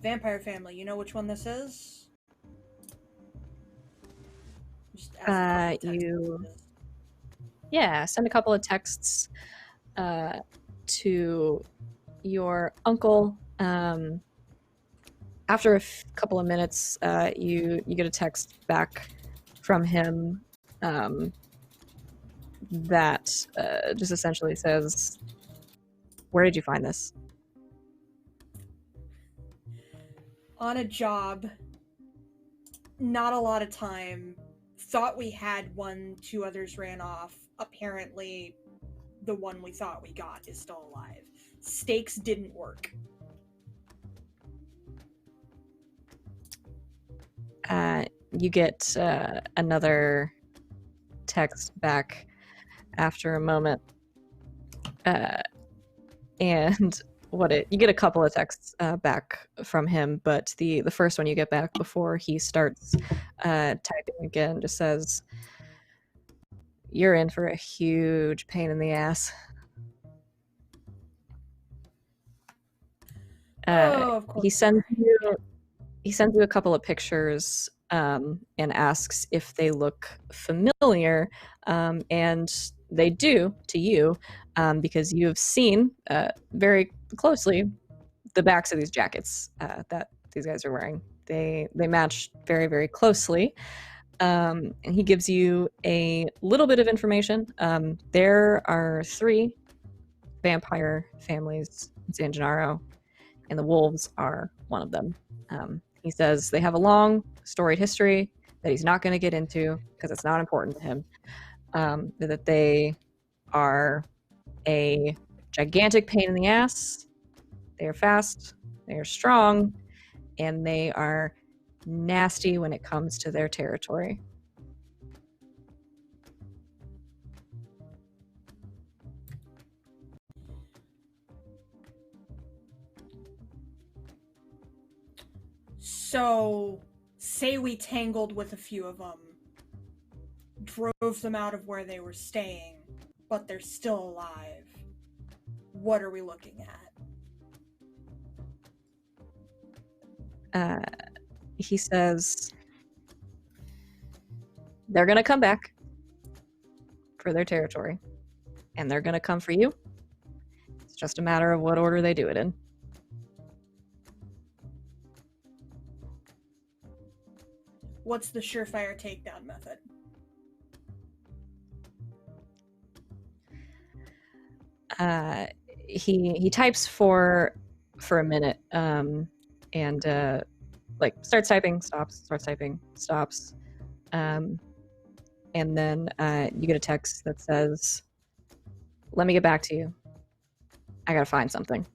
vampire family, you know which one this is? Just ask a couple of text You- messages. Yeah, send a couple of texts to your uncle. After a couple of minutes, you get a text back from him that just essentially says, "Where did you find this?" On a job, not a lot of time. Thought we had one, 2 others ran off. Apparently, the one we thought we got is still alive. Stakes didn't work. You get another text back after a moment, and you get a couple of texts back from him, but the first one you get back before he starts typing again just says, "You're in for a huge pain in the ass." Of course. He sends you a couple of pictures and asks if they look familiar, and they do to you, because you have seen very closely the backs of these jackets that these guys are wearing. They match very, very closely. And he gives you a little bit of information. There are 3 vampire families in San Gennaro, and the wolves are one of them. He says they have a long, storied history that he's not going to get into because it's not important to him. That they are a gigantic pain in the ass. They are fast, they are strong, and they are nasty when it comes to their territory. So, say we tangled with a few of them, drove them out of where they were staying, but they're still alive. What are we looking at? He says they're going to come back for their territory, and they're going to come for you. It's just a matter of what order they do it in. What's the surefire takedown method? He types for a minute, and like starts typing, stops, starts typing, stops, and then you get a text that says, "Let me get back to you. I gotta find something."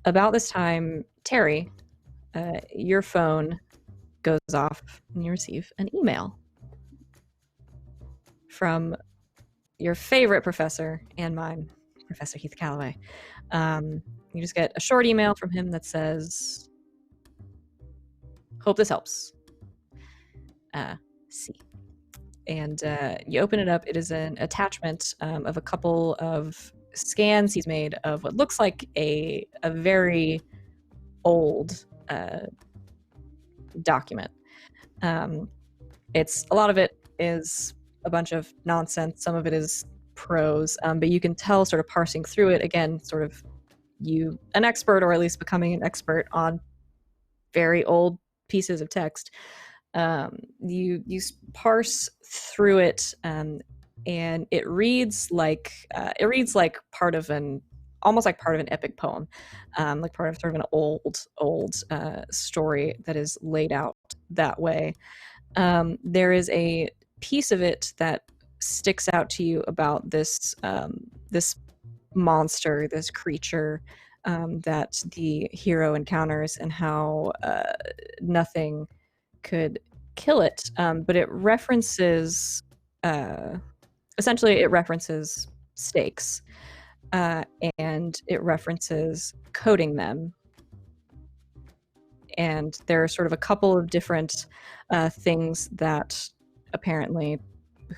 About this time, Terry, your phone goes off and you receive an email from your favorite professor and mine, Professor Heath Calloway. You just get a short email from him that says, "Hope this helps. See." And you open it up. It is an attachment of a couple of scans he's made of what looks like a very old document. It's a lot of it is a bunch of nonsense. Some of it is prose, but you can tell, sort of parsing through it again, sort of you an expert, or at least becoming an expert on very old pieces of text. You parse through it, and it reads like part of almost like part of an epic poem, like part of sort of an old story that is laid out that way. There is a piece of it that sticks out to you about this monster, this creature that the hero encounters, and how nothing could kill it. But it references, essentially, it references stakes, and it references coding them. And there are sort of a couple of different things that apparently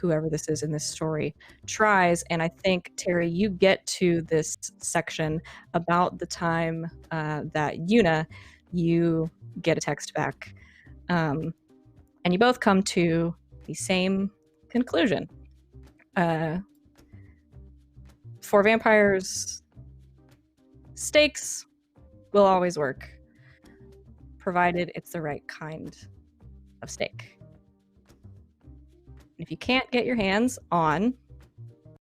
whoever this is in this story tries. And I think, Terry, you get to this section about the time that Yuna, you get a text back. And you both come to the same conclusion. For vampires, stakes will always work, provided it's the right kind of stake. If you can't get your hands on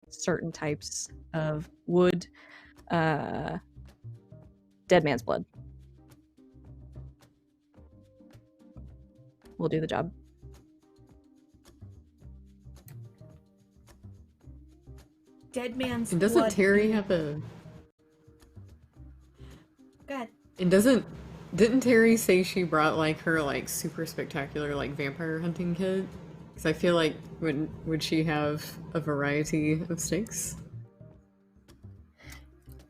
certain types of wood, dead man's blood will do the job. Dead man's And doesn't blood. Terry have a... Go ahead. And didn't Terry say she brought like her like super spectacular like vampire hunting kit? Because I feel like would she have a variety of stakes?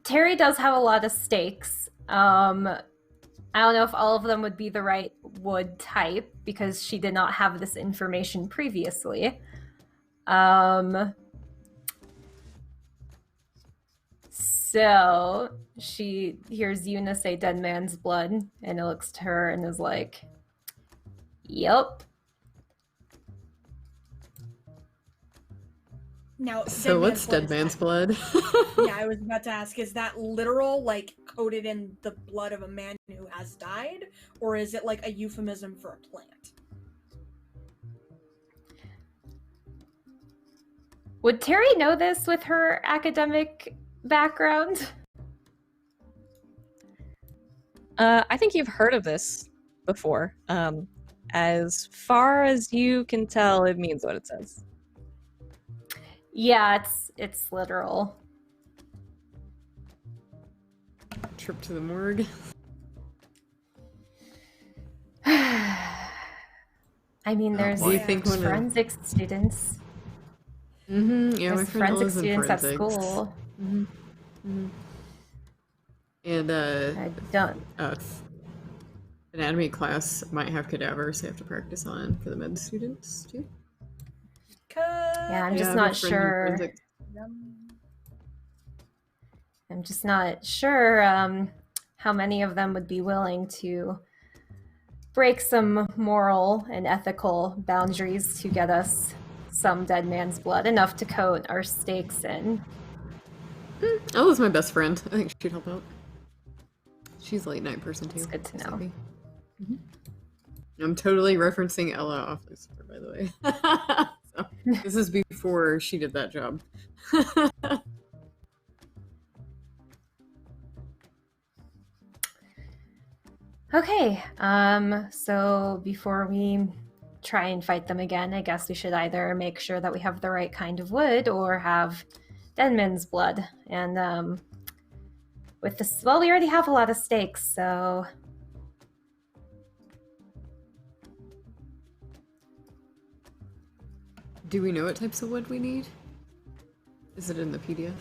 Terry does have a lot of stakes. I don't know if all of them would be the right wood type, because she did not have this information previously. So she hears Yuna say dead man's blood, and it looks to her and is like, yep. Now, So what's dead man's blood? Yeah, I was about to ask, is that literal, like, coated in the blood of a man who has died? Or is it like a euphemism for a plant? Would Terry know this with her academic background? I think you've heard of this before. As far as you can tell, it means what it says. Yeah, it's literal. Trip to the morgue. I mean, there's boy. Do you think one of- forensics students. Mm-hmm. Yeah, my There's friend forensic lives in students at forensics. school. Mm-hmm. Mm-hmm. And I don't. Anatomy class might have cadavers they have to practice on for the med students too. Yeah, I'm Yeah, just I have a not friend in sure. forensics. I'm just not sure how many of them would be willing to break some moral and ethical boundaries to get us some dead man's blood, enough to coat our stakes in. Ella's my best friend. I think she'd help out. She's a late night person too. It's good to know. Savvy. I'm totally referencing Ella off this, by the way. So, this is before she did that job. Okay, so before we try and fight them again, I guess we should either make sure that we have the right kind of wood or have dead man's blood. And with this, well, we already have a lot of stakes, so Do we know what types of wood we need? Is it in the PDF?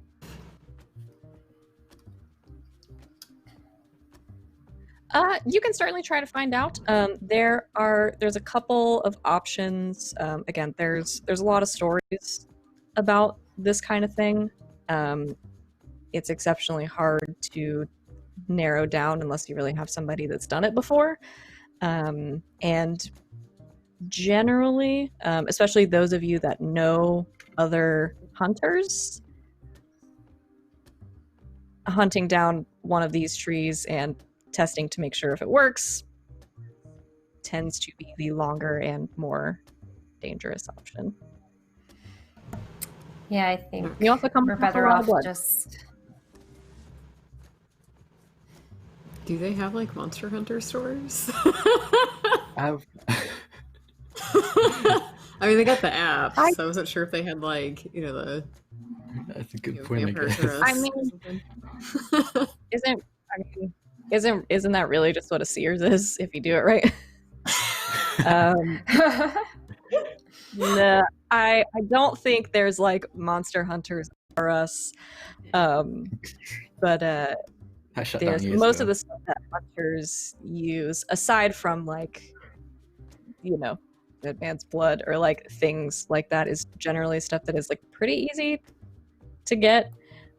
You can certainly try to find out. There's a couple of options. Again, there's a lot of stories about this kind of thing. It's exceptionally hard to narrow down unless you really have somebody that's done it before. And generally, especially those of you that know other hunters, hunting down one of these trees and testing to make sure if it works tends to be the longer and more dangerous option. yeah, I think You also come we're across a better lot of off blood. just. Do they have like Monster Hunter stores? I've I mean, they got the app, I- so I wasn't sure if they had like, the that's a good you know, point. I Vampires guess. R Us I mean- or something. Isn't that really just what a Sears is if you do it right? No, I don't think there's like Monster Hunters R Us, but I shut down there's years most ago. of the stuff that hunters use, aside from like, advanced blood or like things like that, is generally stuff that is like pretty easy to get,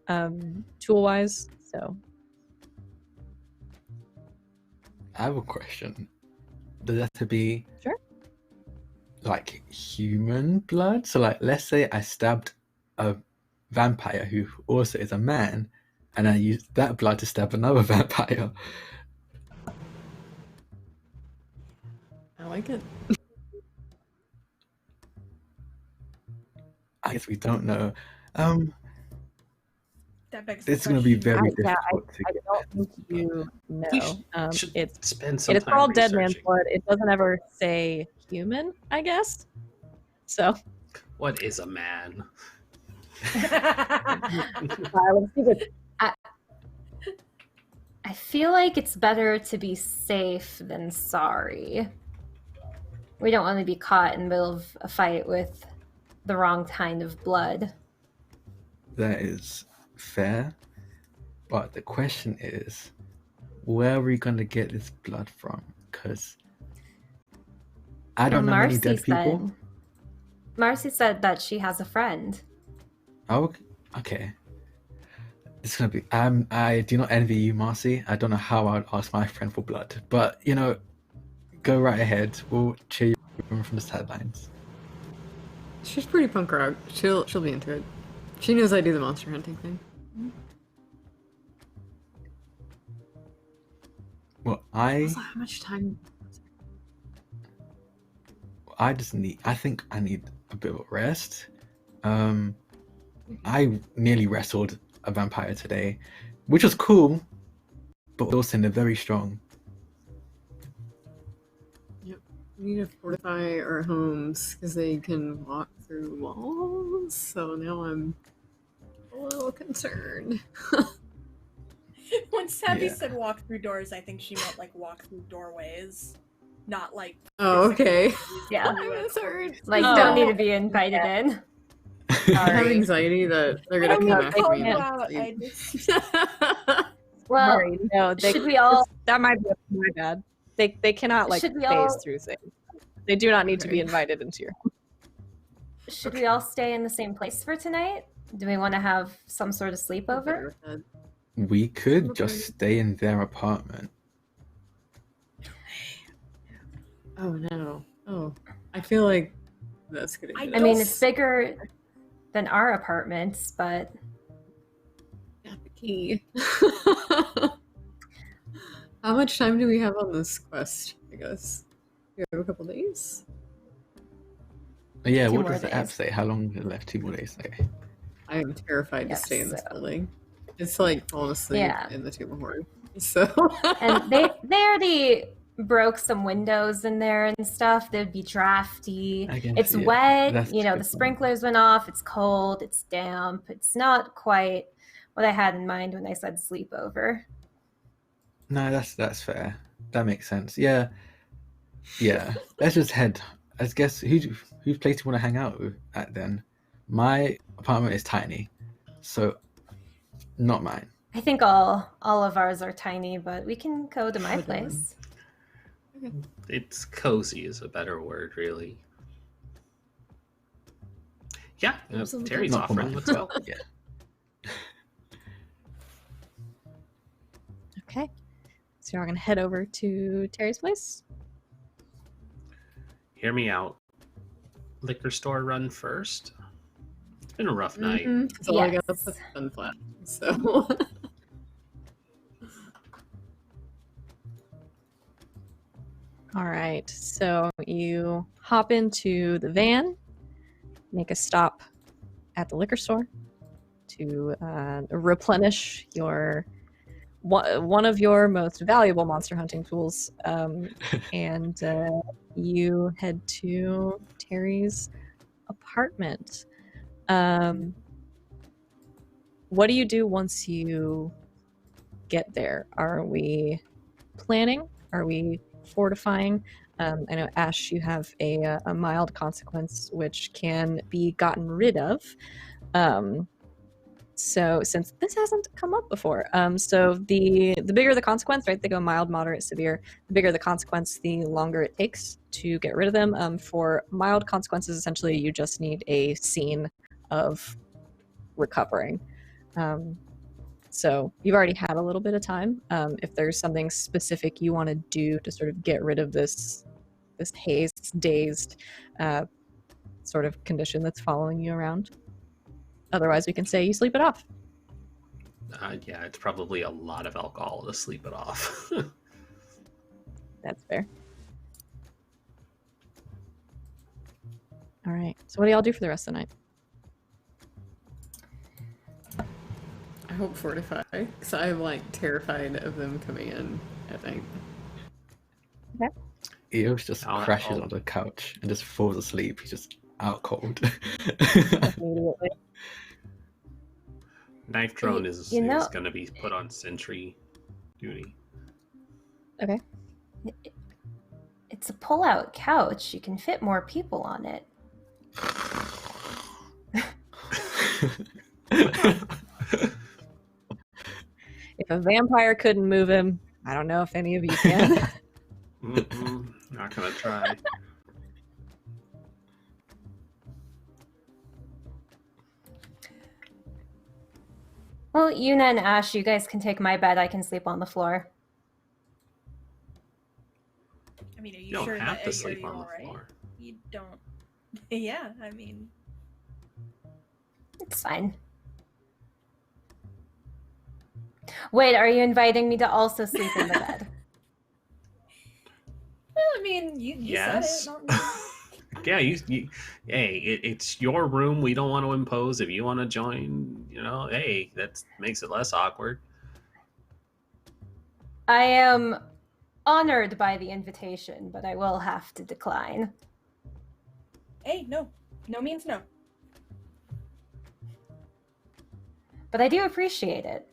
tool wise. So I have a question. Does it have to be Sure. like human blood? So like, let's say I stabbed a vampire who also is a man, and I used that blood to stab another vampire. I like it. I guess we don't know. That begs It's the going to be question. very yeah, difficult to I get. don't think you know. Should It's spend some it is time called Dead Man's researching. Blood. It doesn't ever say human, I guess. So What is a man? let's see what I feel like it's better to be safe than sorry. We don't want to be caught in the middle of a fight with the wrong kind of blood. That is fair, but the question is, where are we going to get this blood from? Because I don't know many dead people. Marcy said that she has a friend. Oh, okay. It's gonna be. I do not envy you, Marcy. I don't know how I would ask my friend for blood, but go right ahead. We'll cheer you from the sidelines. She's pretty punk rock. She'll be into it. She knows I do the monster hunting thing. Well, Also, how much time? I think I need a bit of a rest. I nearly wrestled a vampire today, which was cool, but also they're very strong. We need to fortify our homes because they can walk through walls. So now I'm a little concerned. When Savvy Yeah. said walk through doors, I think she meant like walk through doorways, not like. Oh, okay. Yeah. I'm concerned. Like, Oh. don't need to be invited in. I have anxiety that they're gonna I'm come not after calling me. you and out. sleep. I just. Well, Sorry, no, should we all that might be my bad. They cannot like Should we phase all- through things. They do not need to be Okay. invited into your home. should we all stay in the same place for tonight? Do we want to have some sort of sleepover? We could Okay. just stay in their apartment. Oh no. Oh, I feel like that's gonna. I be I mean, Don't- it's bigger than our apartments, but got the key. How much time do we have on this quest? I guess we have a couple days. Yeah, 2 what more does the app days. say? How long is it left? 2 more days. Okay. I am terrified Yes, to stay in this so- building. It's like falling asleep Yeah. in the Tomb of Horror. So and they already broke some windows in there and stuff. They'd be drafty. I guess, It's yeah, wet. that's You know, a the good point. sprinklers went off. It's cold. It's damp. It's not quite what I had in mind when I said sleepover. No, that's fair. That makes sense. Yeah. Let's just head. I guess whose place do you want to hang out at then? My apartment is tiny, so not mine. I think all of ours are tiny, but we can go to my place. It's cozy is a better word, really. Yeah, Terry's Not for offering. mine. Let's go. Yeah. Okay. So you're all gonna head over to Terry's place. Hear me out. Liquor store run first. It's been a rough night. That's all I got Yes. is fun flat. So All right. So you hop into the van, make a stop at the liquor store to replenish your one of your most valuable monster hunting tools, and you head to Terry's apartment. What do you do once you get there? Are we planning? Are we fortifying? I know, Ash, you have a mild consequence which can be gotten rid of. So since this hasn't come up before, so the bigger the consequence, right? They go mild, moderate, severe. The bigger the consequence, the longer it takes to get rid of them. For mild consequences, essentially, you just need a scene of recovering. So you've already had a little bit of time. If there's something specific you want to do to sort of get rid of this haze, this dazed sort of condition that's following you around. Otherwise, we can say you sleep it off. Yeah, it's probably a lot of alcohol to sleep it off. That's fair. All right. So what do y'all do for the rest of the night? I hope fortify, because I'm like terrified of them coming in at night. Eos just I'll- crashes I'll- on the couch and just falls asleep. He's just out cold. Immediately. Knife drone is You know- going to be put on sentry duty. Okay. It's a pull-out couch. You can fit more people on it. If a vampire couldn't move him, I don't know if any of you can. Not going to try. Well, Yuna and Ash, you guys can take my bed. I can sleep on the floor. I mean, are you You don't sure have that to are sleep you on the all right? floor. You don't. Yeah, I mean, It's fine. Wait, are you inviting me to also sleep in the bed? well, I mean, you Yes. said it. Not me. Yeah, hey, it's your room. We don't want to impose. If you want to join, hey, that makes it less awkward. I am honored by the invitation, but I will have to decline. Hey, no. No means no. But I do appreciate it.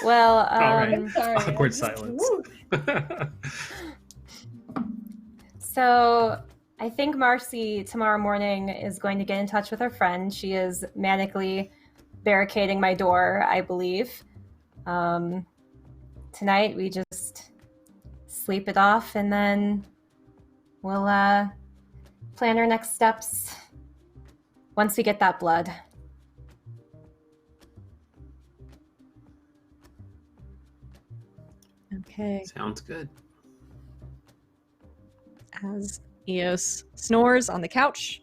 Well, All right. Sorry, Awkward just- silence. woo. So I think Marcy tomorrow morning is going to get in touch with her friend. She is manically barricading my door, I believe. Tonight we just sleep it off and then we'll plan our next steps once we get that blood. Okay. Sounds good. As Eos snores on the couch,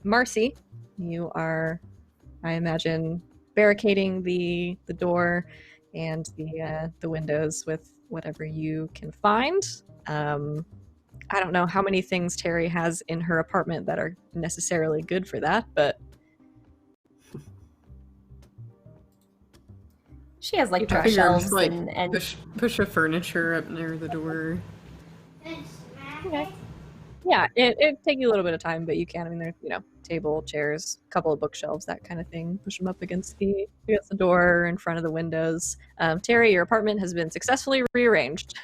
Marcy, you are, I imagine, barricading the door and the windows with whatever you can find. I don't know how many things Terry has in her apartment that are necessarily good for that, but She has like I trash figure I'm shelves just like and push a furniture up near the door Okay. Yeah, it'd take you a little bit of time, but you can. I mean, there's, table, chairs, a couple of bookshelves, that kind of thing. Push them up against the door, in front of the windows. Terry, your apartment has been successfully rearranged.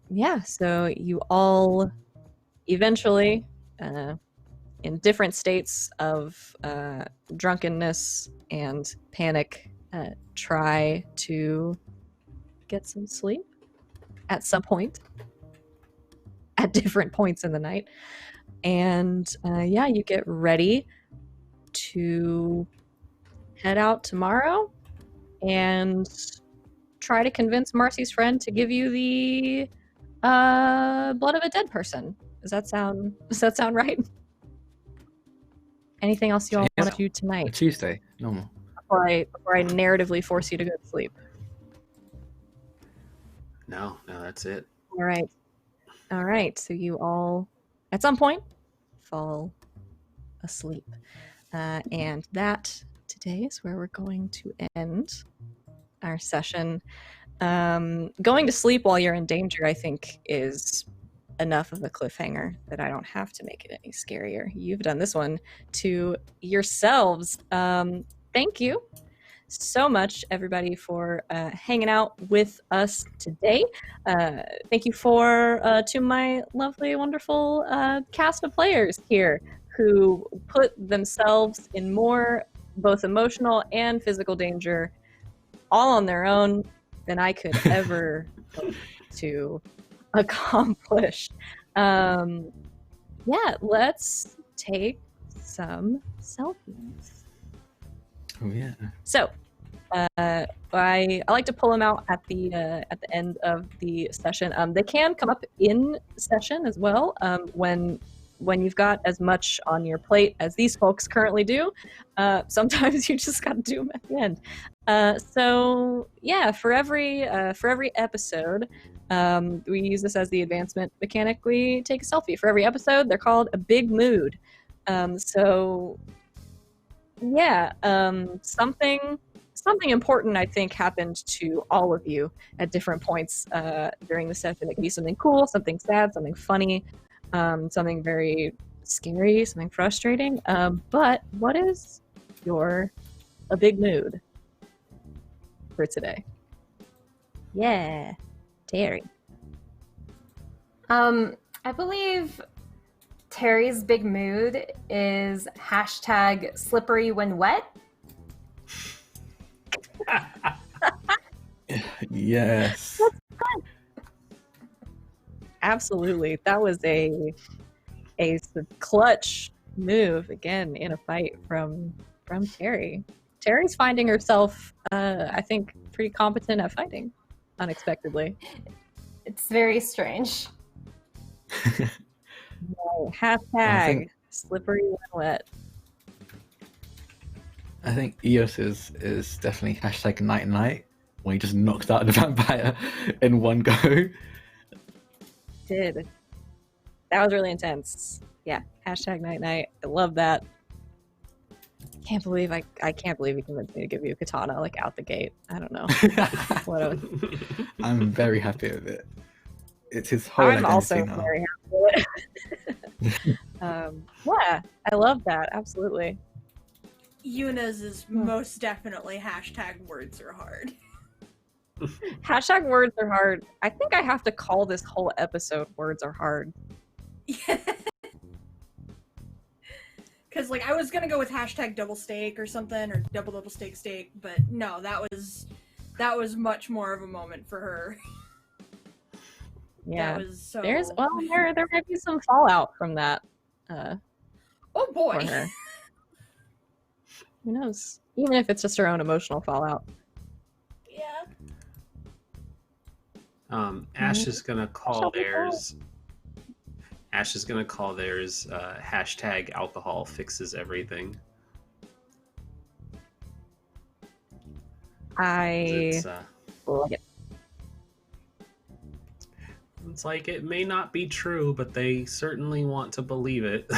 Yeah, so you all eventually, in different states of drunkenness and panic, try to get some sleep at some point, at different points in the night. And yeah, you get ready to head out tomorrow and try to convince Marcy's friend to give you the blood of a dead person. Does that sound right? Anything else you all want to do tonight? Tuesday, normal. Before I narratively force you to go to sleep. No, that's it. All right. So you all, at some point, fall asleep, and that today is where we're going to end our session. Going to sleep while you're in danger, I think, is enough of a cliffhanger that I don't have to make it any scarier. You've done this one to yourselves. Thank you so much, everybody, for hanging out with us today. Thank you to my lovely, wonderful cast of players here who put themselves in more both emotional and physical danger all on their own than I could ever hope to accomplish. Yeah, let's take some selfies. Oh yeah. So, I like to pull them out at the end of the session. They can come up in session as well, when you've got as much on your plate as these folks currently do. Sometimes you just got to do them at the end. So yeah, for every episode, we use this as the advancement mechanic. We take a selfie for every episode. They're called a big mood. So yeah, something important, I think, happened to all of you at different points during the session. It could be something cool, something sad, something funny, something very scary, something frustrating. But what is a big mood for today? Yeah, Terry. I believe Terry's big mood is hashtag slippery when wet. Yes. Absolutely. That was a clutch move again in a fight from Terry. Terry's finding herself, I think, pretty competent at fighting, unexpectedly. It's very strange. Hashtag slippery when wet. I think Eos is definitely hashtag night night when he just knocked out the vampire in one go. Did. That was really intense. Yeah, hashtag night night. I love that. I can't believe he convinced me to give you a katana like out the gate. I don't know. I'm very happy with it. It's his whole I'm identity also now. very happy with it. Yeah, I love that. Absolutely. Yuna's is most definitely hashtag words are hard. Hashtag words are hard. I think I have to call this whole episode words are hard. Because I was gonna go with hashtag double steak or something, or double steak, but no, that was much more of a moment for her. Yeah, that was so... there might be some fallout from that. Oh boy. For her. Who knows? Even if it's just her own emotional fallout. Yeah. Ash is gonna call theirs. Ash is gonna call theirs hashtag alcohol fixes everything. I like it. It's like it may not be true, but they certainly want to believe it.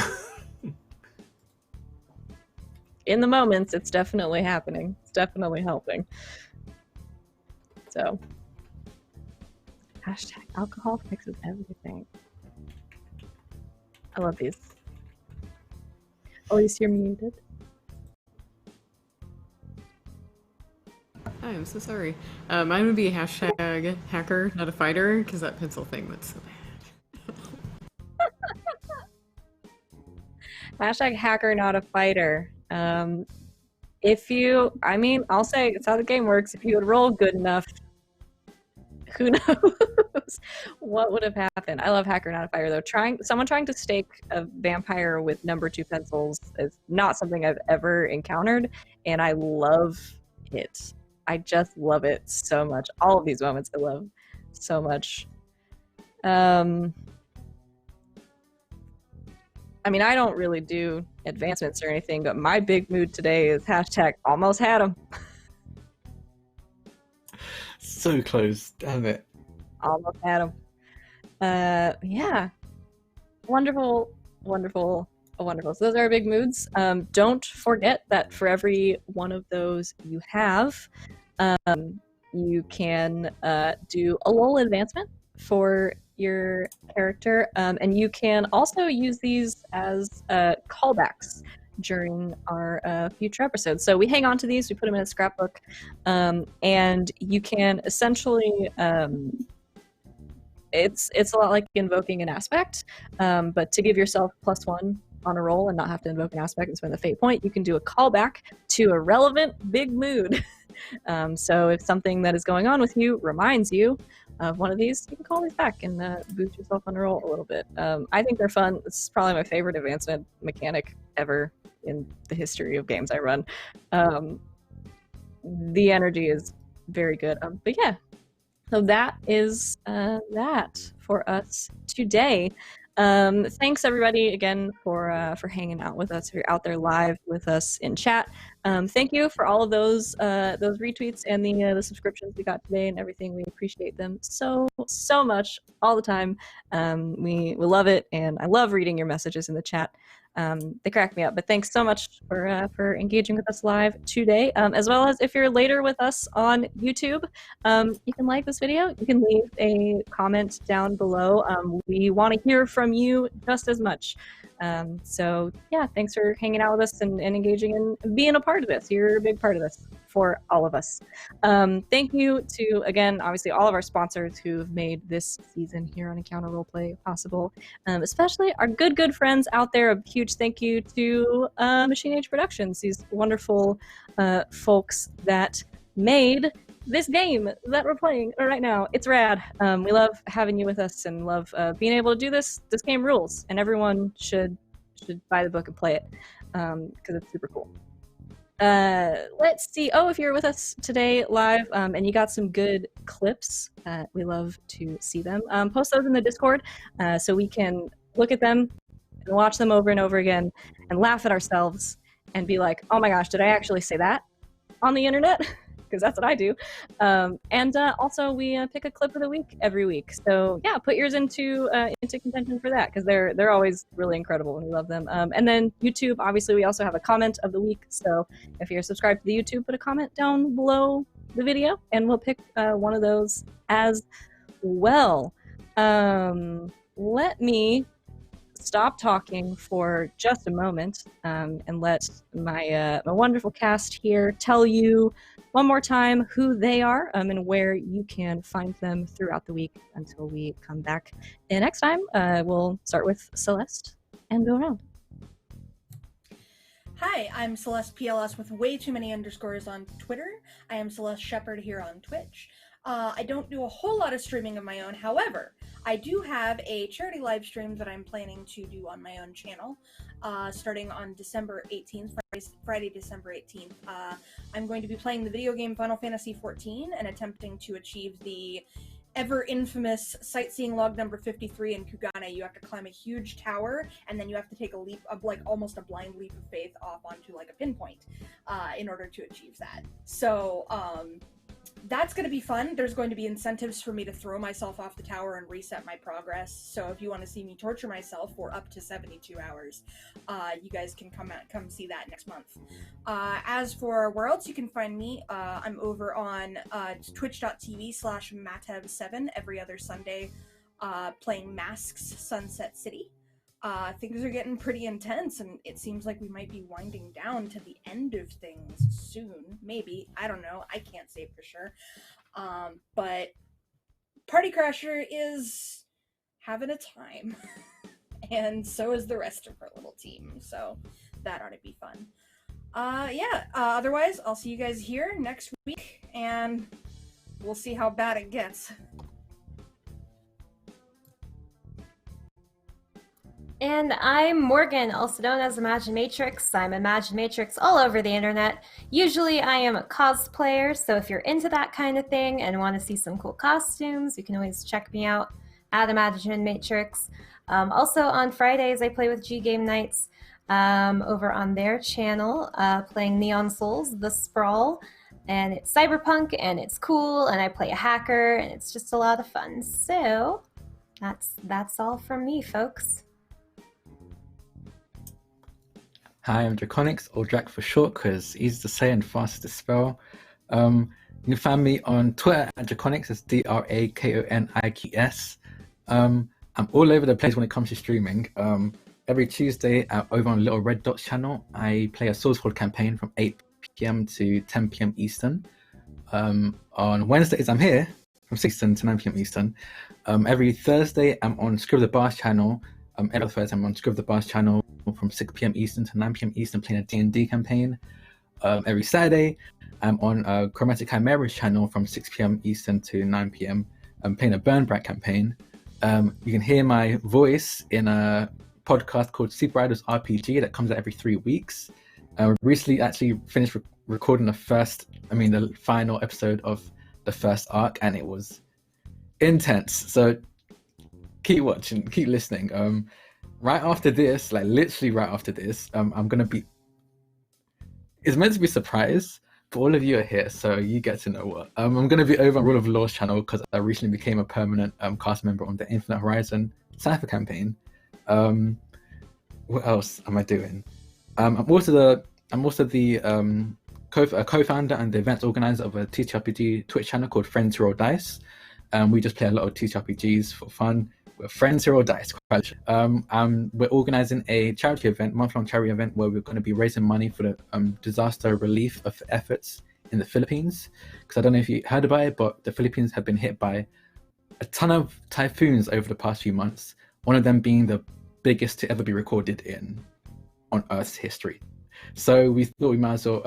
In the moments, it's definitely happening. It's definitely helping. So, hashtag alcohol fixes everything. I love these. Elise, you're muted. I'm so sorry. Mine would be hashtag hacker, not a fighter, because that pencil thing went so bad. Hashtag hacker, not a fighter. If you, I mean, I'll say it's how the game works. If you would roll good enough, who knows what would have happened. I love hacker, not a fighter, though. Someone trying to stake a vampire with number 2 pencils is not something I've ever encountered, and I love it. I just love it so much. All of these moments I love so much. I mean, I don't really do advancements or anything, but my big mood today is hashtag almost had him. So close, damn it. Almost had him. Yeah. Wonderful, wonderful, wonderful. So those are our big moods. Don't forget that for every one of those you have, you can do a little advancement for your character, and you can also use these as callbacks during our future episodes. So we hang on to these, we put them in a scrapbook, and you can essentially it's a lot like invoking an aspect, but to give yourself +1 on a roll and not have to invoke an aspect and spend the fate point, you can do a callback to a relevant big mood. So if something that is going on with you reminds you of one of these, you can call these back and boost yourself on a roll a little bit. I think they're fun. This is probably my favorite advancement mechanic ever in the history of games I run. The energy is very good. But yeah, so that is that for us today. Thanks everybody again for hanging out with us. If you're out there live with us in chat, thank you for all of those retweets and the subscriptions we got today and everything. We appreciate them so much all the time. We love it, and I love reading your messages in the chat. They crack me up. But thanks so much for engaging with us live today, as well as if you're later with us on YouTube. You can like this video. You can leave a comment down below. We want to hear from you just as much. So yeah, thanks for hanging out with us and engaging and being a part of this. You're a big part of this for all of us. Thank you to, again, obviously all of our sponsors who've made this season here on Encounter Roleplay possible, especially our good friends out there. A huge thank you to Machine Age Productions, these wonderful folks that made this game that we're playing right now. It's rad. We love having you with us and love being able to do this. This game rules, and everyone should buy the book and play it because it's super cool. Let's see. Oh, if you're with us today live and you got some good clips, we love to see them. Post those in the Discord so we can look at them and watch them over and over again and laugh at ourselves and be like, oh my gosh, did I actually say that on the internet? Because that's what I do. And also we pick a clip of the week every week. So yeah, put yours into contention for that, because they're always really incredible and we love them. And then YouTube, obviously we also have a comment of the week. So if you're subscribed to the YouTube, put a comment down below the video and we'll pick one of those as well. Let me stop talking for just a moment and let my wonderful cast here tell you one more time who they are and where you can find them throughout the week until we come back. And next time, we'll start with Celeste and go around. Hi, I'm Celeste PLS with way too many underscores on Twitter. I am Celeste Shepherd here on Twitch. I don't do a whole lot of streaming of my own. However, I do have a charity live stream that I'm planning to do on my own channel, starting on December 18th, Friday, December 18th. I'm going to be playing the video game Final Fantasy XIV and attempting to achieve the ever-infamous sightseeing log number 53 in Kugane. You have to climb a huge tower, and then you have to take a leap of, like, almost a blind leap of faith off onto, like, a pinpoint in order to achieve that. So, That's going to be fun. There's going to be incentives for me to throw myself off the tower and reset my progress. So if you want to see me torture myself for up to 72 hours, you guys can come see that next month. As for where else you can find me, I'm over on twitch.tv/Matev7 every other Sunday, playing Masks Sunset City. Things are getting pretty intense, and it seems like we might be winding down to the end of things soon. Maybe. I don't know. I can't say for sure. But Party Crasher is having a time. And so is the rest of our little team. So that ought to be fun. Otherwise, I'll see you guys here next week, and we'll see how bad it gets. And I'm Morgan, also known as Imaginatrix. I'm Imaginatrix all over the internet. Usually I am a cosplayer, so if you're into that kind of thing and want to see some cool costumes, you can always check me out at Imaginatrix. Also on Fridays, I play with G Game Nights over on their channel, playing Neon Souls, The Sprawl. And it's cyberpunk, and it's cool, and I play a hacker, and it's just a lot of fun. So that's all from me, folks. Hi, I'm Draconics, or Drac for short, because easy to say and fast to spell. You can find me on Twitter at Draconics, it's DRAKONIQS. I'm all over the place when it comes to streaming. Every Tuesday over on Little Red Dots channel, I play a Sourcehold campaign from 8 p.m. to 10 p.m. Eastern. On Wednesdays, I'm here from 6 to 9 p.m. Eastern. Every Thursday, I'm on Screw the Bars channel. Every Thursday, I'm on Screw the Bars channel from 6 p.m. Eastern to 9 p.m. Eastern, playing a D&D campaign. Every Saturday, I'm on Chromatic Chimera's channel from 6 p.m. Eastern to 9 p.m. I'm playing a Burn Brat campaign. You can hear my voice in a podcast called Super Idols RPG that comes out every 3 weeks. Recently actually finished recording the final episode of the first arc, and it was intense. So keep watching, keep listening. Right after this, like literally right after this, I'm gonna be. It's meant to be a surprise, but all of you are here, so you get to know what. I'm gonna be over on Rule of Law's channel because I recently became a permanent cast member on the Infinite Horizon Cypher campaign. What else am I doing? I'm also the co-founder and the event organizer of a TTRPG Twitch channel called Friends Who Roll Dice. We just play a lot of TTRPGs for fun. We're Friends Who Roll Dice. We're organizing a charity event, month-long charity event, where we're going to be raising money for the disaster relief of efforts in the Philippines. Because I don't know if you heard about it, but the Philippines have been hit by a ton of typhoons over the past few months. One of them being the biggest to ever be recorded on Earth's history. So we thought we might as well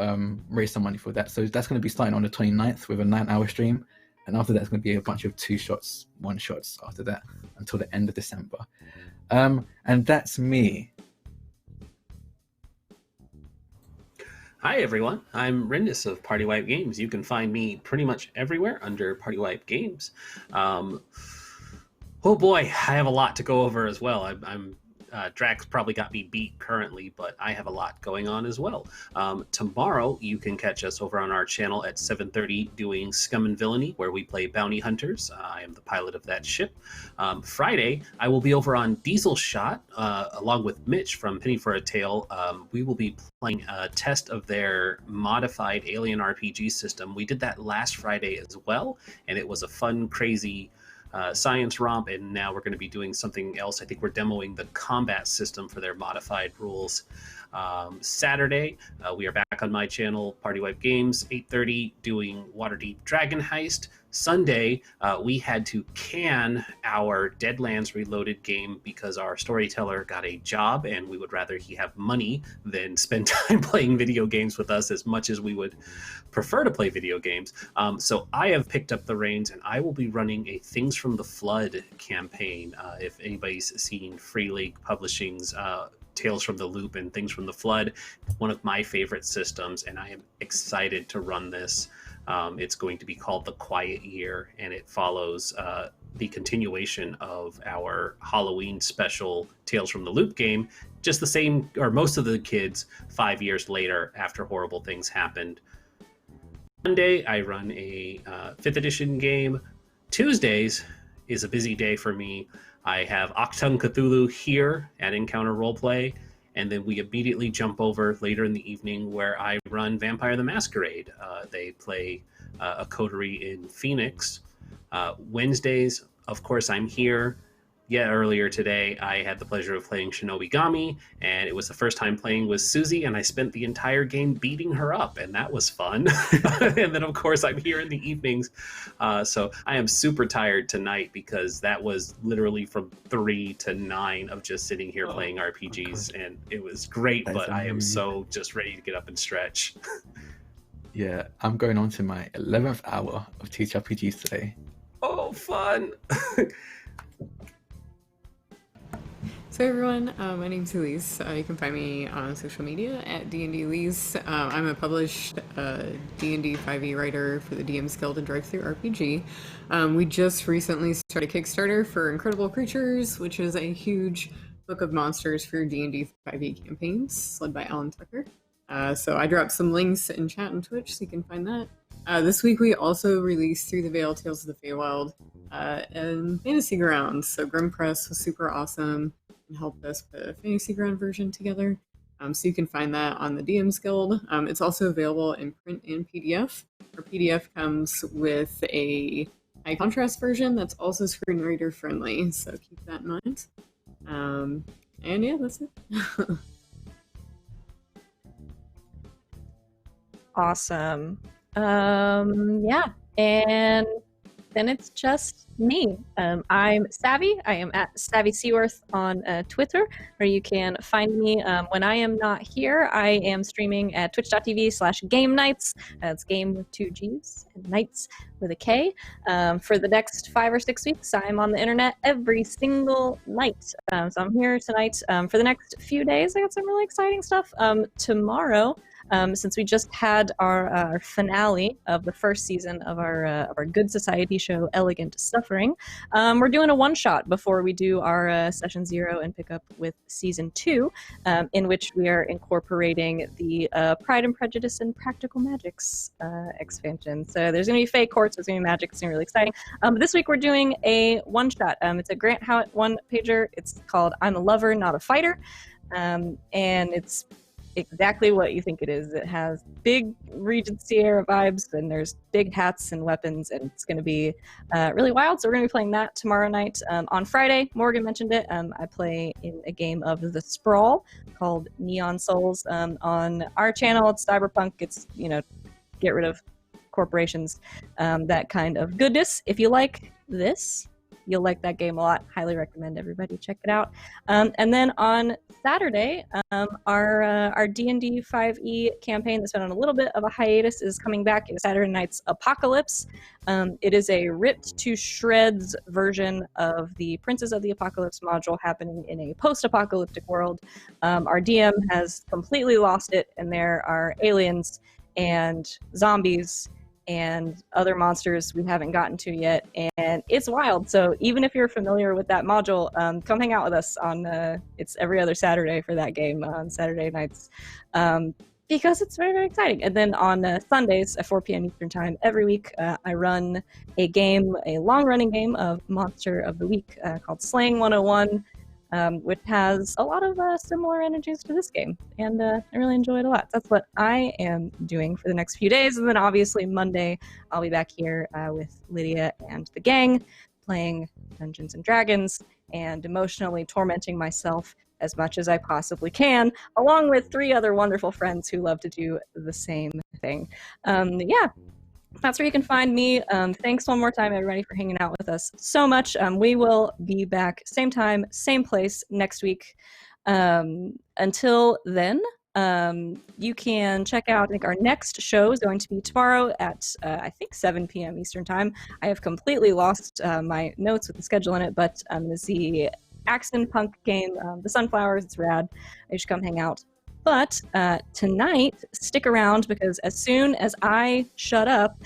raise some money for that. So that's going to be starting on the 29th with a 9-hour stream. And after that, it's going to be a bunch of 2-shots, 1-shots after that until the end of December. And that's me. Hi everyone, I'm Rindis of Party Wipe Games. You can find me pretty much everywhere under Party Wipe Games. Oh boy, I have a lot to go over as well. Drax probably got me beat currently, but I have a lot going on as well. Tomorrow, you can catch us over on our channel at 7:30 doing Scum and Villainy, where we play bounty hunters. I am the pilot of that ship. Friday, I will be over on Diesel Shot, along with Mitch from Penny for a Tale. We will be playing a test of their modified Alien RPG system. We did that last Friday as well, and it was a fun, crazy science romp, and now we're going to be doing something else. I think we're demoing the combat system for their modified rules. Saturday, we are back on my channel, Party Wipe Games, 8:30, doing Waterdeep Dragon Heist. Sunday, we had to can our Deadlands Reloaded game because our storyteller got a job, and we would rather he have money than spend time playing video games with us, as much as we would prefer to play video games. So I have picked up the reins, and I will be running a Things from the Flood campaign. If anybody's seen Free League Publishing's Tales from the Loop and Things from the Flood, one of my favorite systems, and I am excited to run this. It's going to be called The Quiet Year, and it follows the continuation of our Halloween special Tales from the Loop game, just the same, or most of the kids 5 years later after horrible things happened. Monday, I run a 5th edition game. Tuesdays is a busy day for me. I have Octung Cthulhu here at Encounter Roleplay, and then we immediately jump over later in the evening where I run Vampire the Masquerade. They play a coterie in Phoenix. Wednesdays, of course, I'm here. Yeah, earlier today, I had the pleasure of playing Shinobi Gami, and it was the first time playing with Susie, and I spent the entire game beating her up, and that was fun. And then, of course, I'm here in the evenings, so I am super tired tonight because that was literally from 3 to 9 of just sitting here playing RPGs, and it was great, but I am so just ready to get up and stretch. Yeah, I'm going on to my 11th hour of TTRPGs today. Oh, fun! So everyone, my name's Elise. You can find me on social media at D&D Elise. I'm a published D&D 5e writer for the DM's Guild and Drive-Thru RPG. We just recently started a Kickstarter for Incredible Creatures, which is a huge book of monsters for D&D 5e campaigns, led by Alan Tucker. So I dropped some links in chat and Twitch, so you can find that. This week we also released Through the Veil Tales of the Feywild and Fantasy Grounds. So Grim Press was super awesome and helped us put a Fantasy Ground version together. So you can find that on the DM's Guild. It's also available in print and PDF. Our PDF comes with a high contrast version that's also screen reader friendly, so keep that in mind. And yeah, that's it. Awesome. Yeah, and then it's just me. I'm Savvy. I am at Savvy Seaworth on Twitter, where you can find me when I am not here. I am streaming at twitch.tv/game nights. It's game with 2 G's and nights with a K. For the next 5 or 6 weeks, I'm on the internet every single night. So I'm here tonight for the next few days. I got some really exciting stuff. Tomorrow, since we just had our finale of the first season of our Good Society show, Elegant Suffering, we're doing a one-shot before we do our Session 0 and pick up with Season 2, in which we are incorporating the Pride and Prejudice and Practical Magics expansion. So there's going to be fake courts, there's going to be magic, it's going to be really exciting. But this week we're doing a one-shot. It's a Grant Howitt one-pager. It's called I'm a Lover, Not a Fighter. And it's exactly what you think it is. It has big Regency era vibes, and there's big hats and weapons, and it's going to be really wild. So we're going to be playing that tomorrow night. On Friday, Morgan mentioned it, I play in a game of The Sprawl called Neon Souls. On our channel, it's cyberpunk. It's, get rid of corporations, that kind of goodness. If you like this, you'll like that game a lot. Highly recommend everybody check it out. And then on Saturday, our D&D 5e campaign that's been on a little bit of a hiatus is coming back. It's Saturday Night's Apocalypse. It is a ripped to shreds version of the Princes of the Apocalypse module happening in a post-apocalyptic world. Our DM has completely lost it, and there are aliens and zombies and other monsters we haven't gotten to yet, and it's wild. So even if you're familiar with that module, come hang out with us on it's every other Saturday for that game on Saturday nights, because it's very, very exciting. And then on Sundays at 4 p.m. Eastern Time every week, I run a long-running game of Monster of the Week called Slaying 101, which has a lot of similar energies to this game, and I really enjoy it a lot. That's what I am doing for the next few days, and then obviously Monday I'll be back here with Lydia and the gang playing Dungeons and Dragons and emotionally tormenting myself as much as I possibly can, along with 3 other wonderful friends who love to do the same thing. Yeah. That's where you can find me. Thanks one more time, everybody, for hanging out with us so much. We will be back same time, same place next week. Until then, you can check out, I think our next show is going to be tomorrow at, I think, 7 p.m. Eastern Time. I have completely lost my notes with the schedule in it, but it's the Axon Punk game, The Sunflowers. It's rad. You should come hang out. But tonight, stick around, because as soon as I shut up,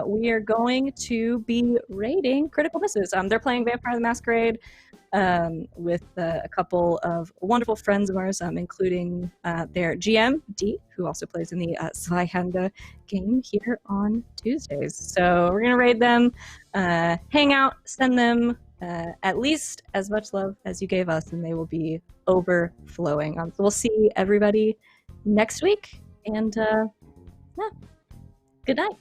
we are going to be raiding Critical Misses. They're playing Vampire the Masquerade with a couple of wonderful friends of ours, including their GM, Dee, who also plays in the Zweihanda game here on Tuesdays. So we're going to raid them, hang out, send them at least as much love as you gave us, and they will be overflowing. So we'll see everybody next week, and good night.